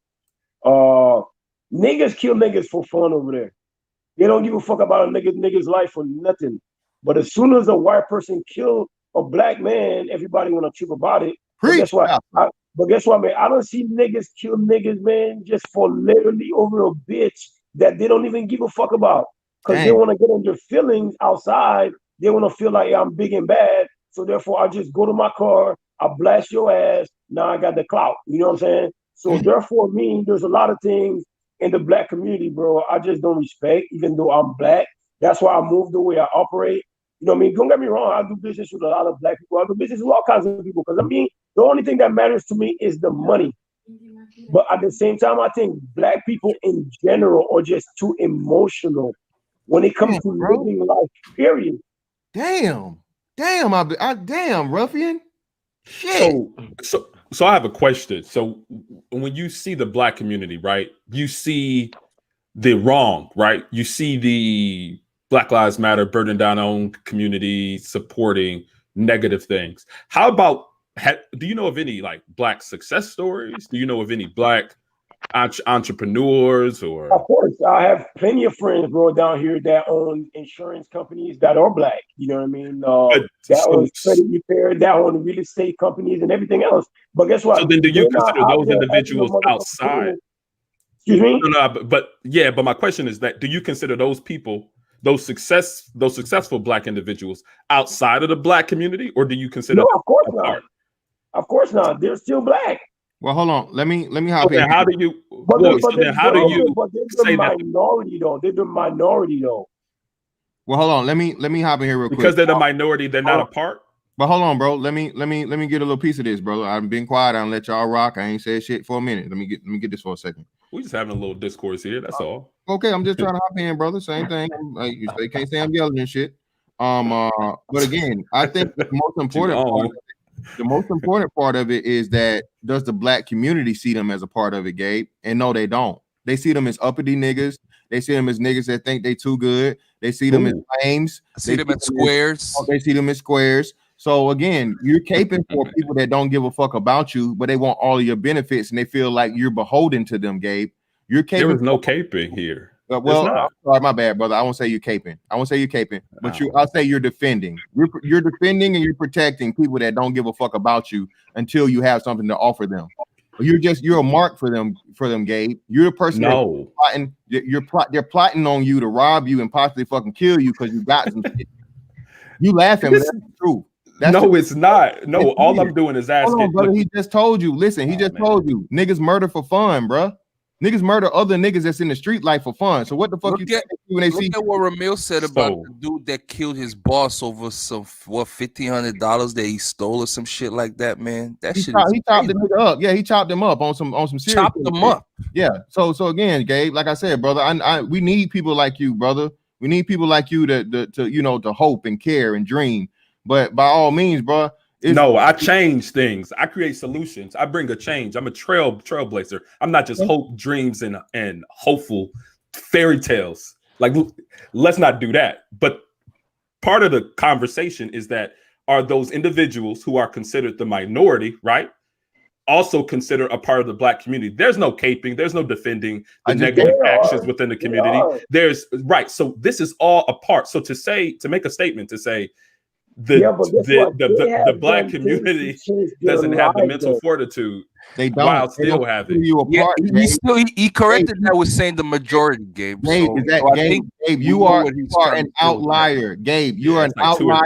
Niggas kill niggas for fun over there. They don't give a fuck about a nigga's life for nothing. But as soon as a white person kill a black man, everybody want to trip about it. But guess what? Man? I don't see niggas kill niggas, man, just for literally over a bitch that they don't even give a fuck about. Because they want to get on their feelings outside. They want to feel like, yeah, I'm big and bad. So therefore, I just go to my car, I blast your ass. Now I got the clout. You know what I'm saying? So therefore, there's a lot of things in the Black community, bro, I just don't respect, even though I'm Black. That's why I move the way I operate. You know what I mean? Don't get me wrong. I do business with a lot of Black people. I do business with all kinds of people. Because the only thing that matters to me is the money. But at the same time, I think Black people in general are just too emotional when it comes to living life, period. Damn, Ruffian. Shit. So I have a question. So when you see the Black community, right, you see the wrong, right? You see the Black Lives Matter burning down our own community, supporting negative things. How about, do you know of any like Black success stories? Do you know of any Black entrepreneurs? Or of course, I have plenty of friends, bro, down here that own insurance companies that are Black. You know what I mean? That own credit repair, that own real estate companies and everything else. But guess what? So then, do you consider those individuals outside? Excuse me? No, but my question is that, do you consider those people, those successful Black individuals outside of the Black community, or do you consider? No, of course not. Of course not. They're still Black. Well, hold on. Let me hop in. How do you? But they're say the minority though? They're the minority though. Well, hold on. Let me hop in here real quick. Because they're the minority, they're not a part. But hold on, bro. Let me get a little piece of this, bro. I've been quiet. I don't let y'all rock. I ain't said shit for a minute. Let me get this for a second. We just having a little discourse here. That's all. Okay, I'm just trying to hop in, brother. Same thing. You can't say I'm yelling and shit. But again, I think the most important part of it is that, does the Black community see them as a part of it, Gabe? And no, they don't. They see them as uppity niggas. They see them as niggas that think they too good. They see them as lames. They see them as squares. They see them as squares. So again, you're caping for people that don't give a fuck about you, but they want all of your benefits and they feel like you're beholden to them, Gabe. You're caping. There was no caping here. Well, sorry, my bad, brother. I won't say you're caping. But I'll say you're defending. You're defending and you're protecting people that don't give a fuck about you until you have something to offer them. You're a mark for them, Gabe. You're the person No. plotting. They're plotting on you to rob you and possibly fucking kill you because you got some shit. You laughing, but that's the truth. It's not. No, all I'm doing is asking. Hold on, brother. He just told you. Listen, he just told you. Niggas murder for fun, bro. Niggas murder other niggas that's in the street life for fun. So what the fuck Look at what Ramil said about the dude that killed his boss over some $1,500 that he stole or some shit like that, man. That shit. He chopped the nigga up. Yeah, he chopped him up on some serious. Chopped them up. Yeah. So again, Gabe, like I said, brother, we need people like you, brother. We need people like you to hope and care and dream. But by all means, bro. I change things. I create solutions. I bring a change. I'm a trailblazer. I'm not just hope, dreams, and hopeful fairy tales. Like, let's not do that. But part of the conversation is that are those individuals who are considered the minority, right? Also consider a part of the Black community. There's no caping. There's no defending the negative actions within the community. So this is all a part. So to make a statement to say, the Black community doesn't have the mental fortitude. They don't. While still having he corrected that with saying the majority, Gabe. Gabe, you are an outlier. Gabe, you are an outlier.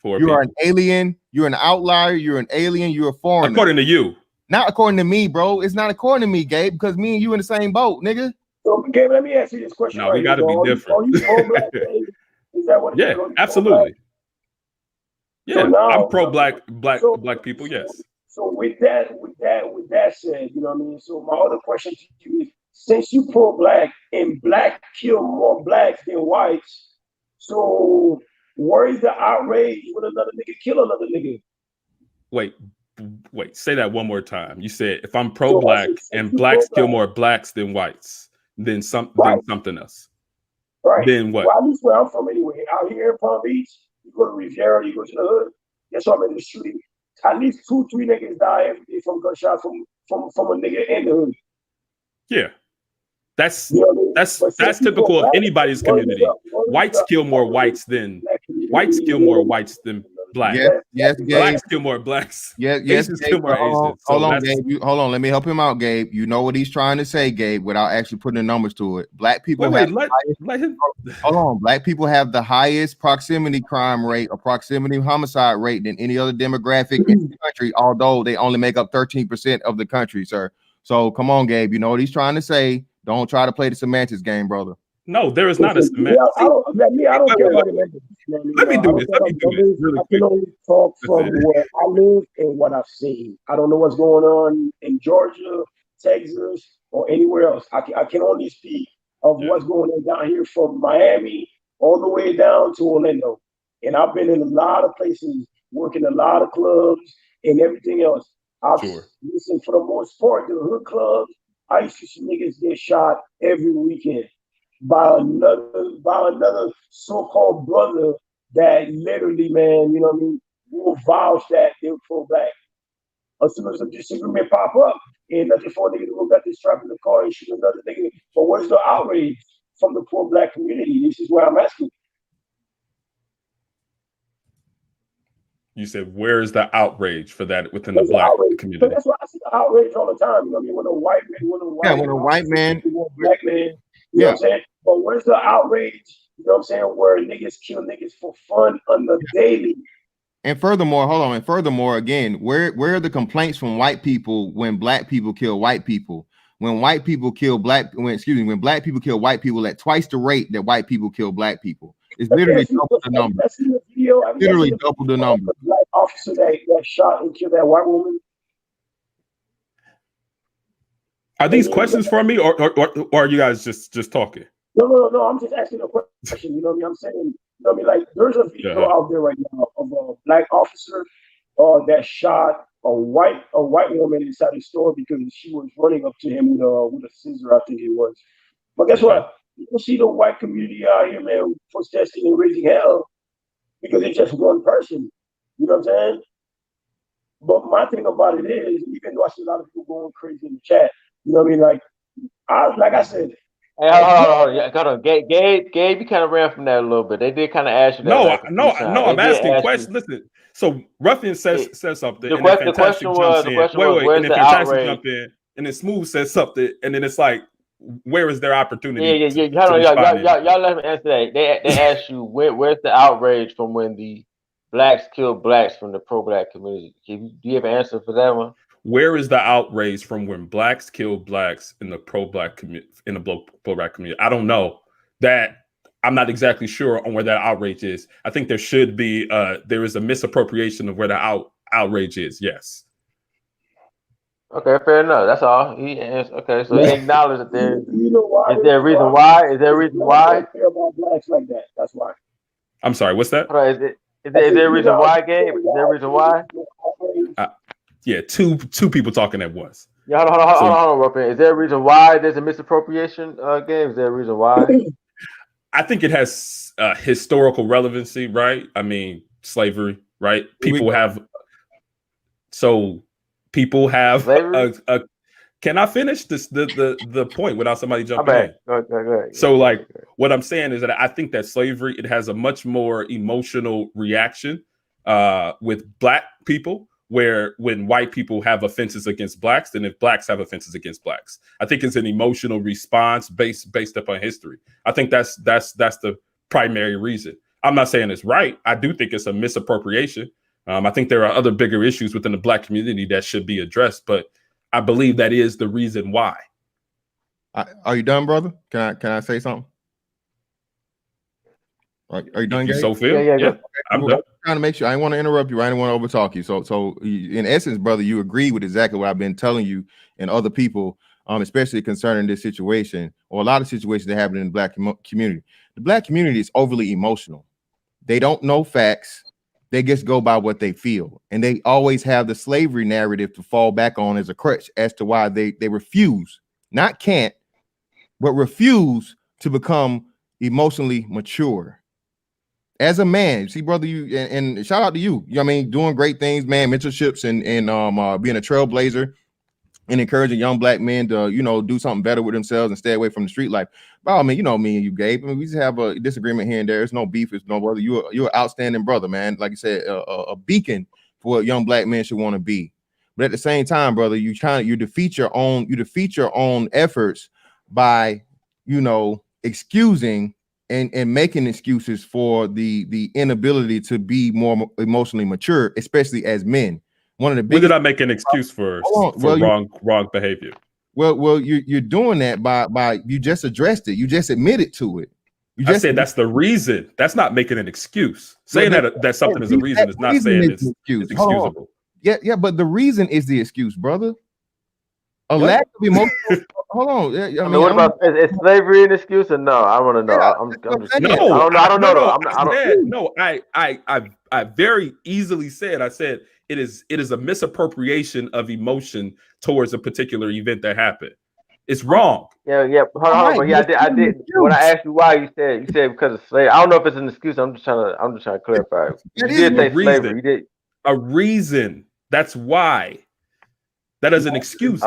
You are an alien. You're an outlier. You're an alien. You're a foreigner. According to you. Not according to me, bro. It's not according to me, Gabe, because me and you in the same boat, nigga. So, Gabe, let me ask you this question. No, we got to be different. Are you pro-Black? Is that what? Yeah, absolutely. Yeah, so now, I'm pro-Black people. Yes. So with that said, you know what I mean. So my other question to you is: since you pro-Black and Black kill more Blacks than whites, so where is the outrage when another nigga kill another nigga? Wait. Say that one more time. You said if I'm pro-Black and Blacks kill more Blacks than whites, then something else. Right. Then what? Well, at least where I'm from, anyway. Out here in Palm Beach. You go to Riviera, you go to the hood. That's why I'm in the shooting. At least 2-3 niggas die every day from gunshot from a nigga in the hood. Yeah, that's typical of anybody's community. Whites kill more whites than Black. Yes, Blacks kill more Blacks. Asians kill more Asians. Hold on, Gabe. Hold on. Let me help him out, Gabe. You know what he's trying to say, Gabe, without actually putting the numbers to it. Black people let him. Hold on. Black people have the highest proximity crime rate or proximity homicide rate than any other demographic in the country, although they only make up 13% of the country, sir. So come on, Gabe. You know what he's trying to say. Don't try to play the semantics game, brother. No, there is not a semantics. I don't care what it is. Let me do this. Really I can only talk from where I live and what I've seen. I don't know what's going on in Georgia, Texas, or anywhere else. I can only speak of what's going on down here from Miami all the way down to Orlando. And I've been in a lot of places, working a lot of clubs and everything else. Listen, for the most part, the hood clubs, I used to see niggas get shot every weekend by another so-called brother that literally, man, you know what I mean, will vouch that they were pro-Black. As soon as a disagreement pop up, and nothing for a nigga to go back to strap in the car and shoot another nigga. But where's the outrage from the pro-Black community? This is where I'm asking. You said, where is the outrage for that within the Black community? But that's why I see the outrage all the time. You know what I mean? When a white man, Black man, you know what I'm saying? But where's the outrage, you know what I'm saying, where niggas kill niggas for fun on the daily? And furthermore, hold on. And furthermore, again, where are the complaints from white people when Black people kill white people? When white people kill when Black people kill white people at twice the rate that white people kill Black people. It's literally double the number. Literally double the number. The Black officer that shot and killed that white woman. Are these questions for me, or are you guys just talking? No. I'm just asking a question. You know what I mean? I'm saying, you know what I mean? Like, there's a video out there right now of a Black officer that shot a white woman inside the store because she was running up to him with a scissor, I think it was. But guess what? You can see the white community out here, man, protesting and raising hell because it's just one person. You know what I'm saying? But my thing about it is, even though I see a lot of people going crazy in the chat, you know what I mean? Like I said, Hey, hold on. Yeah, hold on. Gabe, you kind of ran from that a little bit. They did kind of ask you that like a few times. They I'm did asking ask you. questions. Listen, so Ruffian says something, and then The Fantastic question jumps was in. Wait, and where's then the Fantastic outrage? jump in, and then Smooth says something, and then it's like, where is their opportunity Yeah. to Hold on, respond to anything? y'all let me answer that. They asked you where's the outrage from when the blacks killed blacks from the pro-black community? Do you have an answer for that one? Where is the outrage from when blacks kill blacks in the pro-black community, in the pro-black community? I don't know that. I'm not exactly sure on where that outrage is. I think there should be there is a misappropriation of where the outrage is. Yes. Okay, fair enough. That's all. Okay, so he acknowledged that there You know why? is there a reason why? Is there a reason why? Don't care about blacks like that. That's why. I'm sorry. What's that? Hold on, is there a reason why, Gabe? Is there a reason why? Yeah, two people talking at once. Yeah, hold on, Ruffian. Is there a reason why there's a misappropriation, Gabe? Is there a reason why? I think it has historical relevancy, right? I mean, slavery, right? People have a can I finish the point without somebody jumping in? Go ahead. So like what I'm saying is that I think that slavery, it has a much more emotional reaction with black people, where when white people have offenses against blacks, than if blacks have offenses against blacks. I think it's an emotional response based upon history. I think that's the primary reason. I'm not saying it's right. I do think it's a misappropriation. I think there are other bigger issues within the black community that should be addressed, but I believe that is the reason why. Are you done, brother? Can I say something? Are you done, Gabe? So feel? Yeah. I'm done. Trying to make sure I didn't want to interrupt you. I didn't want to overtalk you. So in essence, brother, you agree with exactly what I've been telling you and other people, especially concerning this situation or a lot of situations that happen in the black community. The black community is overly emotional. They don't know facts. They just go by what they feel, and they always have the slavery narrative to fall back on as a crutch as to why they refuse, not can't, but refuse to become emotionally mature. As a man, see, brother, you and shout out to you. You know what I mean, doing great things, man, mentorships and being a trailblazer and encouraging young black men to, do something better with themselves and stay away from the street life. But I mean, me and you, Gabe, I mean, we just have a disagreement here and there. There's no beef. It's no brother. You're an outstanding brother, man. Like you said, a beacon for what young black men should want to be. But at the same time, brother, you defeat your own efforts by, excusing and making excuses for the inability to be more emotionally mature, especially as men. One of the biggest. When did I make an excuse for wrong behavior? Well, you're doing that by you just addressed it. You just admitted to it. I said that's the reason. That's not making an excuse. Saying that something is a reason is not saying it's excusable. Yeah, but the reason is the excuse, brother. A lack of emotional. Hold on. I mean, what about is slavery an excuse or no? I want to know. I'm just no. I don't know. I very easily said. I said it is a misappropriation of emotion towards a particular event that happened. It's wrong. Yeah. Hold on. But yeah, I did. When I asked you why, you said because of slavery. I don't know if it's an excuse. I'm just trying to clarify. You did say slavery. You did a reason. That's why. That is an excuse.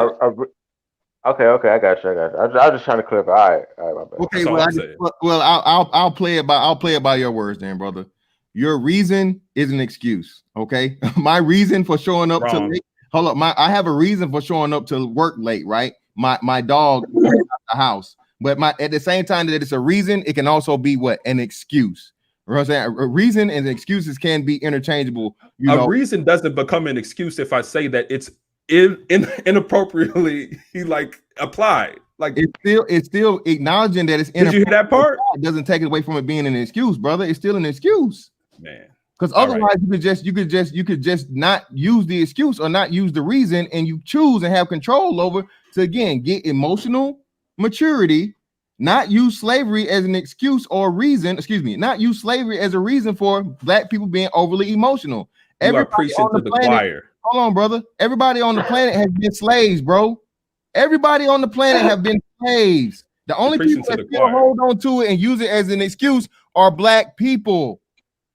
Okay, I got you. I was just trying to clarify. All right, my bad. Okay, well, I'll play it by your words, then, brother. Your reason is an excuse. Okay, my reason for showing up to late. Hold up, I have a reason for showing up to work late, right? My dog out the house, but at the same time that it's a reason, it can also be an excuse. You know what I'm saying? A reason and excuses can be interchangeable. Reason doesn't become an excuse if I say that it's inappropriately applied. Like it's still acknowledging that it's inappropriate. Did you hear that part? It doesn't take it away from it being an excuse, brother. It's still an excuse, man. Because otherwise, you could just not use the excuse or not use the reason, and you choose and have control over to again get emotional maturity. Not use slavery as an excuse or reason. Excuse me. Not use slavery as a reason for black people being overly emotional. You are preaching to the choir. Hold on, brother. Everybody on the planet has been slaves, bro. Everybody on the planet have been slaves. The only people that still hold on to it and use it as an excuse are black people.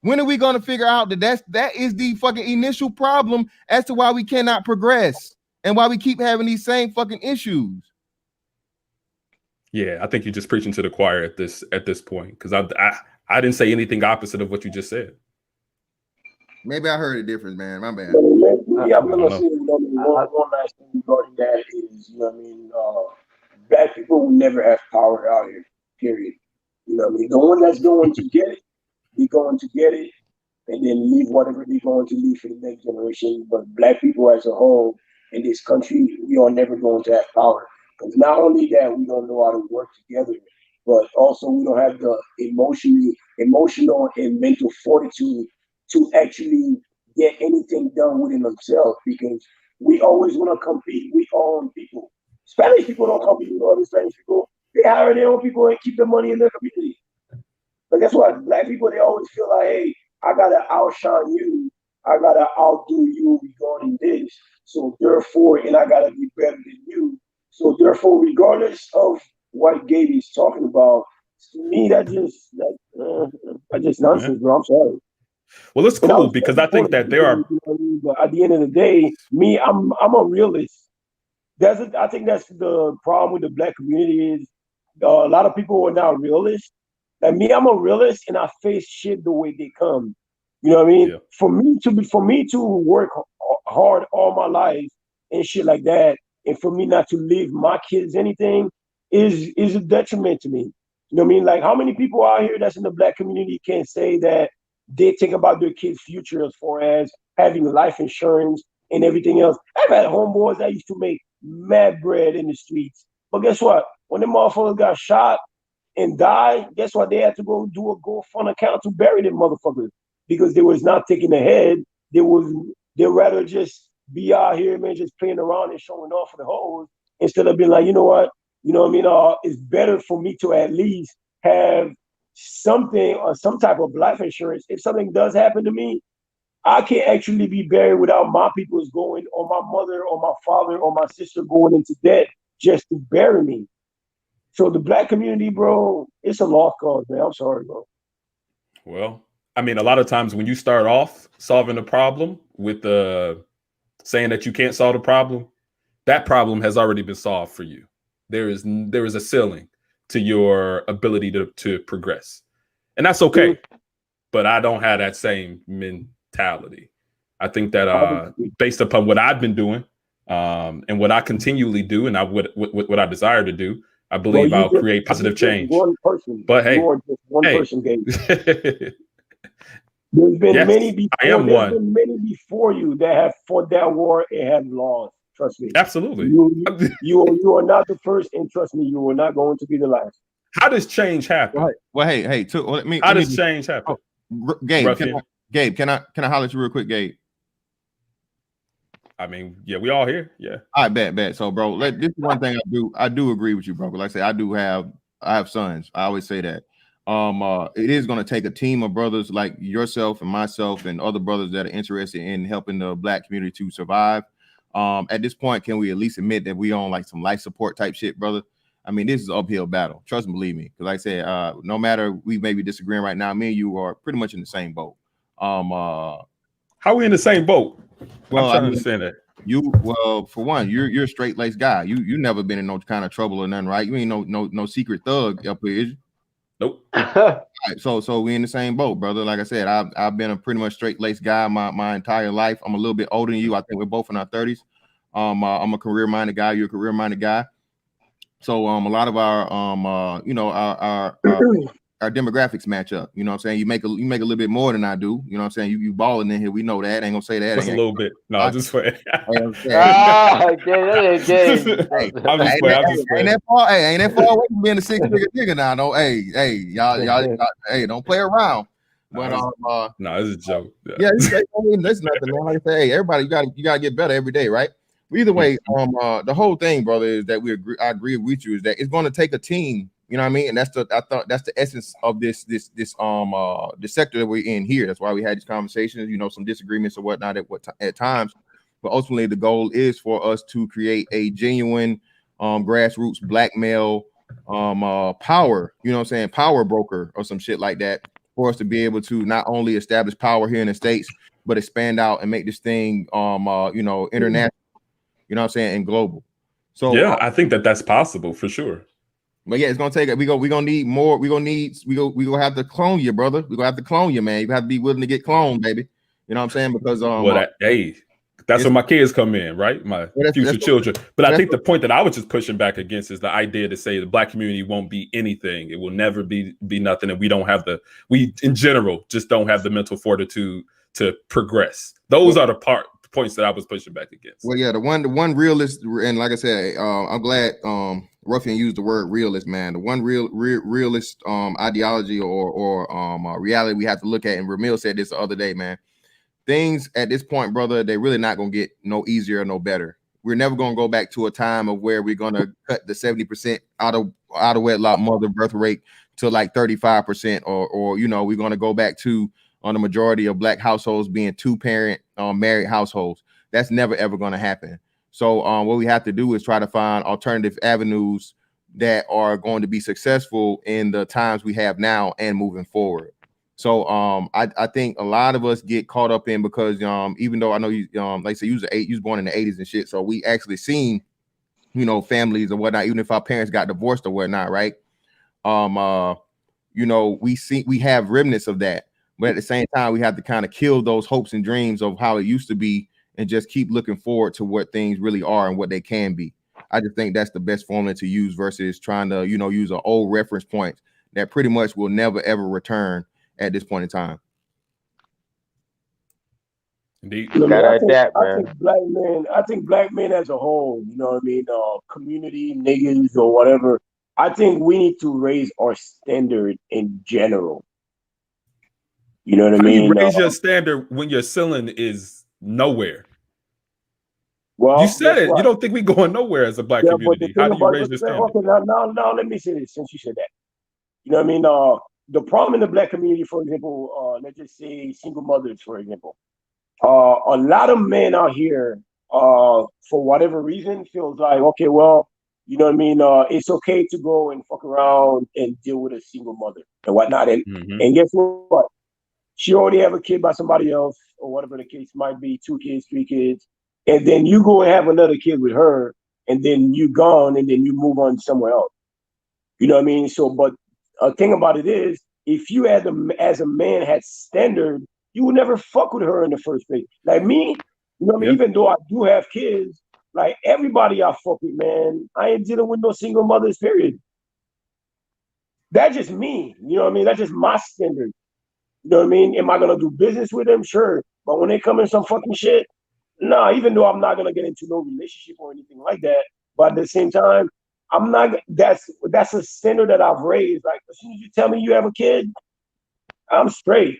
When are we going to figure out that is the fucking initial problem as to why we cannot progress and why we keep having these same fucking issues? Yeah, I think you're just preaching to the choir at this point, because I didn't say anything opposite of what you just said. Maybe I heard a difference, man. My bad. Yeah, I'm gonna say, one last thing regarding that is, black people will never have power out here. Period. You know what I mean? The one that's going to get it, they're going to get it, and then leave whatever they're going to leave for the next generation. But black people as a whole in this country, we are never going to have power. Because not only that, we don't know how to work together, but also we don't have the emotional and mental fortitude to actually get anything done within themselves, because we always want to compete with our own people. Spanish people don't compete with other Spanish people. They hire their own people and keep the money in their community. But guess what? Black people, they always feel like, hey, I gotta outshine you. I gotta outdo you regarding this. So therefore, and I gotta be better than you. So therefore, regardless of what Gabe is talking about, to me, that's just nonsense, bro. I'm sorry. Well, it's cool because I think that there are. But at the end of the day, me, I'm a realist. I think that's the problem with the black community is a lot of people are not realists. Like me, I'm a realist, and I face shit the way they come. You know what I mean? Yeah. For me to work hard all my life and shit like that, and for me not to leave my kids anything is a detriment to me. You know what I mean? Like how many people out here that's in the black community can say that they think about their kids' future as far as having life insurance and everything else? I've had homeboys that used to make mad bread in the streets, but guess what? When the motherfuckers got shot and died, guess what? They had to go do a GoFund account to bury them motherfuckers because they was not thinking ahead. They rather just be out here, man, just playing around and showing off for the hoes instead of being like, you know what? You know what I mean? It's better for me to at least have something or some type of life insurance. If something does happen to me, I can actually be buried without my people's going, or my mother or my father or my sister going into debt just to bury me. So the black community, bro, it's a lost cause, man. I'm sorry, bro. Well, I mean, a lot of times when you start off solving a problem with saying that you can't solve the problem, that problem has already been solved for you. There is a ceiling to your ability to progress, and that's okay. But I don't have that same mentality. I think that based upon what I've been doing and what I continually do, and what I desire to do, I believe I'll create positive change. One person, but hey, you are just one person, Gabe. There's been many before. I am one. Been many before you that have fought that war and have lost. Trust me. Absolutely. You are not the first, and trust me, you are not going to be the last. How does change happen? Well, hey, how does change happen? Gabe, can I holler at you real quick, Gabe? I mean, yeah, we all here. Yeah. I bet. So, bro, this is one thing I do agree with you, bro. Like I say, I have sons. I always say that. It is going to take a team of brothers like yourself and myself and other brothers that are interested in helping the black community to survive. At this point, can we at least admit that we on like some life support type shit, brother? I mean, this is an uphill battle. Trust me, believe me. Because like I said, no matter we may be disagreeing right now, me and you are pretty much in the same boat. How are we in the same boat? Well, I'm trying to understand that. For one, you're a straight laced guy. You never been in no kind of trouble or nothing, right? You ain't no secret thug up here, is you? Nope. Right, so we in the same boat, brother. Like I said, I've been a pretty much straight laced guy my entire life. I'm a little bit older than you. I think we're both in our 30s. I'm a career minded guy. You're a career minded guy. So a lot of our our demographics match up. You know what I'm saying? You make a little bit more than I do. You know what I'm saying? You balling in here. We know that. Ain't gonna say that. Just a little bit. No, I just playing. I'm just playing. Ain't that far away from being a six-figure nigga now. No, hey, y'all, hey, don't play around. But no, it's a joke. Yeah, that's nothing, man. Like I say, hey, everybody, you gotta get better every day, right? But either way, the whole thing, brother, is that I agree with you, is that it's going to take a team. You know what I mean? And that's the essence of this sector that we're in here. That's why we had these conversations, some disagreements or whatnot at times. But ultimately, the goal is for us to create a genuine grassroots black male power, you know what I'm saying, power broker or some shit like that, for us to be able to not only establish power here in the States, but expand out and make this thing international, you know what I'm saying, and global. So yeah, I think that's possible for sure. But yeah, it's gonna take it. We're gonna need more. We're gonna have to clone you, brother. We're gonna have to clone you, man. You have to be willing to get cloned, baby. You know what I'm saying? Because that's where my kids come in, right? My future children. But I think the point that I was just pushing back against is the idea to say the Black community won't be anything. It will never be nothing, and we in general just don't have the mental fortitude to progress. Those are the points that I was pushing back against. Well, yeah, the one realist, and like I said, I'm glad Ruffian used the word realist, man. The one realist ideology or reality we have to look at, and Ramil said this the other day, man. Things at this point, brother, they're really not gonna get no easier or no better. We're never gonna go back to a time of where we're gonna cut the 70% out of wedlock mother birth rate to like 35%, or you know, we're gonna go back to on the majority of Black households being 2-parent married households. That's never ever gonna happen. So what we have to do is try to find alternative avenues that are going to be successful in the times we have now and moving forward. So I think a lot of us get caught up in, because even though I know you like I said, you was born in the 80s and shit, so we actually seen, you know, families or whatnot, even if our parents got divorced or whatnot, right? You know, we have remnants of that, but at the same time we have to kind of kill those hopes and dreams of how it used to be and just keep looking forward to what things really are and what they can be. I just think that's the best formula to use versus trying to, you know, use an old reference point that pretty much will never ever return at this point in time. Indeed. You know, I think black men as a whole, you know what I mean, community, niggas or whatever, I think we need to raise our standard in general. You know what I mean? You raise your standard when your ceiling is nowhere. Well, you said it. You don't think we going nowhere as a Black community. How do you raise your standard? Okay, now let me say this since you said that. You know what I mean? The problem in the Black community, for example, let's just say single mothers, for example. A lot of men out here, for whatever reason, feels like, okay, well, you know what I mean? It's okay to go and fuck around and deal with a single mother and whatnot. And guess what? She already have a kid by somebody else, or whatever the case might be, 2 kids, 3 kids. And then you go and have another kid with her, and then you gone, and then you move on somewhere else. You know what I mean? So, but a thing about it is, if you as a man had standard, you would never fuck with her in the first place. Like me, you know what I mean? Even though I do have kids, like everybody I fuck with, man, I ain't dealing with no single mothers, period. That's just me. You know what I mean? That's just my standard. You know what I mean? Am I gonna do business with them? Sure. But when they come in some fucking shit, nah, even though I'm not gonna get into no relationship or anything like that, but at the same time, I'm not. That's a standard that I've raised. Like, as soon as you tell me you have a kid, I'm straight.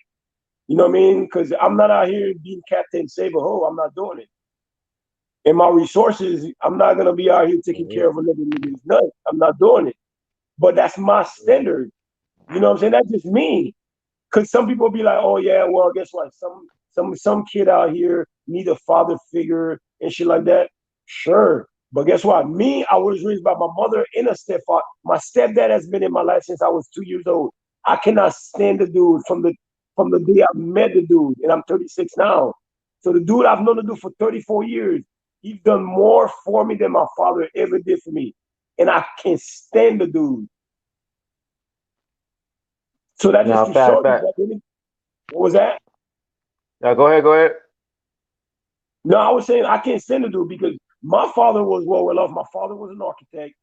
You know what I mean? Because I'm not out here being Captain Save a Hoe. I'm not doing it. And my resources, I'm not gonna be out here taking care of another nigga's nut. I'm not doing it. But that's my standard. You know what I'm saying? That's just me. Because some people be like, oh yeah, well, guess what? Some kid out here need a father figure and shit like that. Sure. But guess what? Me, I was raised by my mother and a stepfather. My stepdad has been in my life since I was 2 years old. I cannot stand the dude from the day I met the dude, and I'm 36 now. So the dude I've known the dude for 34 years. He's done more for me than my father ever did for me. And I can't stand the dude. So that just to show you that. What was that? Now go ahead. No, I was saying I can't stand the dude because my father was well off. My father was an architect.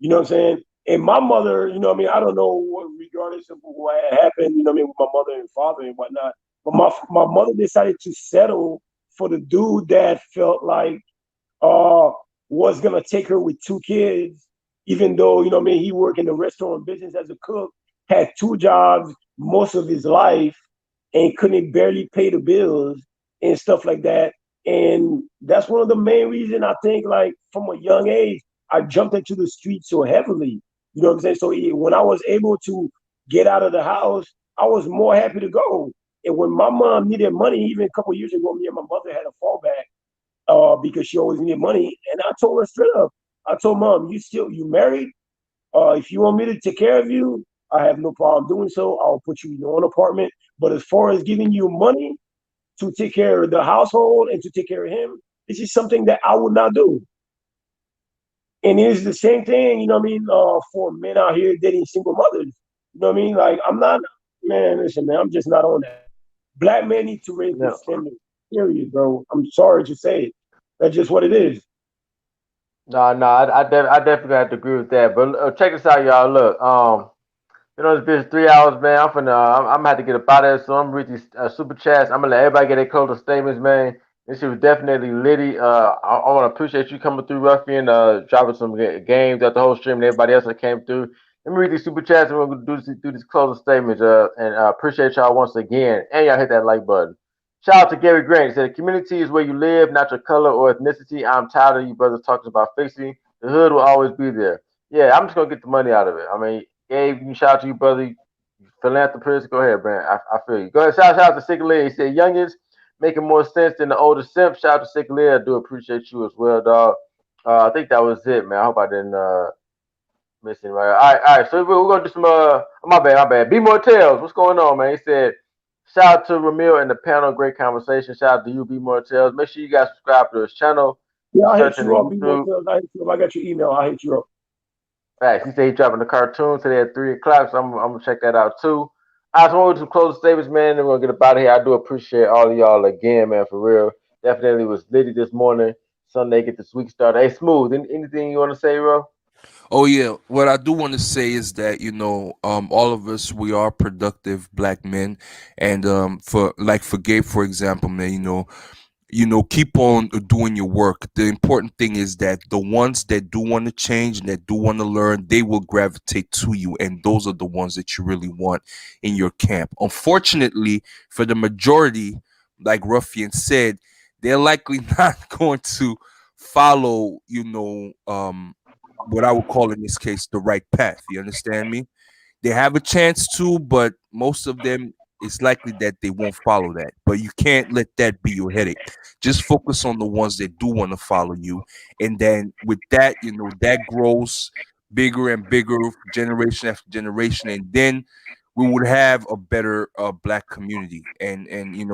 You know what I'm saying? And my mother, you know what I mean? I don't know what, regardless of what happened, you know what I mean, with my mother and father and whatnot. But my mother decided to settle for the dude that felt like was gonna take her with 2 kids, even though, you know what I mean, he worked in the restaurant business as a cook, had 2 jobs most of his life, and couldn't barely pay the bills and stuff like that. And that's one of the main reasons I think, like, from a young age, I jumped into the streets so heavily. You know what I'm saying? So when I was able to get out of the house, I was more happy to go. And when my mom needed money, even a couple of years ago, me and my mother had a fallback because she always needed money. And I told her straight up, I told Mom, you married? If you want me to take care of you, I have no problem doing so. I'll put you in your own apartment. But as far as giving you money to take care of the household and to take care of him, this is something that I would not do. And it's the same thing, you know what I mean, for men out here dating single mothers. You know what I mean? Like, I'm not, man, listen, man, I'm just not on that. Black men need to raise their No, standard, period, bro. I'm sorry to say it. That's just what it is. no, I definitely have to agree with that. But check this out, y'all. Look, you know, this bitch 3 hours, man. I'm gonna have to get up out of there. So I'm gonna read these super chats. I'm gonna let everybody get their closing statements, man. This shit was definitely litty. I want to appreciate you coming through, Ruffian, dropping some games at the whole stream and everybody else that came through. Let me read these super chats and we're gonna do these closing statements. And appreciate y'all once again. And y'all hit that like button. Shout out to Gary Grant. He said, the community is where you live, not your color or ethnicity. I'm tired of you brothers talking about fixing. The hood will always be there. Yeah, I'm just gonna get the money out of it. I mean, Gabe, you shout out to you, brother. Philanthropist, go ahead, Brent. I feel you. Go ahead. Shout out to Sickle. He said, youngest making more sense than the older simp. Shout out to Sickle. I do appreciate you as well, dog. I think that was it, man. I hope I didn't miss it right. All right. So we're gonna do some. My bad. Be more tales. What's going on, man? He said, shout out to Ramil and the panel. Great conversation. Shout out to you, Be More Tales. Make sure you guys subscribe to his channel. Yeah, I'll hit Searching the you up. Be more YouTube. tales. I hit you up. I got your email. I'll hit you up. Facts. He said he dropping the cartoon today at 3 o'clock, so I'm gonna check that out too. I just want to close statements, man. Then we're gonna get up out of here. I do appreciate all of y'all again, man, for real. Definitely was litty this morning. Sunday, get this week started. Hey, Smooth. Anything you want to say, bro? Oh yeah, what I do want to say is that all of us, we are productive black men, and for Gabe, for example, man, keep on doing your work. The important thing is that the ones that do want to change and that do want to learn, they will gravitate to you, and those are the ones that you really want in your camp. Unfortunately, for the majority, like Ruffian said, they're likely not going to follow, what I would call in this case the right path. You understand me? They have a chance to, but most of them, it's likely that they won't follow that. But you can't let that be your headache. Just focus on the ones that do want to follow you. And then with that, that grows bigger and bigger, generation after generation. And then we would have a better black community. And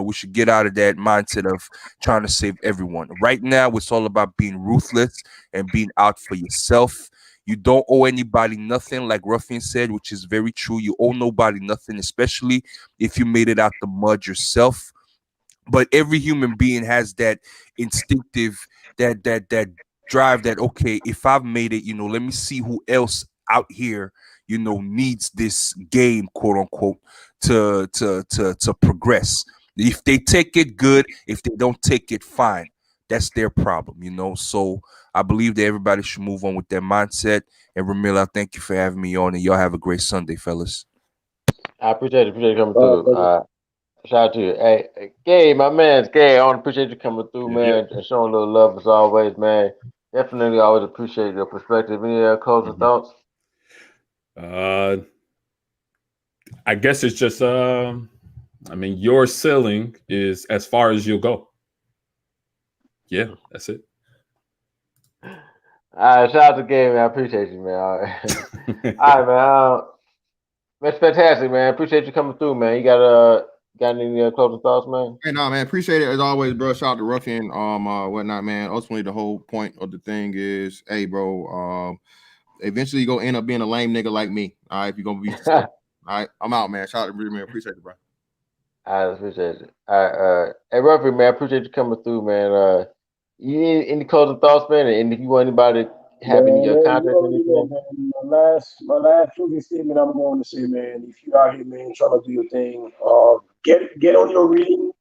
we should get out of that mindset of trying to save everyone. Right now, it's all about being ruthless and being out for yourself. You don't owe anybody nothing, like Ruffin said, which is very true. You owe nobody nothing, especially if you made it out the mud yourself. But every human being has that instinctive, that drive, that okay, if I've made it, let me see who else out here, needs this game, quote unquote, to progress. If they take it, good. If they don't take it, fine. That's their problem. So I believe that everybody should move on with their mindset. And Ramil, I thank you for having me on, and y'all have a great Sunday, fellas. I appreciate it. Appreciate you coming through. Brother. Shout out to you. Hey, Gabe, my man, Gabe. I want to appreciate you coming through, man, and showing a little love as always, man. Definitely always appreciate your perspective. Any closing thoughts? I guess it's just your ceiling is as far as you'll go. Yeah, that's it. All right, shout out to Gabe, man. I appreciate you, man. All right, all right, man. That's fantastic, man. Appreciate you coming through, man. You got any closing thoughts, man? Hey, no, man. Appreciate it as always, bro. Shout out to Ruffian, whatnot, man. Ultimately, the whole point of the thing is, hey, bro, eventually you go end up being a lame nigga like me. All right, if you're gonna be all right, I'm out, man. Shout out to you, man. Appreciate it, bro. I appreciate it. All right. Hey, Ruffy, man, I appreciate you coming through, man. You need any closing thoughts, man? And if you want anybody to have any Man, contact you or already know, anything? man. My last closing statement I'm going to say, man, if you're out here, man, trying to do your thing, get on your reading.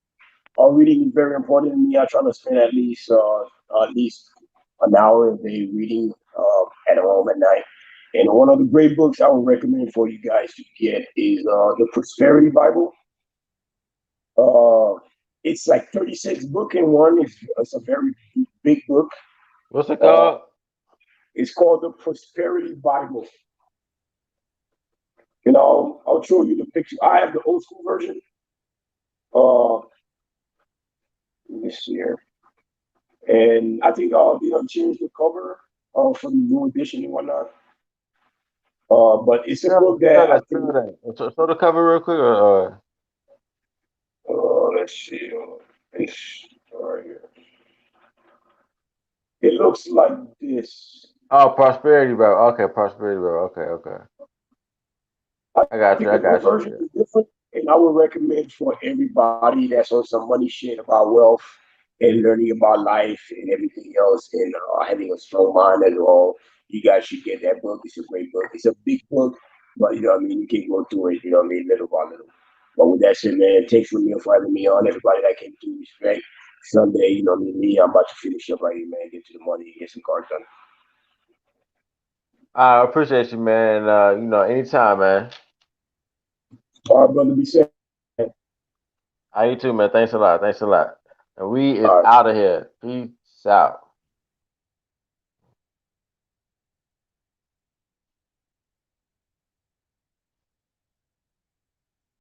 Reading is very important to me. I try to spend at least an hour a day reading at home at night. And one of the great books I would recommend for you guys to get is the Prosperity Bible. It's like 36 book in one. It's a very big book. What's it Uh, called? it's called the Prosperity Bible. I'll show you the picture. I have the old school version. Uh, let me see here. And I think changed the cover for the new edition and whatnot. But it's a book that I think. Show the cover real quick, or Let's see. It's right here. It looks like this. Oh, prosperity, bro. Okay, prosperity, bro. Okay. I got think you. I the new got you. version is different, and I would recommend for everybody that's on some money shit about wealth and learning about life and everything else, and having a strong mind as well. You guys should get that book. It's a great book. It's a big book, but you know what I mean. You can go through it. You know what I mean, little by little. But with that said, man, thanks for me for having me on. Everybody that came through, respect. Sunday, you know what I mean. Me, I'm about to finish up right here, man. Get to the money, get some cards done. I appreciate you, man. Anytime, man. All right, brother. Be safe. You too, man. Thanks a lot. And we is All right. out of here. Peace out.